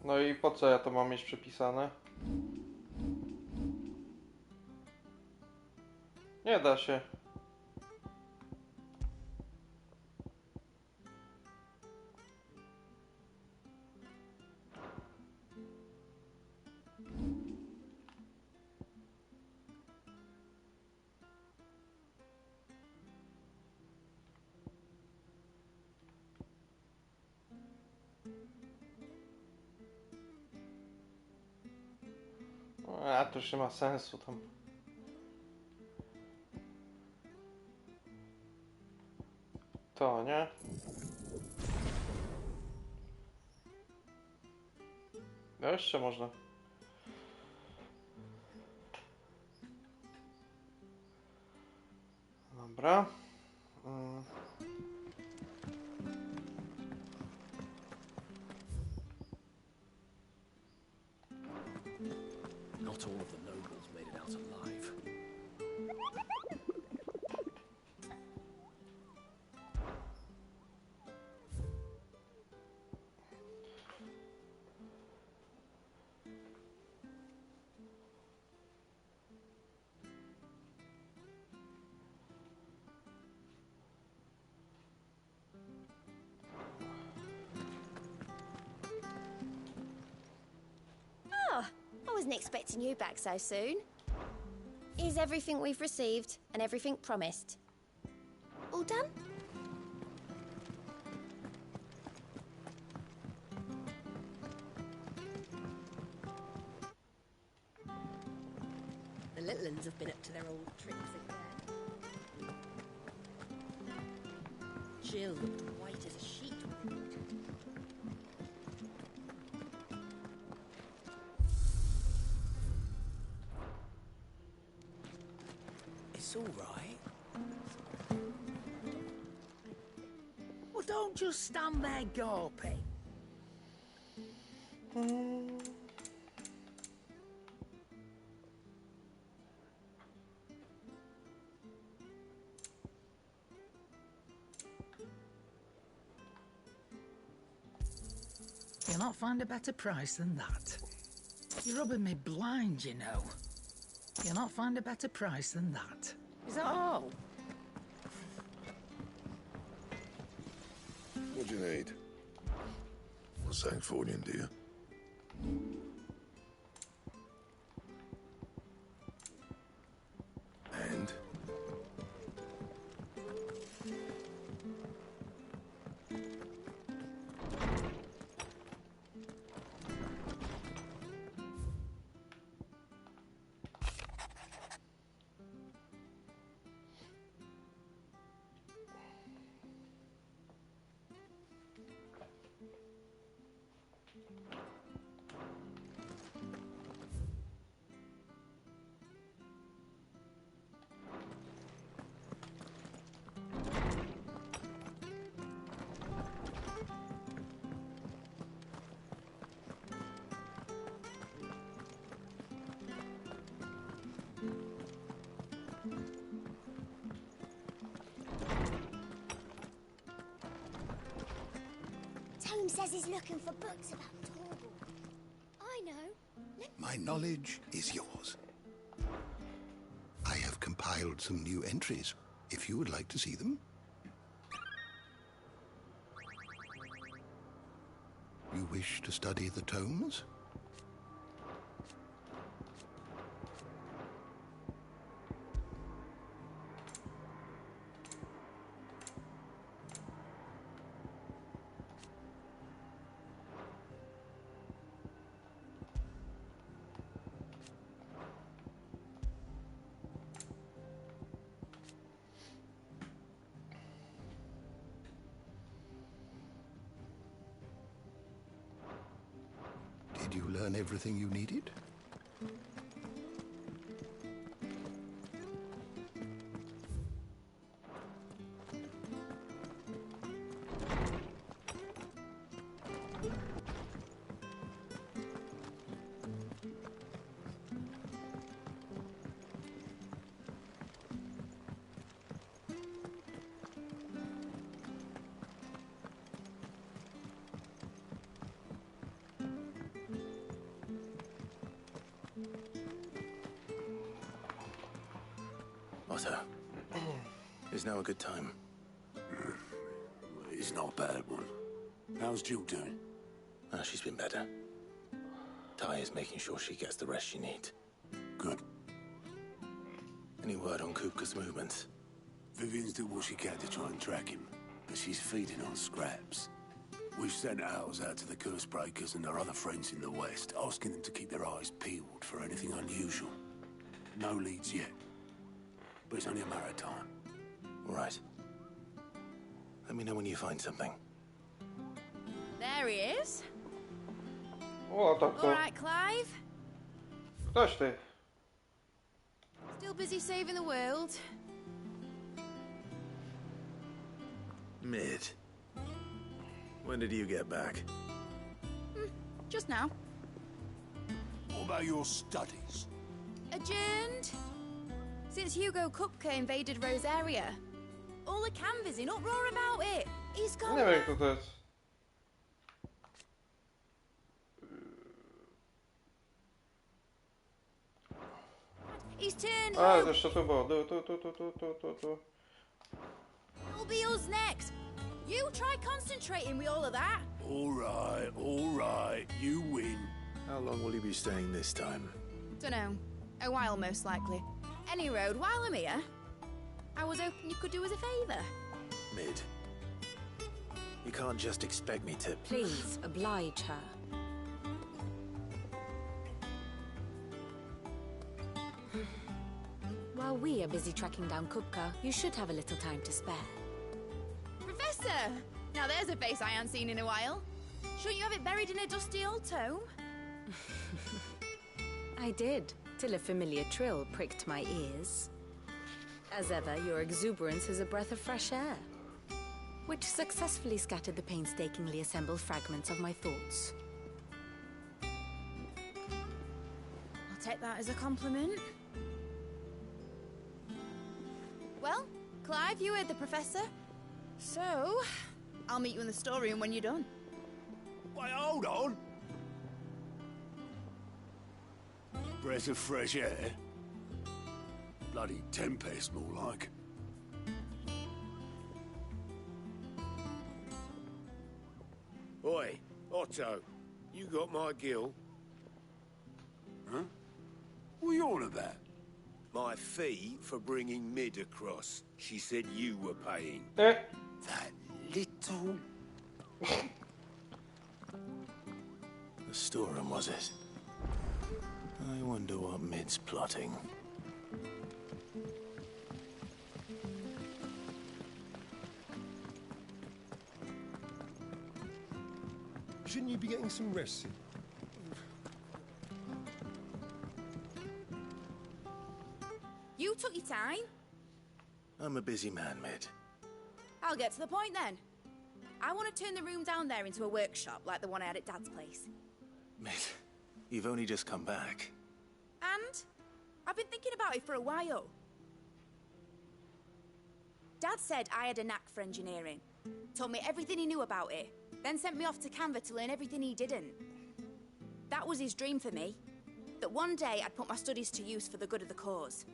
A: No i po co ja to mam mieć przypisane? Nie da się. A to już nie ma sensu tam. To, nie? No jeszcze można. Dobra.
V: Not all of the nobles made it out alive.
L: I wasn't expecting you back so soon. Here's everything we've received and everything promised. All done?
N: The little uns have been up to their old tricks again. Jill looked white as a sheet.
V: It's all right.
N: Well, don't just stand there gawping. You'll not find a better price than that. You're rubbing me blind, you know. You'll not find a better price than that. Is that all?
Q: What do you need? Well, Sancfordian, do you? And?
L: Tome says he's looking for books about Torgal. I know.
G: My knowledge is yours. I have compiled some new entries, if you would like to see them. You wish to study the tomes? Did you learn everything you needed?
P: Otto, is now a good time?
T: It's not a bad one. How's Jill doing?
P: Oh, she's been better. Ty is making sure she gets the rest she needs.
T: Good.
P: Any word on Kupka's movements?
T: Vivian's did what she can to try and track him, but she's feeding on scraps. We've sent ours out to the Cursebreakers and their other friends in the West, asking them to keep their eyes peeled for anything unusual. No leads yet, but it's only a matter of time.
P: All right. Let me know when you find something.
C: There he is.
A: O, tak to.
C: All right, Clive.
A: Ktoś ty.
C: Still busy saving the world.
P: Mid. When did you get back?
C: Just now.
T: What about your studies?
C: Adjourned. Since Hugo Kupka invaded Rosaria. All the canvas in uproar about it. He's gone.
A: Nie wiem, kto to jest.
C: He's turned.
A: A, jeszcze tu było. Tu.
C: It'll be us next. You try concentrating with all of that.
T: All right. You win.
P: How long will you be staying this time?
C: Dunno. A while, most likely. Any road, while I'm here, I was hoping you could do us a favour.
P: Mid. You can't just expect me to...
B: Please, oblige her. While we are busy tracking down Kupka, you should have a little time to spare.
C: Professor! Now there's a face I haven't seen in a while. Shouldn't you have it buried in a dusty old tome?
B: I did, till a familiar trill pricked my ears. As ever, your exuberance is a breath of fresh air, which successfully scattered the painstakingly assembled fragments of my thoughts.
C: I'll take that as a compliment. Well, Clive, you heard the Professor. So, I'll meet you in the storeroom when you're done.
T: Wait, hold on. Breath of fresh air. Bloody tempest, more like.
S: Oi, Otto, you got my gill?
T: Huh? What are you on about?
S: My fee for bringing Mid across. She said you were paying.
T: That little...
P: The storeroom, was it? I wonder what Mid's plotting.
I: Shouldn't you be getting some rest?
C: You took your time.
P: I'm a busy man, Mid.
C: I'll get to the point then. I want to turn the room down there into a workshop like the one I had at Dad's place.
P: Mid, you've only just come back.
C: And I've been thinking about it for a while. Dad said I had a knack for engineering. Told me everything he knew about it.
R: then sent me off to Canva to learn everything he didn't. That was his dream for me, that one day I'd put my studies to use for the good of the cause.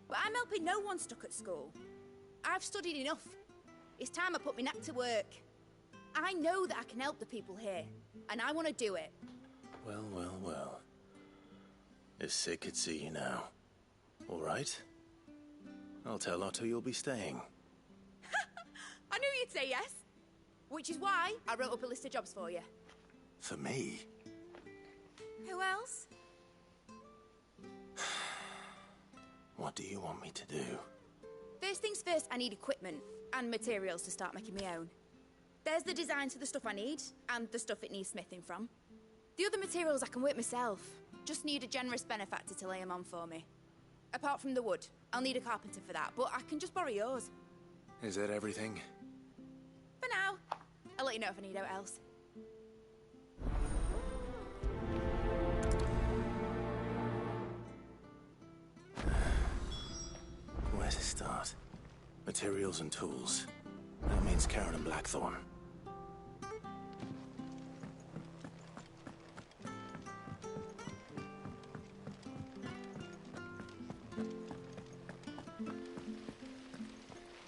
R: But I'm helping no one stuck at school. I've studied enough. It's time I put my knack to work. I know that I can help the people here, and I want to do it.
P: Well, well, well. If Sid could see you now. All right? I'll tell Otto you'll be staying.
R: I knew you'd say yes. Which is why I wrote up a list of jobs for you.
P: For me?
R: Who else?
P: What do you want me to do?
R: First things first, I need equipment and materials to start making my own. There's the designs for the stuff I need, and the stuff it needs smithing from. The other materials I can work myself. Just need a generous benefactor to lay them on for me. Apart from the wood, I'll need a carpenter for that, but I can just borrow yours.
P: Is that everything?
R: For now. I'll let you know if I need out else.
P: Where to start? Materials and tools. That means Karen and Blackthorn.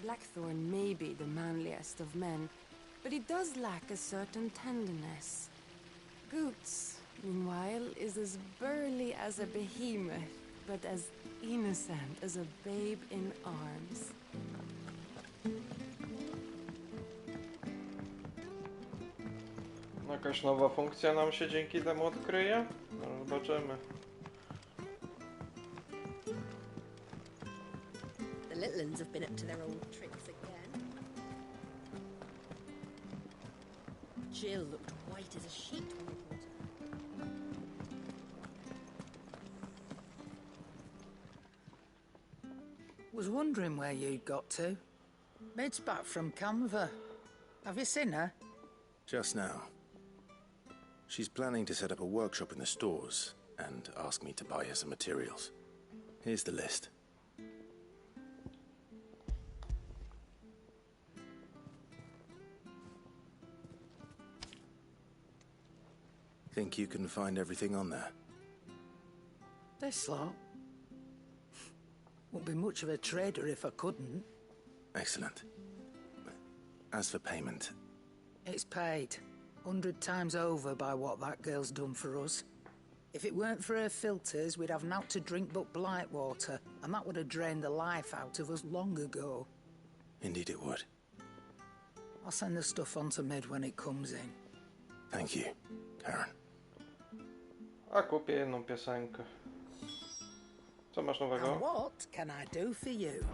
U: Blackthorn may be the manliest of men, but he does lack a certain tenderness. Goots, meanwhile, is as burly as a behemoth, but as innocent as a babe in arms.
A: Jakaś nowa funkcja nam się dzięki temu odkryje? No, zobaczymy.
W: The little ones have been up to their old tricks again. Jill looked white as a sheet when we caught her.
N: Was wondering where you'd got to. Maid's back from Canva. Have you seen her?
P: Just now. She's planning to set up a workshop in the stores and ask me to buy her some materials. Here's the list. Think you can find everything on there?
N: This lot. Wouldn't be much of a trader if I couldn't.
P: Excellent. As for payment...
N: It's paid. 100 times over by what that girl's done for us. If it weren't for her filters, we'd have naught to drink but blight water, and that would have drained the life out of us long ago.
P: Indeed it would.
N: I'll send the stuff on to Mid when it comes in.
P: Thank you, Karen.
A: A kupię jedną piosenkę. Co masz nowego?
N: And what can I do for you?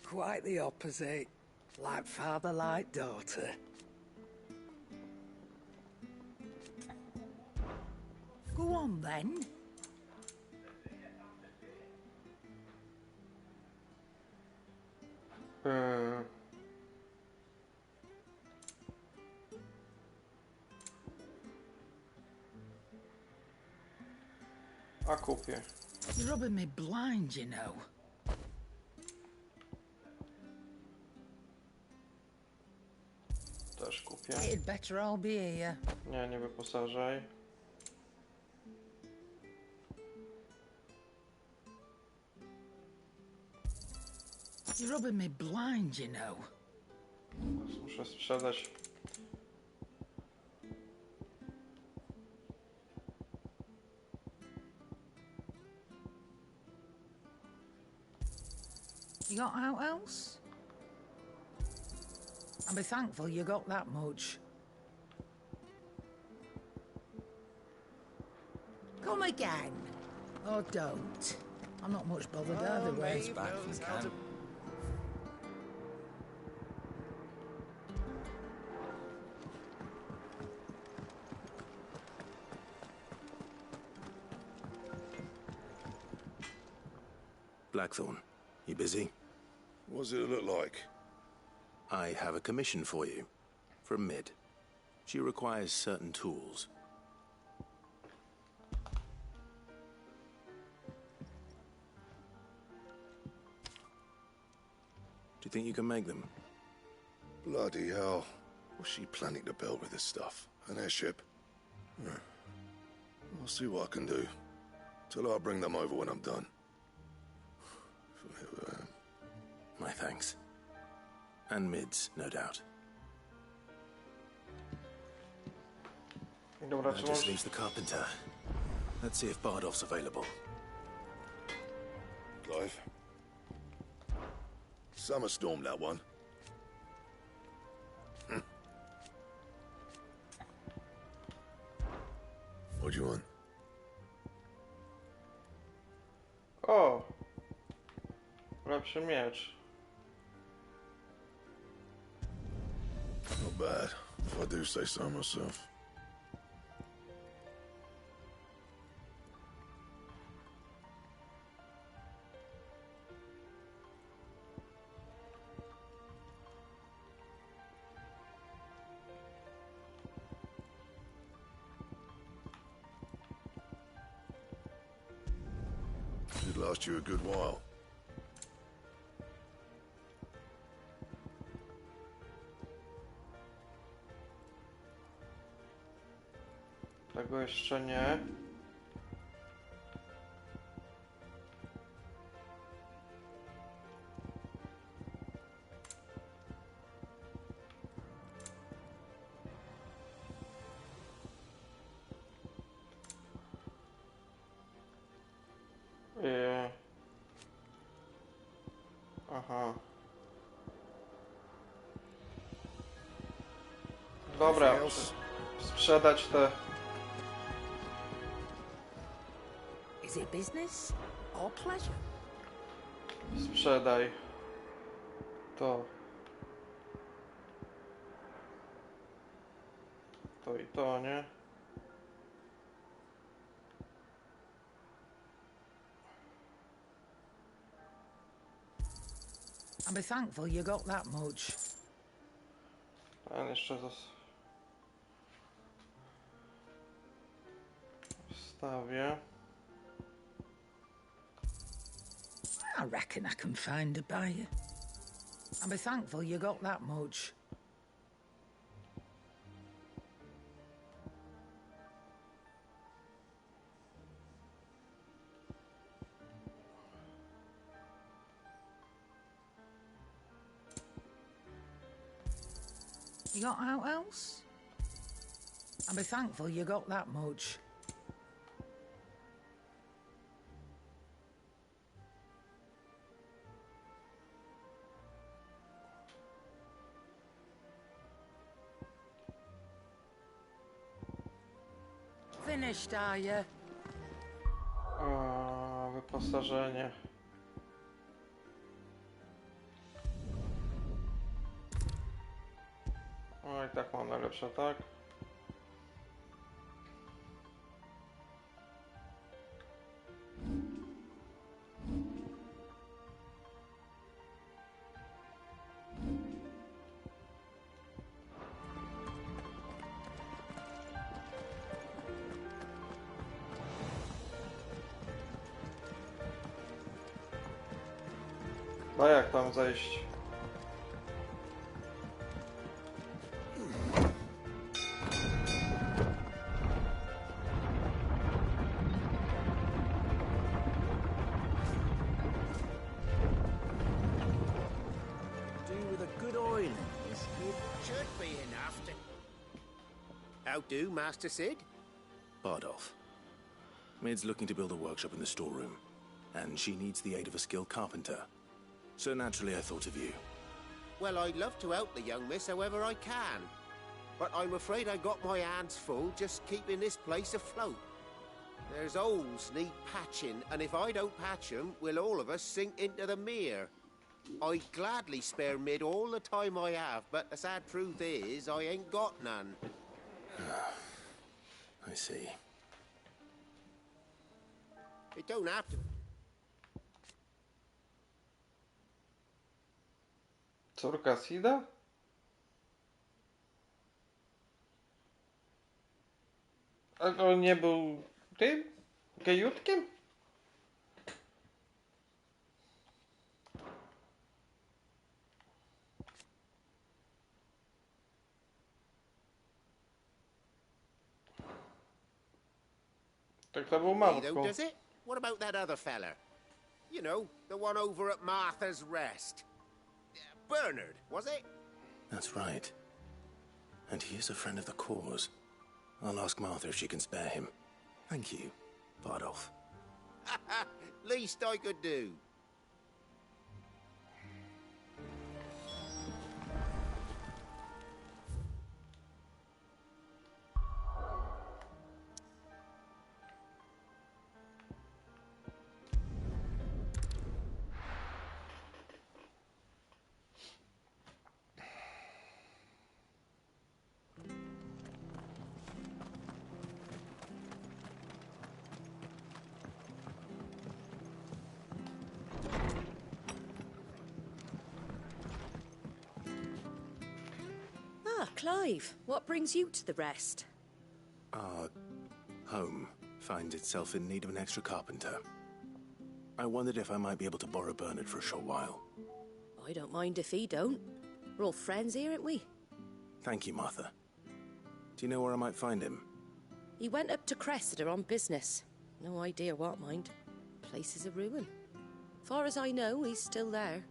N: Quite the opposite. Like father, like daughter. Go on, then.
A: A kupię.
N: You're rubbing me blind, you know.
A: Też kupię.
N: It'd better all be here.
A: Nie, nie wyposażaj.
N: You're rubbing me blind, you know.
A: Muszę sprzedać.
N: You got out else? I'll be thankful you got that much. Come again. Or don't. I'm not much bothered either way. It's back from camp.
P: Blackthorn, you busy?
J: What does it look like?
P: I have a commission for you. From Mid. She requires certain tools. Do think you can make them?
J: Bloody hell. What's she planning to build with this stuff? An airship? I'll see what I can do. Till I'll bring them over when I'm done.
P: My thanks. And Mid's, no doubt.
A: Dobra,
P: That just leaves the carpenter. Let's see if Bardolph's available.
J: Clive. Summer storm, that one. What do you want?
A: O! Lepszy miecz.
J: Not bad, if I do say so myself. It'd last you a good while.
A: Tego jeszcze nie. Aha. Dobra, sprzedać te.
N: Is it business or pleasure?
A: Sprzedaj to. To i to, nie?
N: I'll be thankful you got that much.
A: Ten jeszcze wstawię.
N: I reckon I can find a buyer. I'll be thankful you got that much. You got out else? I'll be thankful you got that much. Finished, are you?
A: Wyposażenie. O, i tak mam najlepsze, tak? A jak tam zejść?
S: Should be enough to... How do, Master Sid?
P: Bardolph. Mid's looking to build a workshop in the storeroom, and she needs the aid of a skilled carpenter. So naturally I thought of you.
S: Well, I'd love to help the young miss however I can. But I'm afraid I got my hands full just keeping this place afloat. There's holes need patching, and if I don't patch them, we'll all of us sink into the mere. I'd gladly spare Mid all the time I have, but the sad truth is, I ain't got none.
P: I see.
S: It don't have to...
A: Córka Sida? A on nie był tym? Gejutkiem? Tak to był
S: He
A: Martko.
S: does it? What about that other fella? You know, the one over at Martha's Rest. Bernard, was it?
P: That's right. And he is a friend of the cause. I'll ask Martha if she can spare him. Thank you, Bardolph.
S: Least I could do.
D: Ah, Clive, what brings you to the Rest?
P: Our home finds itself in need of an extra carpenter. I wondered if I might be able to borrow Bernard for a short while.
D: I don't mind if he don't. We're all friends here, aren't we?
P: Thank you, Martha. Do you know where I might find him?
D: He went up to Cressida on business. No idea what, mind. Place is a ruin. Far as I know, he's still there.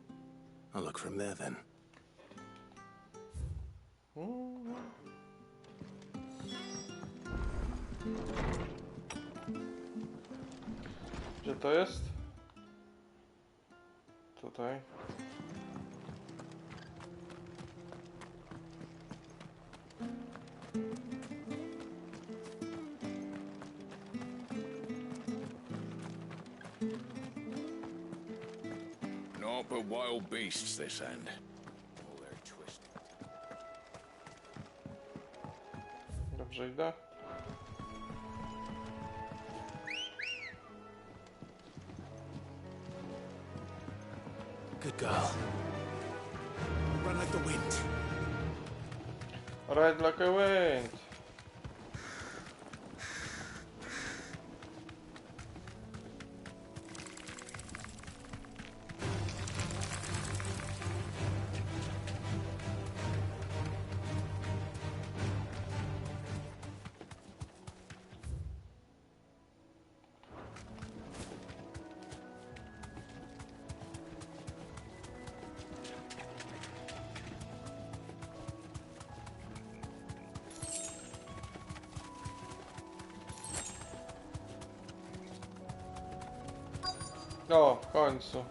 P: I'll look for him there, then.
A: Gdzie to jest? Tutaj.
O: Naught but wild beasts this end. Oh, they're twisted.
A: Dobrze idę.
P: Good girl. Run like the wind.
A: Ride like a wind. O, w końcu.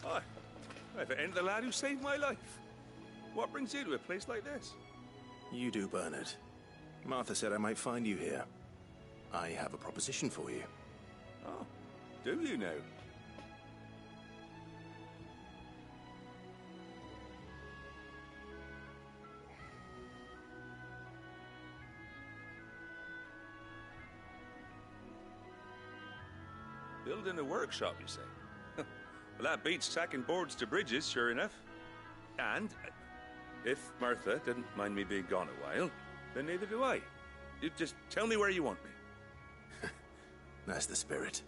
F: Hi. If it ain't the lad who saved my life. What brings you to a place like this?
P: You do, Bernard. Martha said I might find you here. I have a proposition for you.
F: Oh, do you now? Building a workshop, you say? Well, that beats tacking boards to bridges, sure enough. And if Martha didn't mind me being gone a while, then neither do I. You just tell me where you want me.
P: That's the spirit.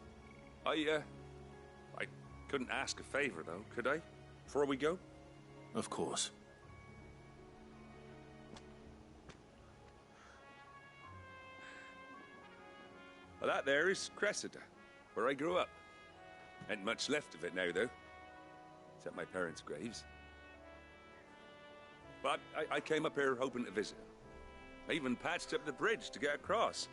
F: I couldn't ask a favor, though, could I? Before we go?
P: Of course.
F: Well, that there is Cressida, where I grew up. Ain't much left of it now, though. Except my parents' graves. But I came up here hoping to visit. I even patched up the bridge to get across.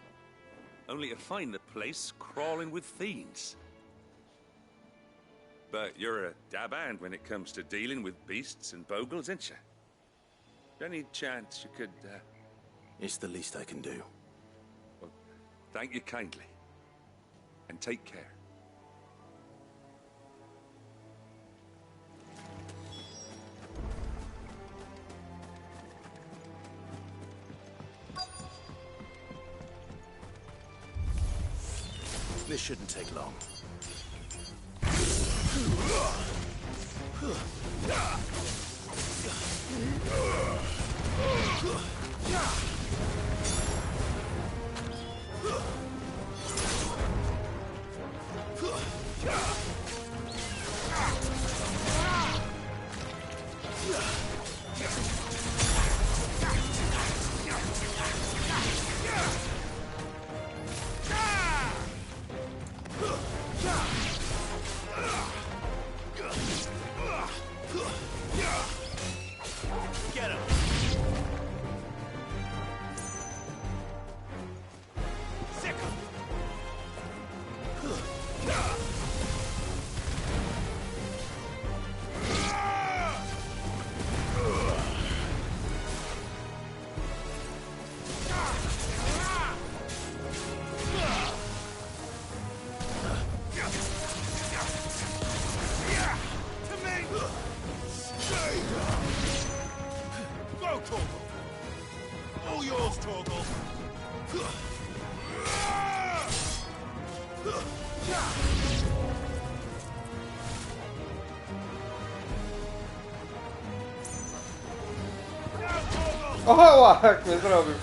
F: Only to find the place crawling with fiends. But you're a dab hand when it comes to dealing with beasts and bogles, ain't you? Any chance you could,
P: It's the least I can do.
F: Well, thank you kindly. And take care.
P: This shouldn't take long.
A: Oła, jak mnie zrobił.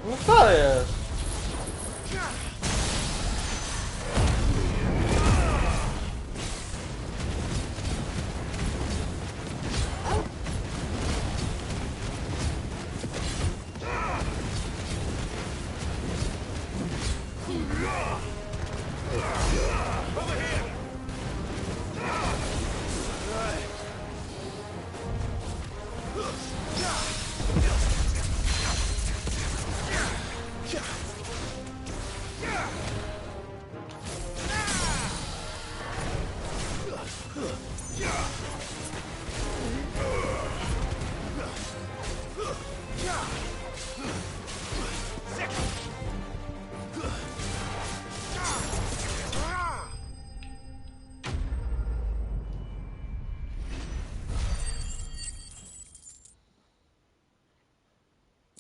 A: No co jest?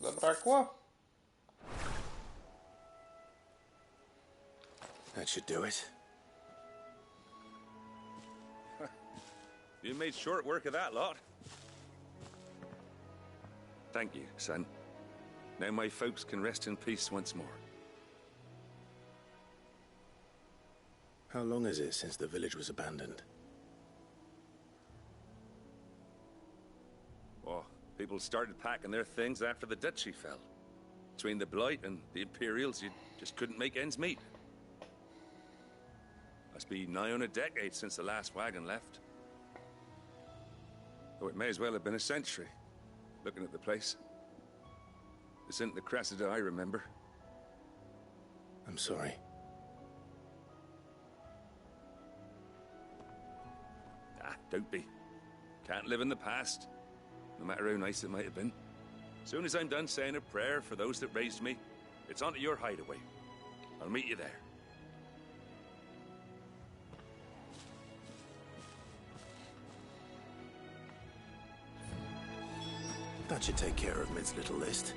A: Zabrakło?
P: That should do it.
F: You made short work of that lot. Thank you, son. Now my folks can rest in peace once more.
P: How long is it since the village was abandoned?
F: Oh, people started packing their things after the duchy fell. Between the Blight and the Imperials, you just couldn't make ends meet. Must be nigh on a decade since the last wagon left. Oh, it may as well have been a century, looking at the place. This isn't the Cressida I remember.
P: I'm sorry.
F: Ah, don't be. Can't live in the past, no matter how nice it might have been. Soon as I'm done saying a prayer for those that raised me, it's on to your hideaway. I'll meet you there.
P: That should take care of Mid's little list.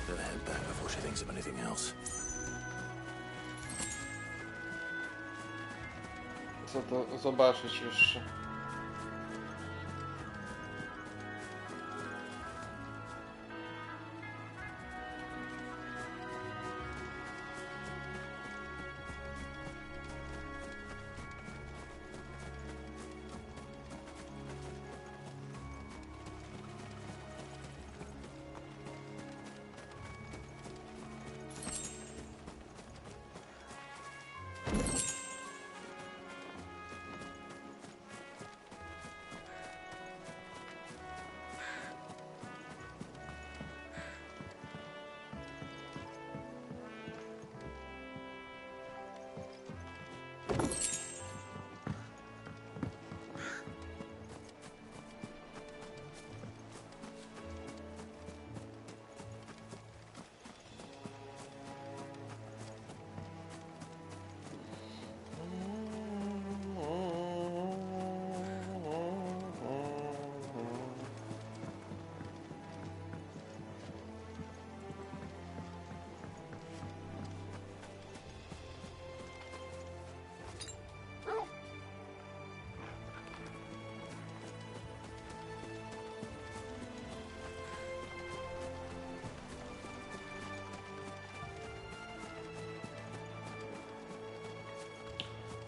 P: Better head back before she thinks of anything else.
A: Co to zobaczyć jeszcze?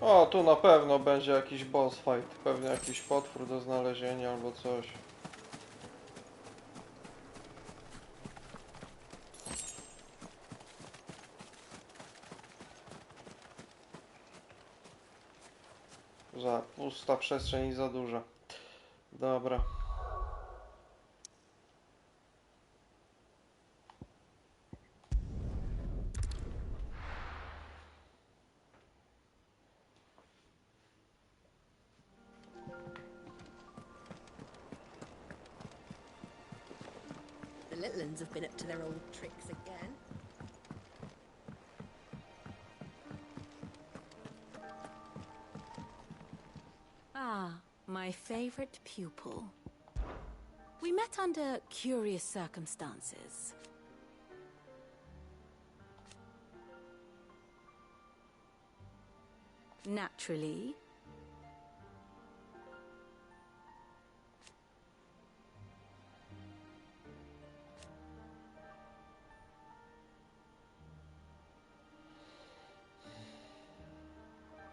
A: O, tu na pewno będzie jakiś boss fight. Pewnie jakiś potwór do znalezienia albo coś. Za pusta przestrzeń i za duża. Dobra.
D: The little ones have been up to their old tricks again.
B: My favorite pupil. We met under curious circumstances. Naturally.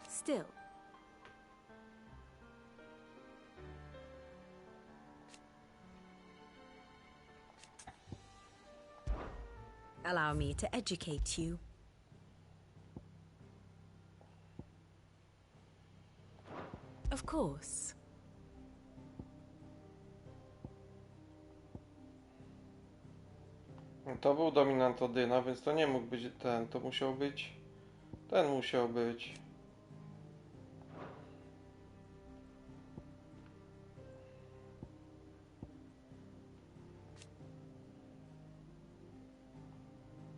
B: Still. Allow me to educate you. Of course.
A: To był dominant Odyna, więc to nie mógł być ten, to musiał być... Ten musiał być.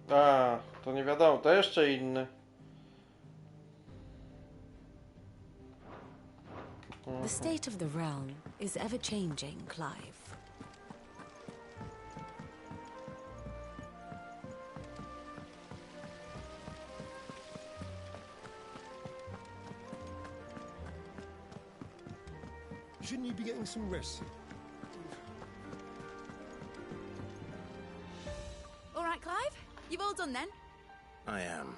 A: A, to nie wiadomo, to jeszcze inny.
B: The state of the realm is ever changing, Clive.
I: Shouldn't you be getting some rest?
R: All right, Clive? You've all done then?
P: I am.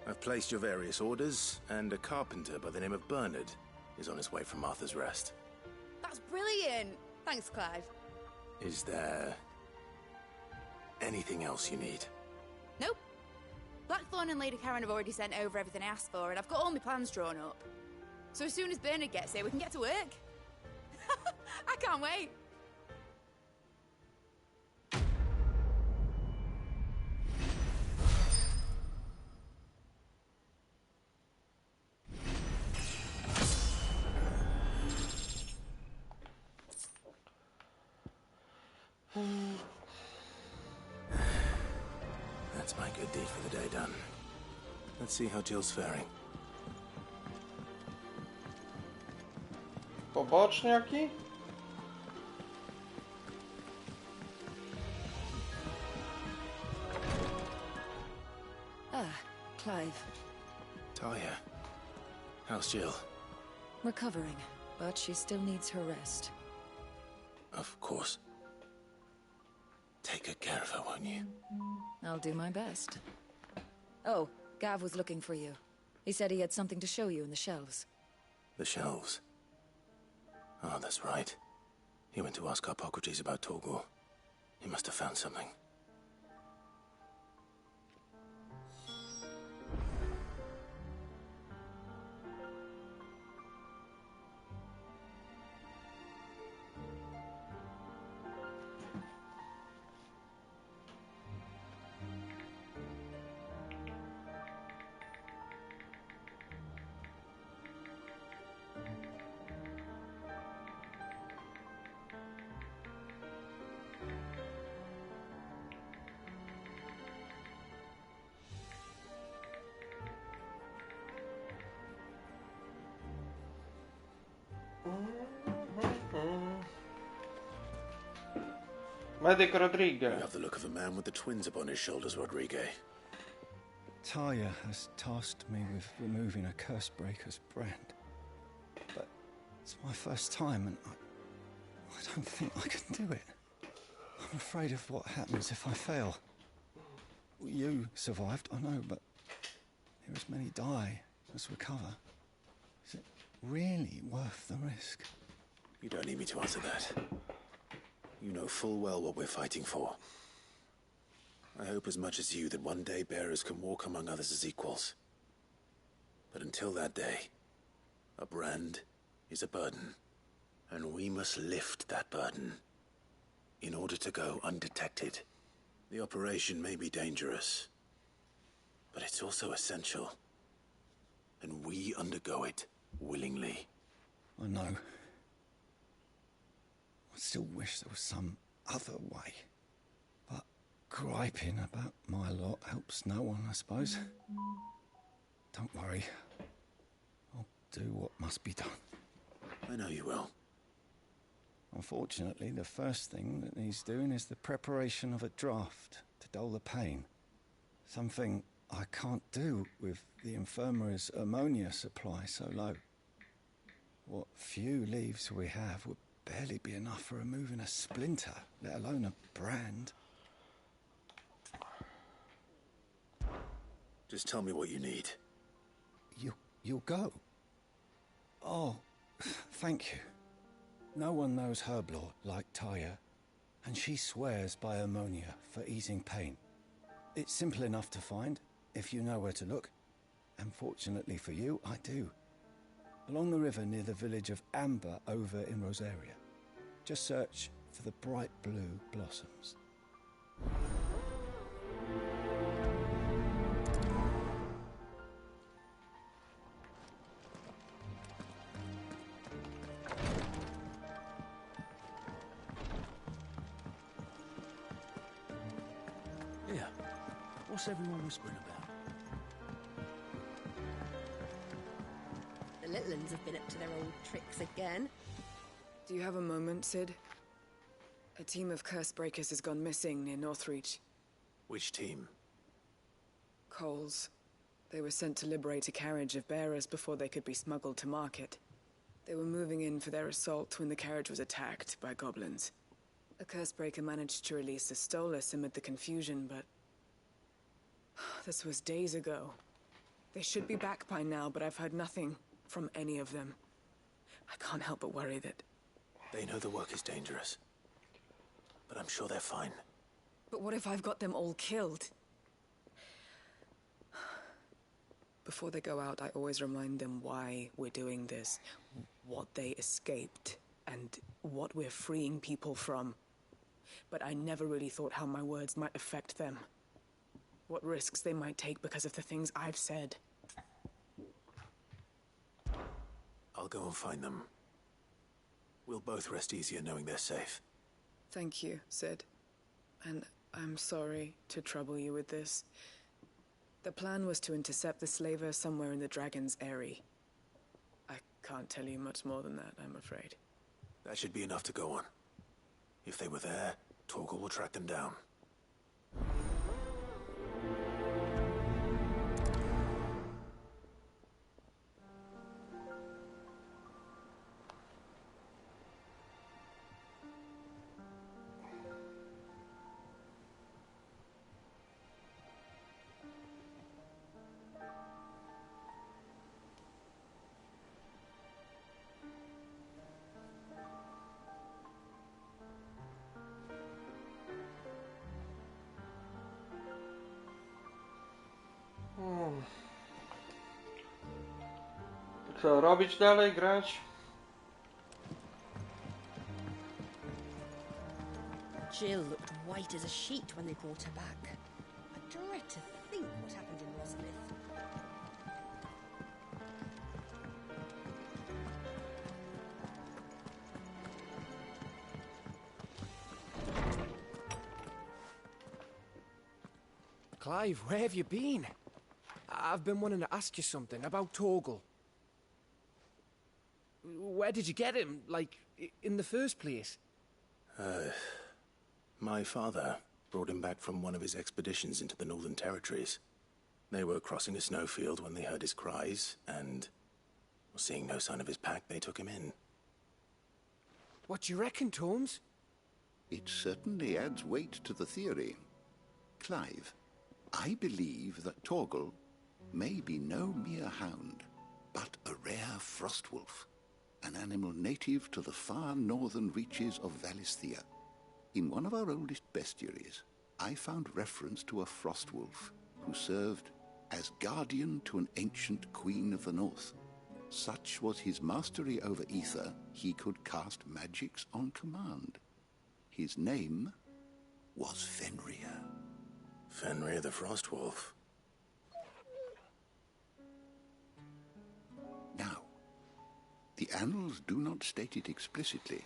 P: I've placed your various orders, and a carpenter by the name of Bernard is on his way from Arthur's Rest.
R: That's brilliant. Thanks, Clive.
P: Is there anything else you need?
R: Nope. Blackthorn and Lady Karen have already sent over everything I asked for, and I've got all my plans drawn up. So as soon as Bernard gets here, we can get to work. I can't wait.
P: That's my good deed for the day done. Let's see how Jill's faring.
A: Poboczniaki?
E: Clive.
P: Talia, how's Jill?
E: Recovering, but she still needs her rest.
P: Of course. Take good care of her, won't you?
E: I'll do my best. Oh, Gav was looking for you. He said he had something to show you in the shelves.
P: The shelves? Oh, that's right. He went to ask Harpocrates about Torgor. He must have found something.
A: Medic Rodriguez.
P: You have the look of a man with the twins upon his shoulders, Rodriguez.
I: Talia has tasked me with removing a curse breaker's brand. But it's my first time, and I don't think I can do it. I'm afraid of what happens if I fail. You survived, I know, but there as many die as recover. Is it really worth the risk?
P: You don't need me to answer that. You know full well what we're fighting for. I hope as much as you that one day bearers can walk among others as equals. But until that day, a brand is a burden, and we must lift that burden in order to go undetected. The operation may be dangerous, but it's also essential, and we undergo it willingly.
I: I know. I still wish there was some other way. But griping about my lot helps no one, I suppose. Don't worry. I'll do what must be done.
P: I know you will.
H: Unfortunately, the first thing that needs doing is the preparation of a draft to dull the pain. Something I can't do with the infirmary's ammonia supply so low. What few leaves we have would barely be enough for removing a splinter, let alone a brand.
P: Just tell me what you need.
H: You'll go? Oh, thank you. No one knows herb lore like Taya, and she swears by ammonia for easing pain. It's simple enough to find, if you know where to look. And fortunately for you, I do. Along the river near the village of Amber over in Rosaria. Just search for the bright blue blossoms.
T: Yeah. What's everyone whispering about?
D: The little uns have been up to their old tricks again.
E: Do you have a moment, Sid? A team of curse breakers has gone missing near Northreach.
P: Which team?
E: Coles. They were sent to liberate a carriage of bearers before they could be smuggled to market. They were moving in for their assault when the carriage was attacked by goblins. A curse breaker managed to release a Stolas amid the confusion, but... this was days ago. They should be back by now, but I've heard nothing from any of them. I can't help but worry that...
P: They know the work is dangerous. But I'm sure they're fine.
E: But what if I've got them all killed? Before they go out, I always remind them why we're doing this, what they escaped, and what we're freeing people from. But I never really thought how my words might affect them. What risks they might take because of the things I've said.
P: I'll go and find them. We'll both rest easier knowing they're safe.
E: Thank you, Sid. And I'm sorry to trouble you with this. The plan was to intercept the slaver somewhere in the Dragon's Eyrie. I can't tell you much more than that, I'm afraid.
P: That should be enough to go on. If they were there, Torgal will track them down.
A: Co robić dalej? Grać?
D: Jill looked white as a sheet when they brought her back. I dread to think what happened in Rosmith.
I: Clive, where have you been? I've been wanting to ask you something about Torgal. Where did you get him, like, in the first place?
P: My father brought him back from one of his expeditions into the Northern Territories. They were crossing a snowfield when they heard his cries, and, seeing no sign of his pack, they took him in.
I: What do you reckon, Torms?
G: It certainly adds weight to the theory. Clive, I believe that Torgal may be no mere hound, but a rare frostwolf, an animal native to the far northern reaches of Valisthea. In one of our oldest bestiaries, I found reference to a frostwolf who served as guardian to an ancient queen of the north. Such was his mastery over ether, he could cast magics on command. His name was Fenrir.
P: Fenrir the Frostwolf.
G: Now, the annals do not state it explicitly,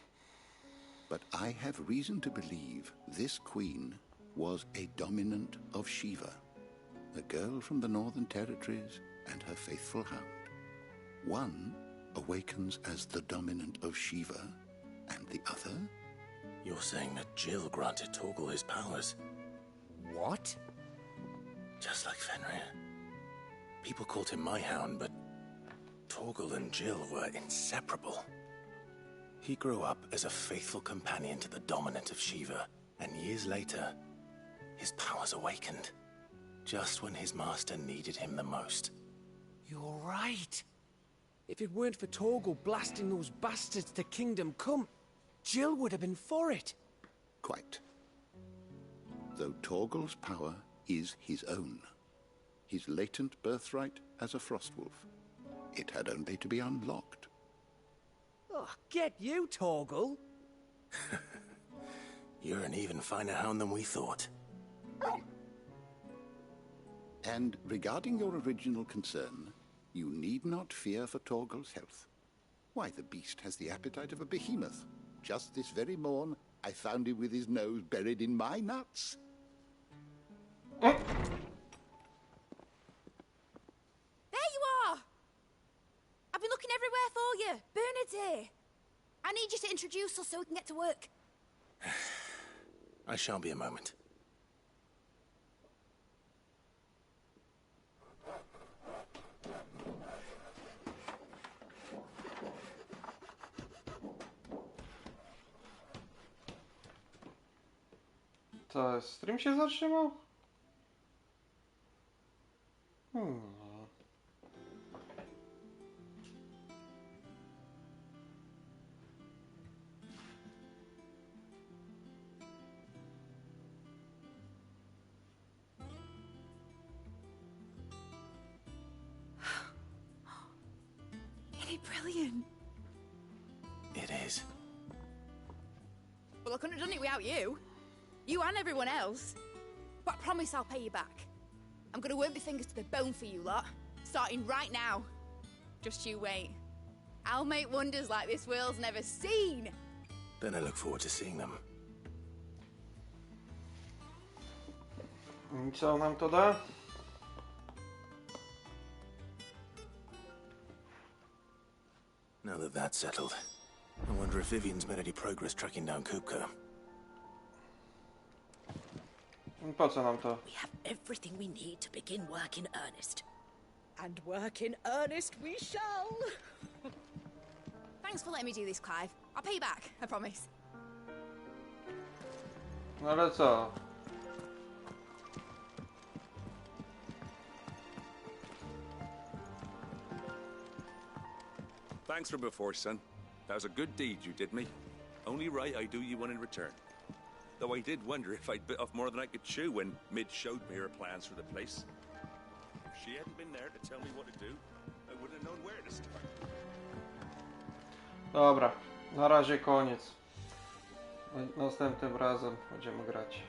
G: but I have reason to believe this queen was a dominant of Shiva, a girl from the Northern Territories and her faithful hound. One awakens as the dominant of Shiva, and the other?
P: You're saying that Jill granted Torgal his powers?
I: What?
P: Just like Fenrir. People called him my hound, but Torgal and Jill were inseparable. He grew up as a faithful companion to the dominant of Shiva, and years later, his powers awakened, just when his master needed him the most.
K: You're right. If it weren't for Torgal blasting those bastards to Kingdom Come, Jill would have been for it.
G: Quite. Though Torgal's power is his own, his latent birthright as a Frostwolf, it had only to be unlocked.
K: Oh, get you, Torgal.
P: You're an even finer hound than we thought.
G: And regarding your original concern, you need not fear for Torgal's health. Why, the beast has the appetite of a behemoth. Just this very morn, I found him with his nose buried in my nuts.
R: There you are! I've been looking everywhere for you. Bernard's here. I need you to introduce us so we can get to work.
P: I shan't be a moment.
A: To stream się zatrzymał?
R: Isn't it brilliant?
P: It is.
R: Well, I couldn't have done it without you. You and everyone else. But I promise I'll pay you back. I'm gonna work my fingers to the bone for you lot, starting right now. Just you wait. I'll make wonders like this world's never seen.
P: Then I look forward to seeing them.
A: I co nam to da?
P: Now that that's settled, I wonder if Vivian's made any progress tracking down Kupka.
A: Po co nam to?
D: We have everything we need to begin work in earnest. And work in earnest we shall.
R: Thanks for letting me do this, Clive. I'll pay you back, I promise.
A: No ale co?
F: Thanks for before, son. That was a good deed you did me. Only right I do you one in return. Though I did wonder if I'd bit off more than I could chew when Mid showed me her plans for the place. If she hadn't been there to tell me what to do, I wouldn't have known where to start.
A: Dobra, na razie koniec. Następnym razem będziemy grać.